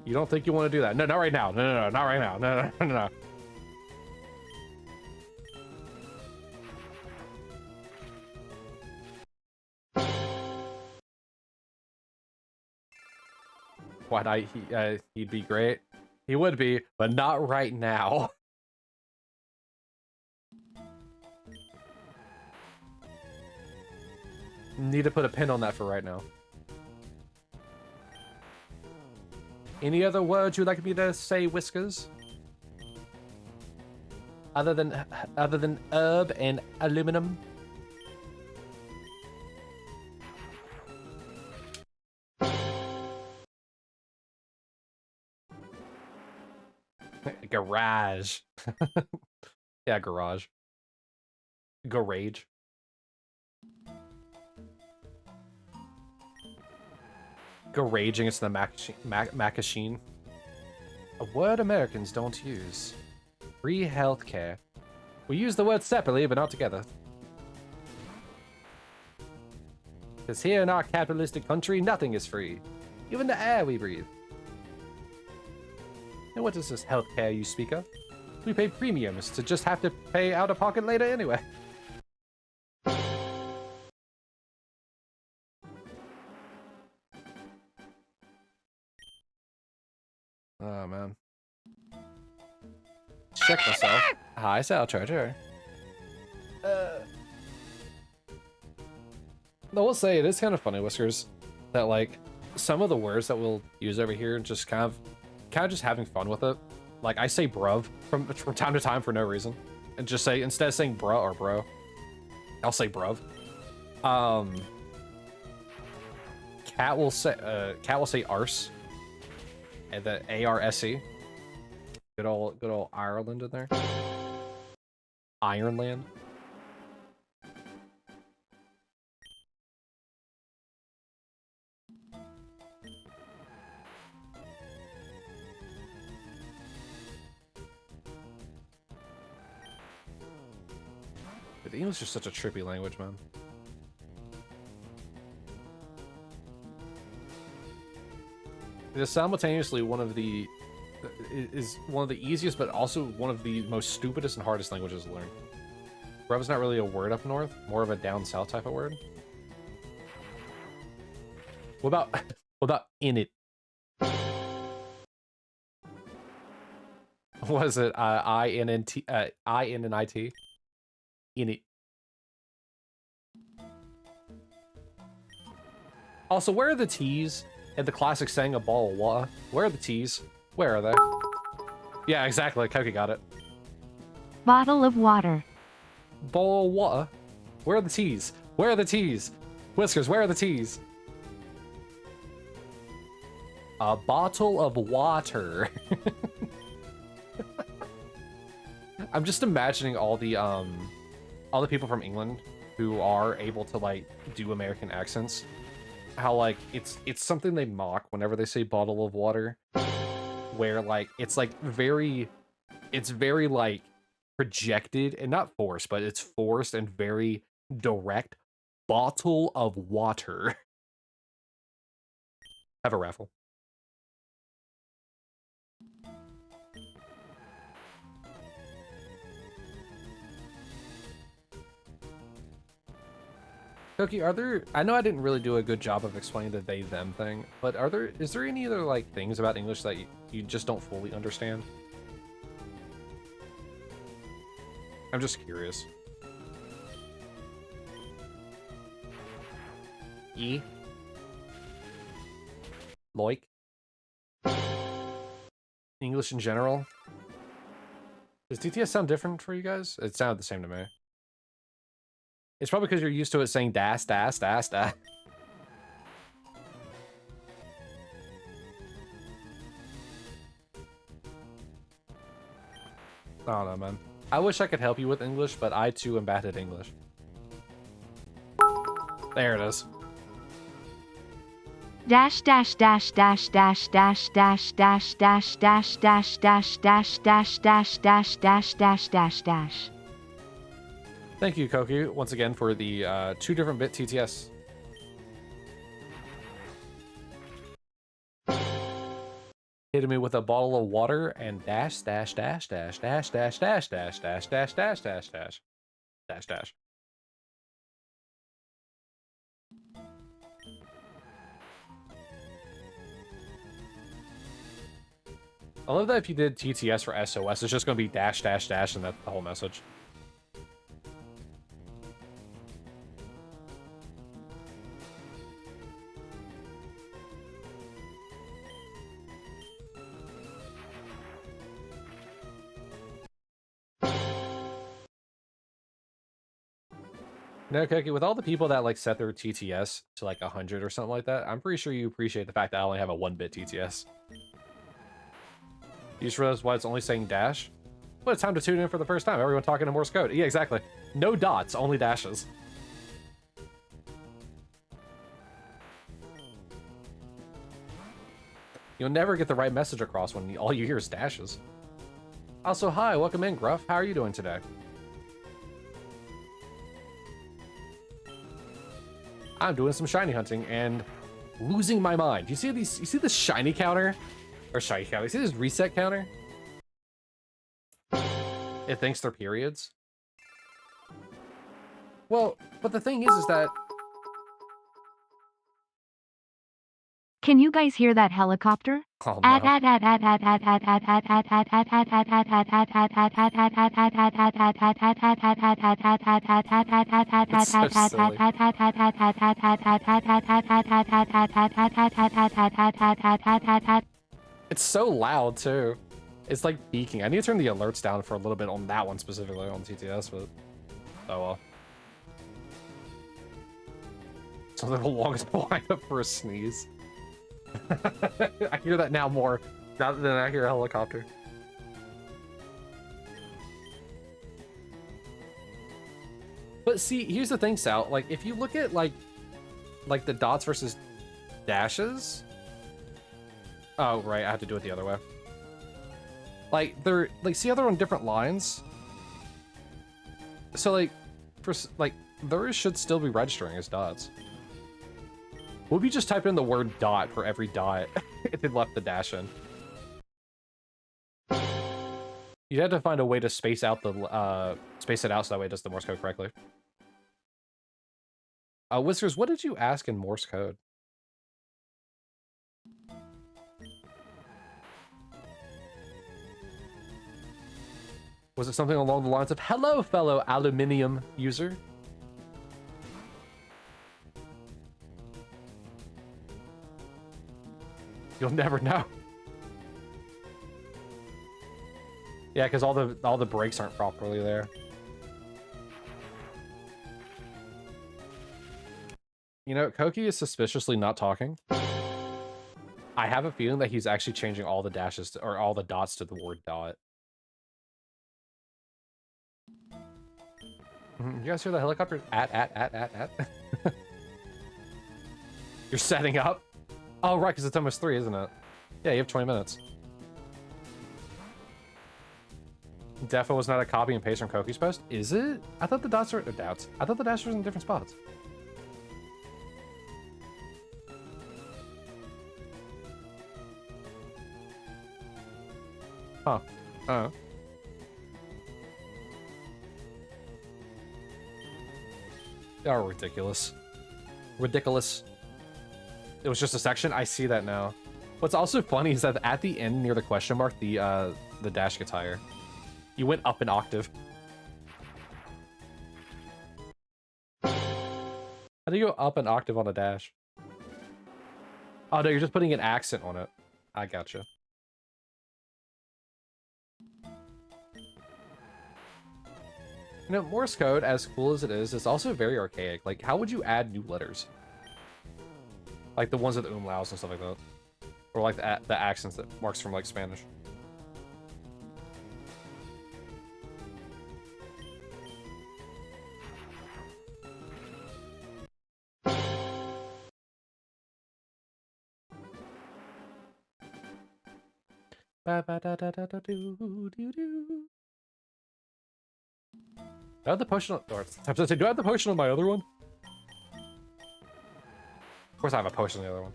You don't think you want to do that? No, not right now. No, not right now. No. Why not? He'd be great. He would be, but not right now. Need to put a pin on that for right now. Any other words you'd like me to say, Whiskers? Other than herb and aluminum? Garage. Yeah, garage. Garage. Garaging is the Macachine. A word Americans don't use. Free healthcare. We use the word separately, but not together. Because here in our capitalistic country, nothing is free. Even the air we breathe. And what is this healthcare you speak of? We pay premiums to just have to pay out of pocket later anyway. Oh, man. Check myself. Hi, Sal Charger. I will say, it is kind of funny, Whiskers, that, like, some of the words that we'll use over here, just kind of just having fun with it. Like, I say bruv from time to time for no reason. And just say, instead of saying bruh or bro, I'll say bruv. Cat will say arse. And the A-R-S-E. Good old Ireland in there. Ironland. But English is such a trippy language, man. It is simultaneously one of the easiest, but also one of the most stupidest and hardest languages to learn. Bruv is not really a word up north, more of a down south type of word. What about in it? Was it I-N-N-I-T? In it. Also, where are the T's? And the classic saying a ball of water. Where are the T's? Where are they? Yeah, exactly. Koki got it.
Bottle of water.
Bowl of water? Where are the T's? Where are the T's? Whiskers, where are the T's? A bottle of water. I'm just imagining all the people from England who are able to, like, do American accents. How, like, it's something they mock whenever they say bottle of water, where, like, it's very like projected and not forced, but it's forced and very direct. Bottle of water. Have a raffle. Koki, are there, I know I didn't really do a good job of explaining the they them thing, but is there any other like things about English that you just don't fully understand? I'm just curious. E? Loik? English in general? Does TTS sound different for you guys? It sounded the same to me. It's probably because you're used to it saying das, das, das, das. I don't know, man. I wish I could help you with English, but I too am bad at English. There it is.
Dash dash dash dash dash dash dash dash dash dash dash dash dash dash dash dash dash dash dash dash.
Thank you, Koki, once again for the 2 different bit TTS. Hitting me with a bottle of water and dash dash dash dash dash dash dash dash dash dash dash dash dash dash dash. I love that if you did TTS for SOS, it's just going to be dash dash dash and that's the whole message. No, Koki, with all the people that like set their TTS to like 100 or something like that, I'm pretty sure you appreciate the fact that I only have a 1-bit TTS. You just realized why it's only saying dash? Well, it's time to tune in for the first time. Everyone talking in Morse code. Yeah, exactly. No dots, only dashes. You'll never get the right message across when all you hear is dashes. Also, hi, welcome in, Gruff. How are you doing today? I'm doing some shiny hunting and losing my mind. You see these? You see this shiny counter? Or shiny counter? You see this reset counter? It thinks they're periods. Well, but the thing is that...
Can you guys hear that helicopter?
Oh, no. It's so silly. It's so loud, too. It's like beaking. I need to turn the alerts down for a little bit on that one specifically on TTS, but... Oh, well. So they're the longest lineup for a sneeze. I hear that now more than I hear a helicopter. But see, here's the thing, Sal. Like, if you look at like the dots versus dashes. Oh, right. I have to do it the other way. Like, they're like, see how they're on different lines. So like, for like, theirs should still be registering as dots. What if you just type in the word dot for every dot if it left the dash in? You'd have to find a way to space out the space it out so that way it does the Morse code correctly. Whiskers, what did you ask in Morse code? Was it something along the lines of, hello, fellow aluminium user? You'll never know. Yeah, because all the brakes aren't properly there. You know, Koki is suspiciously not talking. I have a feeling that he's actually changing all the dashes to, or all the dots to the word dot. You guys hear the helicopter? At. You're setting up? Oh, right, because it's almost 3, isn't it? Yeah, you have 20 minutes. Defo was not a copy and paste from Koki's post? Is it? I thought the dots were... doubts. I thought the dashes were in different spots. Huh. Oh. They are ridiculous. Ridiculous. It was just a section. I see that now. What's also funny is that at the end near the question mark, the dash gets higher. You went up an octave. How do you go up an octave on a dash? Oh no, you're just putting an accent on it. I gotcha. You know, Morse code, as cool as it is also very archaic. Like, how would you add new letters? Like the ones with umlauts and stuff like that. Or like the accents that marks from like Spanish. Do I have the potion on, or, do I have the potion on my other one? Of course I have a potion on the other one.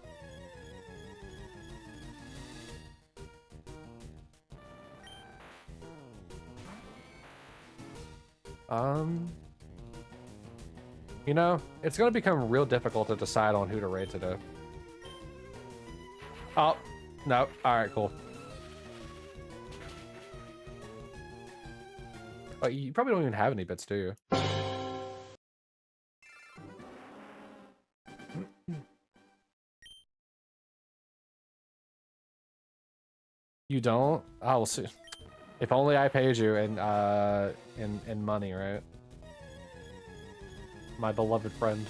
You know, it's gonna become real difficult to decide on who to raid today. Oh, no. Alright, cool. Oh, you probably don't even have any bits, do you? You don't? Oh, we'll see. If only I paid you in money, right? My beloved friend.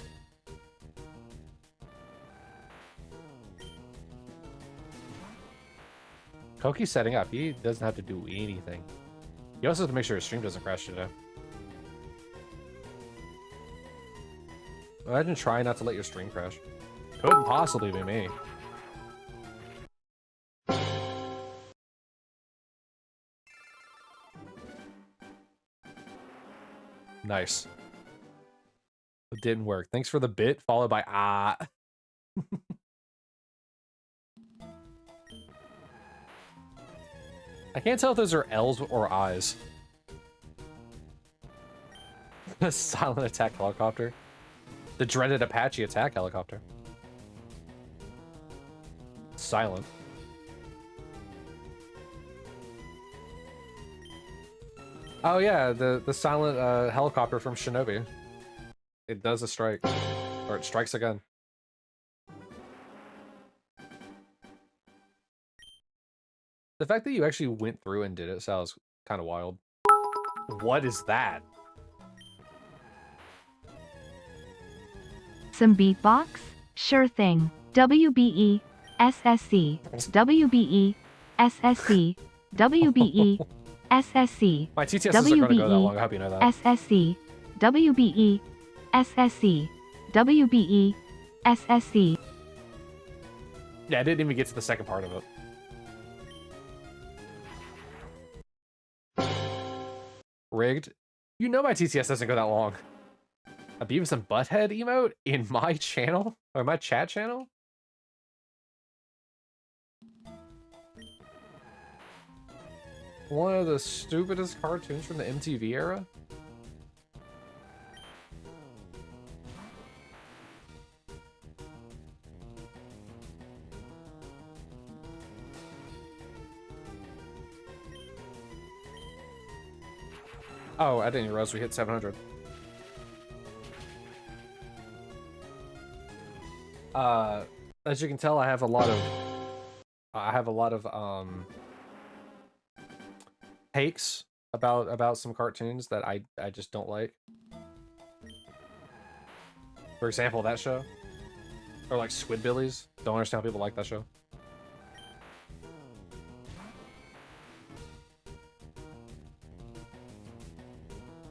Koki's setting up. He doesn't have to do anything. He also has to make sure his stream doesn't crash today. Imagine trying not to let your stream crash. Couldn't possibly be me. Nice. It didn't work. Thanks for the bit, followed by ah. I can't tell if those are L's or I's. The silent attack helicopter. The dreaded Apache attack helicopter. Silent. Oh yeah, the silent helicopter from Shinobi. It does a strike. Or it strikes again. The fact that you actually went through and did it sounds kind of wild. What is that?
Some beatbox? Sure thing. WBE, SSC, WBE, SSC, WBE, SSC.
My TTS isn't going to go that long, I hope you know that.
SSC, WBE, SSC, WBE, SSC.
Yeah, I didn't even get to the second part of it. Rigged? You know my TTS doesn't go that long. A Beavis and Butthead emote in my channel? Or my chat channel? One of the stupidest cartoons from the MTV era? Oh, I didn't realize we hit 700. As you can tell, I have a lot of takes about some cartoons that I just don't like. For example, that show, or like Squidbillies. Don't understand how people like that show.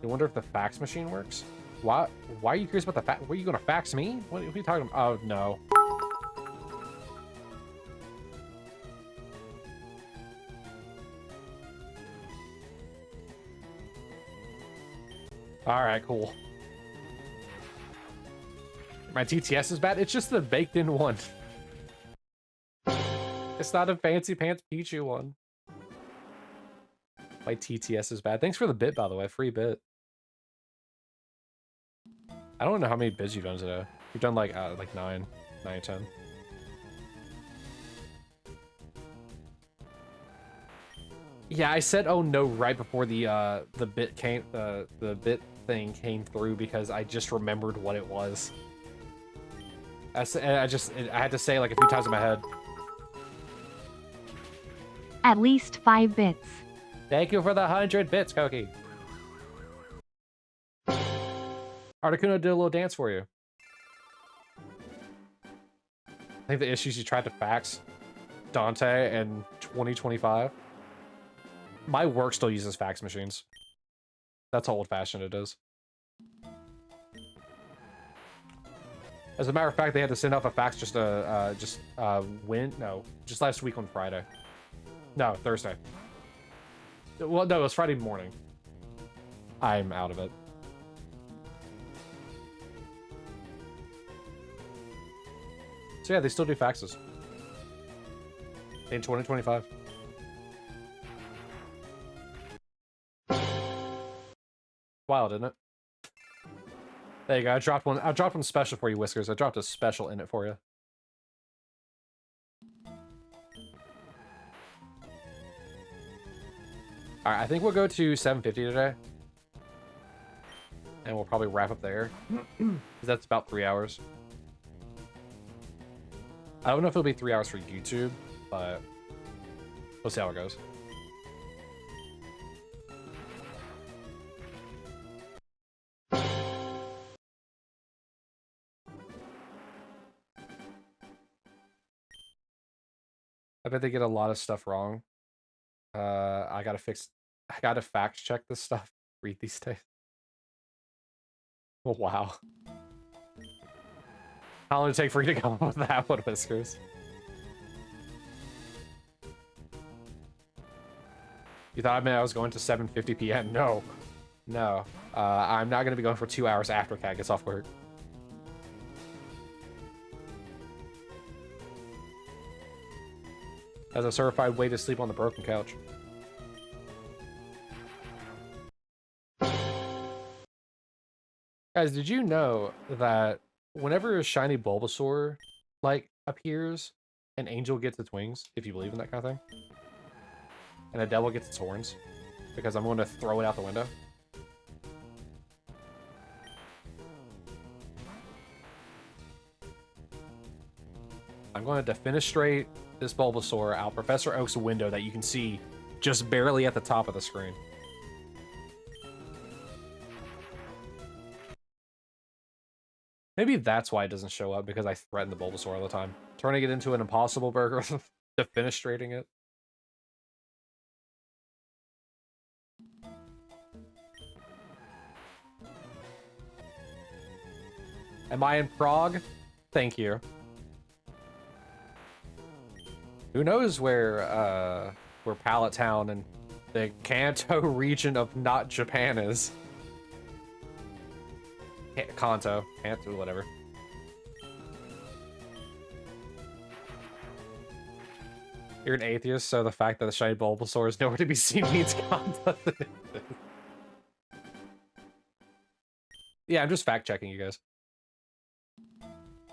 You wonder if the fax machine works? Why are you curious about the fax? Were you gonna fax me? What are you talking about? Oh no. Alright, cool. My TTS is bad? It's just the baked in one. It's not a fancy pants Pichu one. My TTS is bad. Thanks for the bit, by the way. Free bit. I don't know how many bids you've done today. You've done like 9 or 10. Yeah, I said oh no right before the bit came the bit thing came through because I just remembered what it was. I had to say like a few times in my head.
At least 5 bits.
Thank you for the 100 bits, Koki. Articuno did a little dance for you. I think the issues you tried to fax Dante in 2025. My work still uses fax machines. That's how old-fashioned it is. As a matter of fact, they had to send off a fax just last week on Friday. No, Thursday. Well, no, it was Friday morning. I'm out of it. So yeah, they still do faxes. In 2025. Wild, isn't it? There you go. I dropped one special for you, Whiskers. I dropped a special in it for you. Alright, I think we'll go to 750 today. And we'll probably wrap up there. Because that's about 3 hours. I don't know if it'll be 3 hours for YouTube, but we'll see how it goes. I bet they get a lot of stuff wrong. I gotta fact check this stuff. Read these days. Oh, wow. How long did it take for you to come up with that one, Whiskers? You thought I meant I was going to 7:50 p.m. No. No. I'm not gonna be going for 2 hours after Cat gets off work. As a certified way to sleep on the broken couch. Guys, did you know that whenever a shiny Bulbasaur, like, appears, an angel gets its wings, if you believe in that kind of thing? And a devil gets its horns? Because I'm going to throw it out the window. I'm going to defenestrate this Bulbasaur out Professor Oak's window that you can see just barely at the top of the screen. Maybe that's why it doesn't show up, because I threaten the Bulbasaur all the time. Turning it into an impossible burger, defenestrating it. Am I in Prague? Thank you. Who knows where Pallet Town and the Kanto region of not Japan is? Kanto, whatever. You're an atheist, so the fact that the shiny Bulbasaur is nowhere to be seen means Kanto. Yeah, I'm just fact-checking you guys.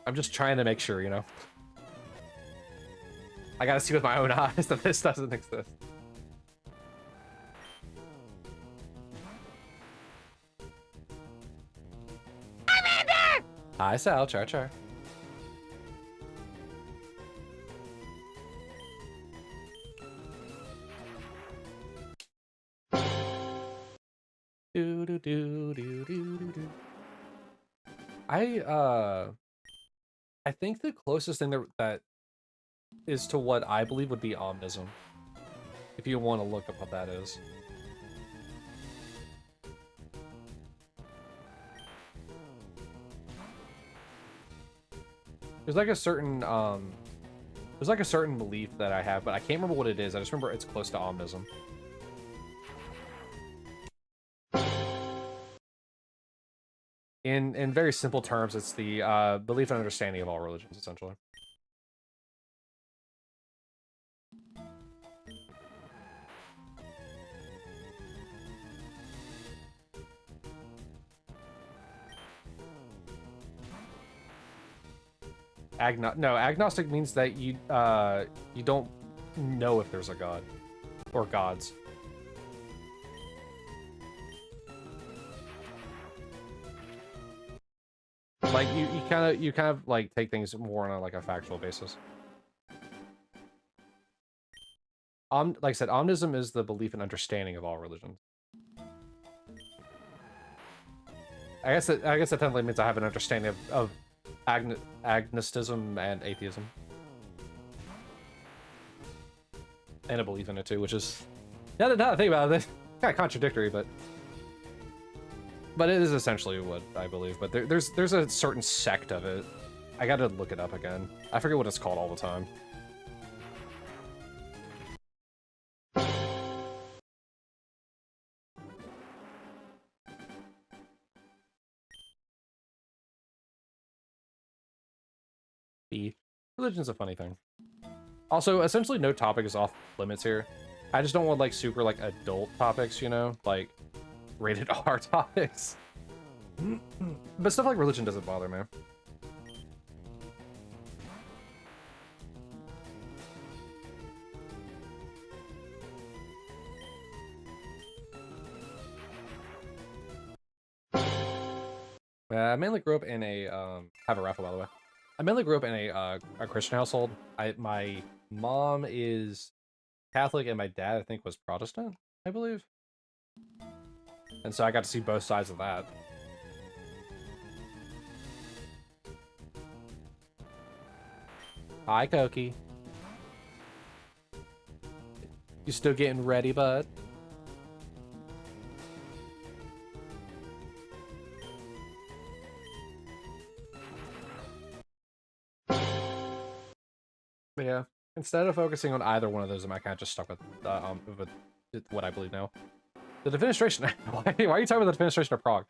I'm just trying to make sure, you know? I gotta see with my own eyes that this doesn't exist. Amanda! Hi, Sal. Char. I think the closest thing that is to what I believe would be Omnism. If you want to look up what that is. There's like a certain belief that I have, but I can't remember what it is. I just remember it's close to Omnism. In very simple terms, it's the belief and understanding of all religions, essentially. No, agnostic means that you don't know if there's a god or gods. Like you kind of like take things more on like a factual basis. Like I said, omnism is the belief and understanding of all religions. I guess that technically means I have an understanding of agnosticism and atheism, and a belief in it too, which is now that I think about it, kind of contradictory, but it is essentially what I believe. But there's a certain sect of it. I gotta look it up again. I forget what it's called all the time. Religion's a funny thing. Also, essentially no topic is off limits here. I just don't want like super like adult topics, you know, like rated R topics. But stuff like religion doesn't bother me. I mainly grew up in a have a raffle, by the way. I mainly grew up in a Christian household. My mom is Catholic and my dad, I think, was Protestant, I believe. And so I got to see both sides of that. Hi, Koki. You still getting ready, bud? But yeah, instead of focusing on either one of those, I kind of just stuck with what I believe now. The defenestration. Why are you talking about the defenestration of Prague?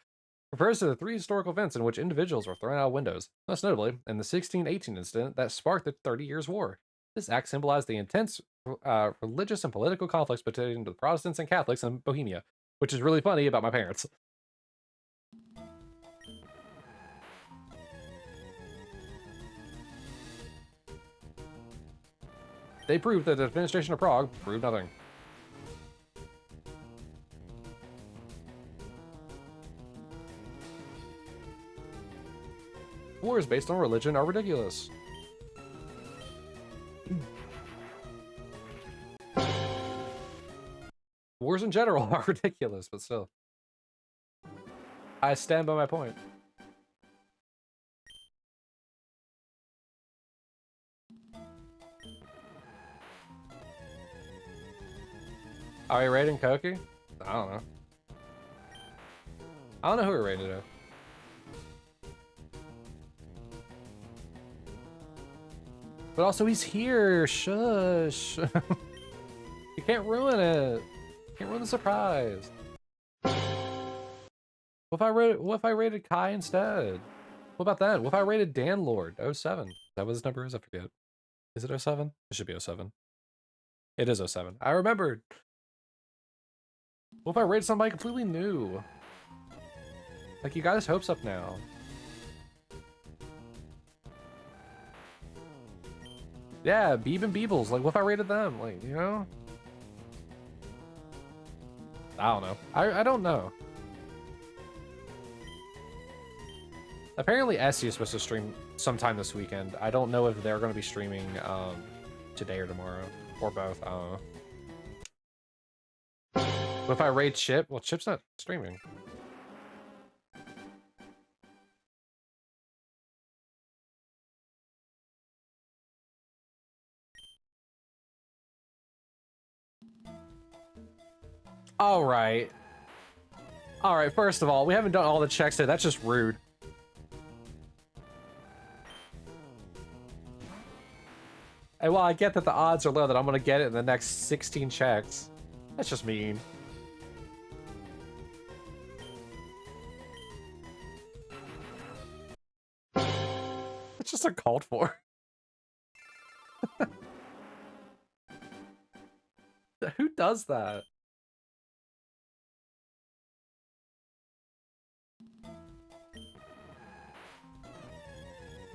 Refers to the 3 historical events in which individuals were thrown out of windows, most notably in the 1618 incident that sparked the 30 Years' War. This act symbolized the intense religious and political conflicts between the Protestants and Catholics in Bohemia, which is really funny about my parents. They proved that the defenestration of Prague proved nothing. Wars based on religion are ridiculous. Wars in general are ridiculous, but still. I stand by my point. Are we raiding Koki? I don't know. I don't know who we're raiding though. But also he's here. Shush. You can't ruin it. You can't ruin the surprise. What if I raided Kai instead? What about that? What if I raided Dan Lord 07? Is that what his number is? I forget. Is it 07? It should be 07. It is 07. I remembered. What if I raided somebody completely new? Like, you got his hopes up now. Yeah, Beeb and Beebles. Like, what if I raided them? Like, you know? I don't know. I don't know. Apparently Essie is supposed to stream sometime this weekend. I don't know if they're going to be streaming today or tomorrow. Or both. I don't know. What if I raid Chip? Well, Chip's not streaming. All right. All right, first of all, we haven't done all the checks today. That's just rude. And while I get that the odds are low that I'm going to get it in the next 16 checks, that's just mean. It's just uncalled for. Who does that?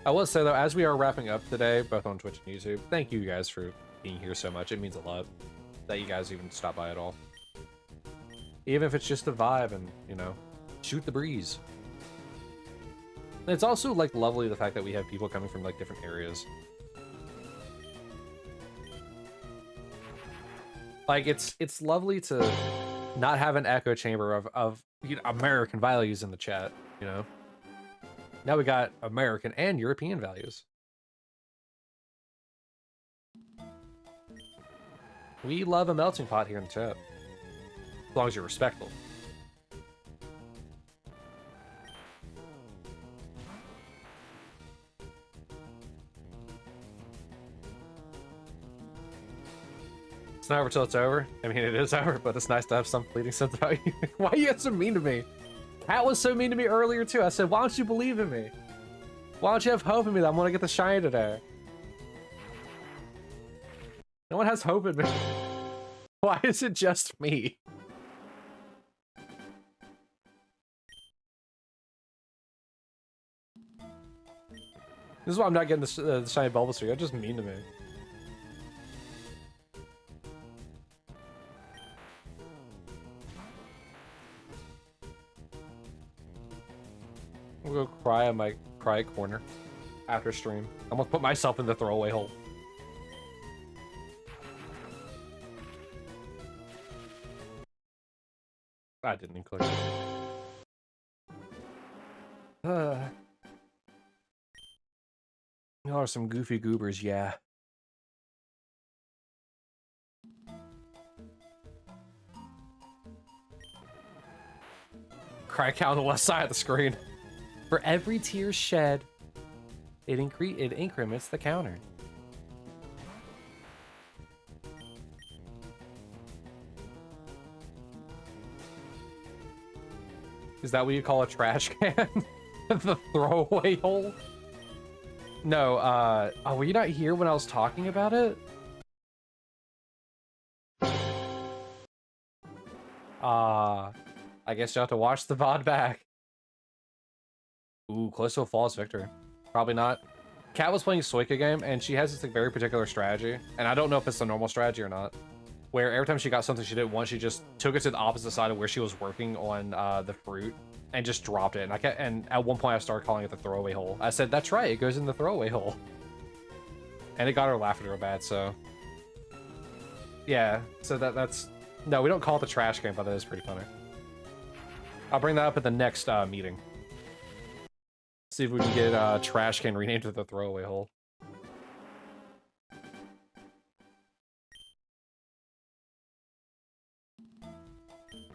I will say though, as we are wrapping up today, both on Twitch and YouTube, thank you guys for being here so much. It means a lot that you guys even stop by at all. Even if it's just a vibe and, you know, shoot the breeze. And it's also like lovely the fact that we have people coming from like different areas. Like it's lovely to not have an echo chamber of you know, American values in the chat, you know. Now we got American and European values. We love a melting pot here in the chat. As long as you're respectful. It's not over till it's over. I mean, it is over, but it's nice to have some fleeting sense about you. Why are you guys so mean to me? Kat was so mean to me earlier, too. I said, why don't you believe in me? Why don't you have hope in me that I'm going to get the shiny today? No one has hope in me. Why is it just me? This is why I'm not getting the shiny Bulbasaur. You're just mean to me. I'm gonna go cry on my cry corner after stream. I'm gonna put myself in the throwaway hole. I didn't include it. Y'all are some goofy goobers, yeah. Cry count on the left side of the screen. For every tear shed, it increments the counter. Is that what you call a trash can? The throwaway hole? No, oh, were you not here when I was talking about it? I guess you'll have to watch the VOD back. Ooh, close to a flawless victory. Probably not. Kat was playing a Suika game, and she has this like, very particular strategy, and I don't know if it's a normal strategy or not, where every time she got something she didn't want, she just took it to the opposite side of where she was working on the fruit, and just dropped it. And at one point, I started calling it the throwaway hole. I said, that's right, it goes in the throwaway hole. And it got her laughing real bad, so... Yeah, so that's... No, we don't call it the trash can, but that is pretty funny. I'll bring that up at the next meeting. See if we can get trash can renamed to the throwaway hole.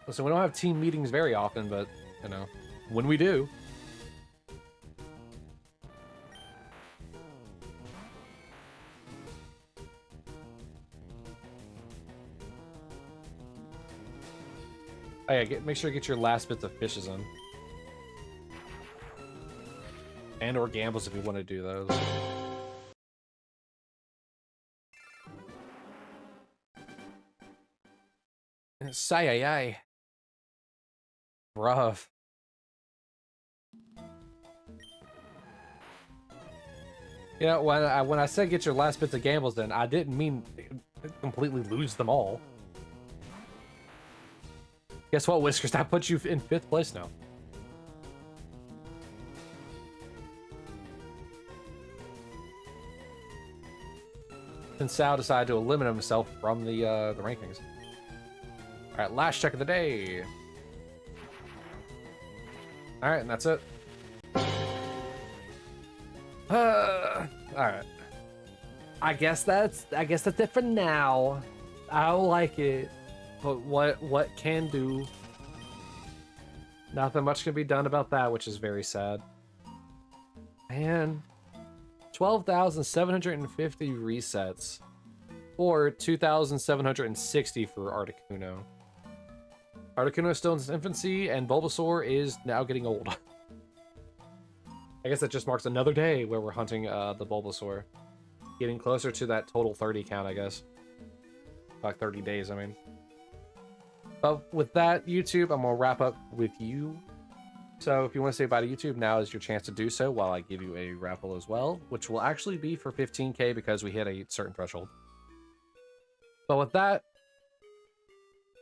Listen, we don't have team meetings very often, but, you know, when we do... Oh yeah, make sure to get your last bits of fishes in. And or gambles if you want to do those. Say-ay-ay. Bruv. You know, when I said get your last bits of gambles in, I didn't mean completely lose them all. Guess what, Whiskers? That puts you in 5th place now. And Sal decided to eliminate himself from the rankings. All right, last check of the day. All right, and that's it. All right. I guess that's it for now. I don't like it, but what can do? Nothing much can be done about that, which is very sad. Man, 12,750 resets, or 2,760 for Articuno. Articuno is still in its infancy, and Bulbasaur is now getting old. I guess that just marks another day where we're hunting the Bulbasaur. Getting closer to that total 30 count, I guess. Like 30 days, I mean. But with that, YouTube, I'm going to wrap up with you So if you want to say bye to YouTube, now is your chance to do so while I give you a raffle as well, which will actually be for 15K because we hit a certain threshold. But with that,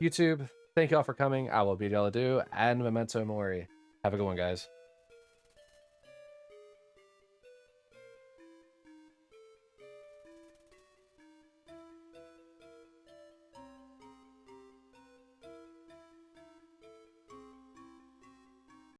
YouTube, thank you all for coming. I will bid y'all adieu, and memento mori. Have a good one, guys.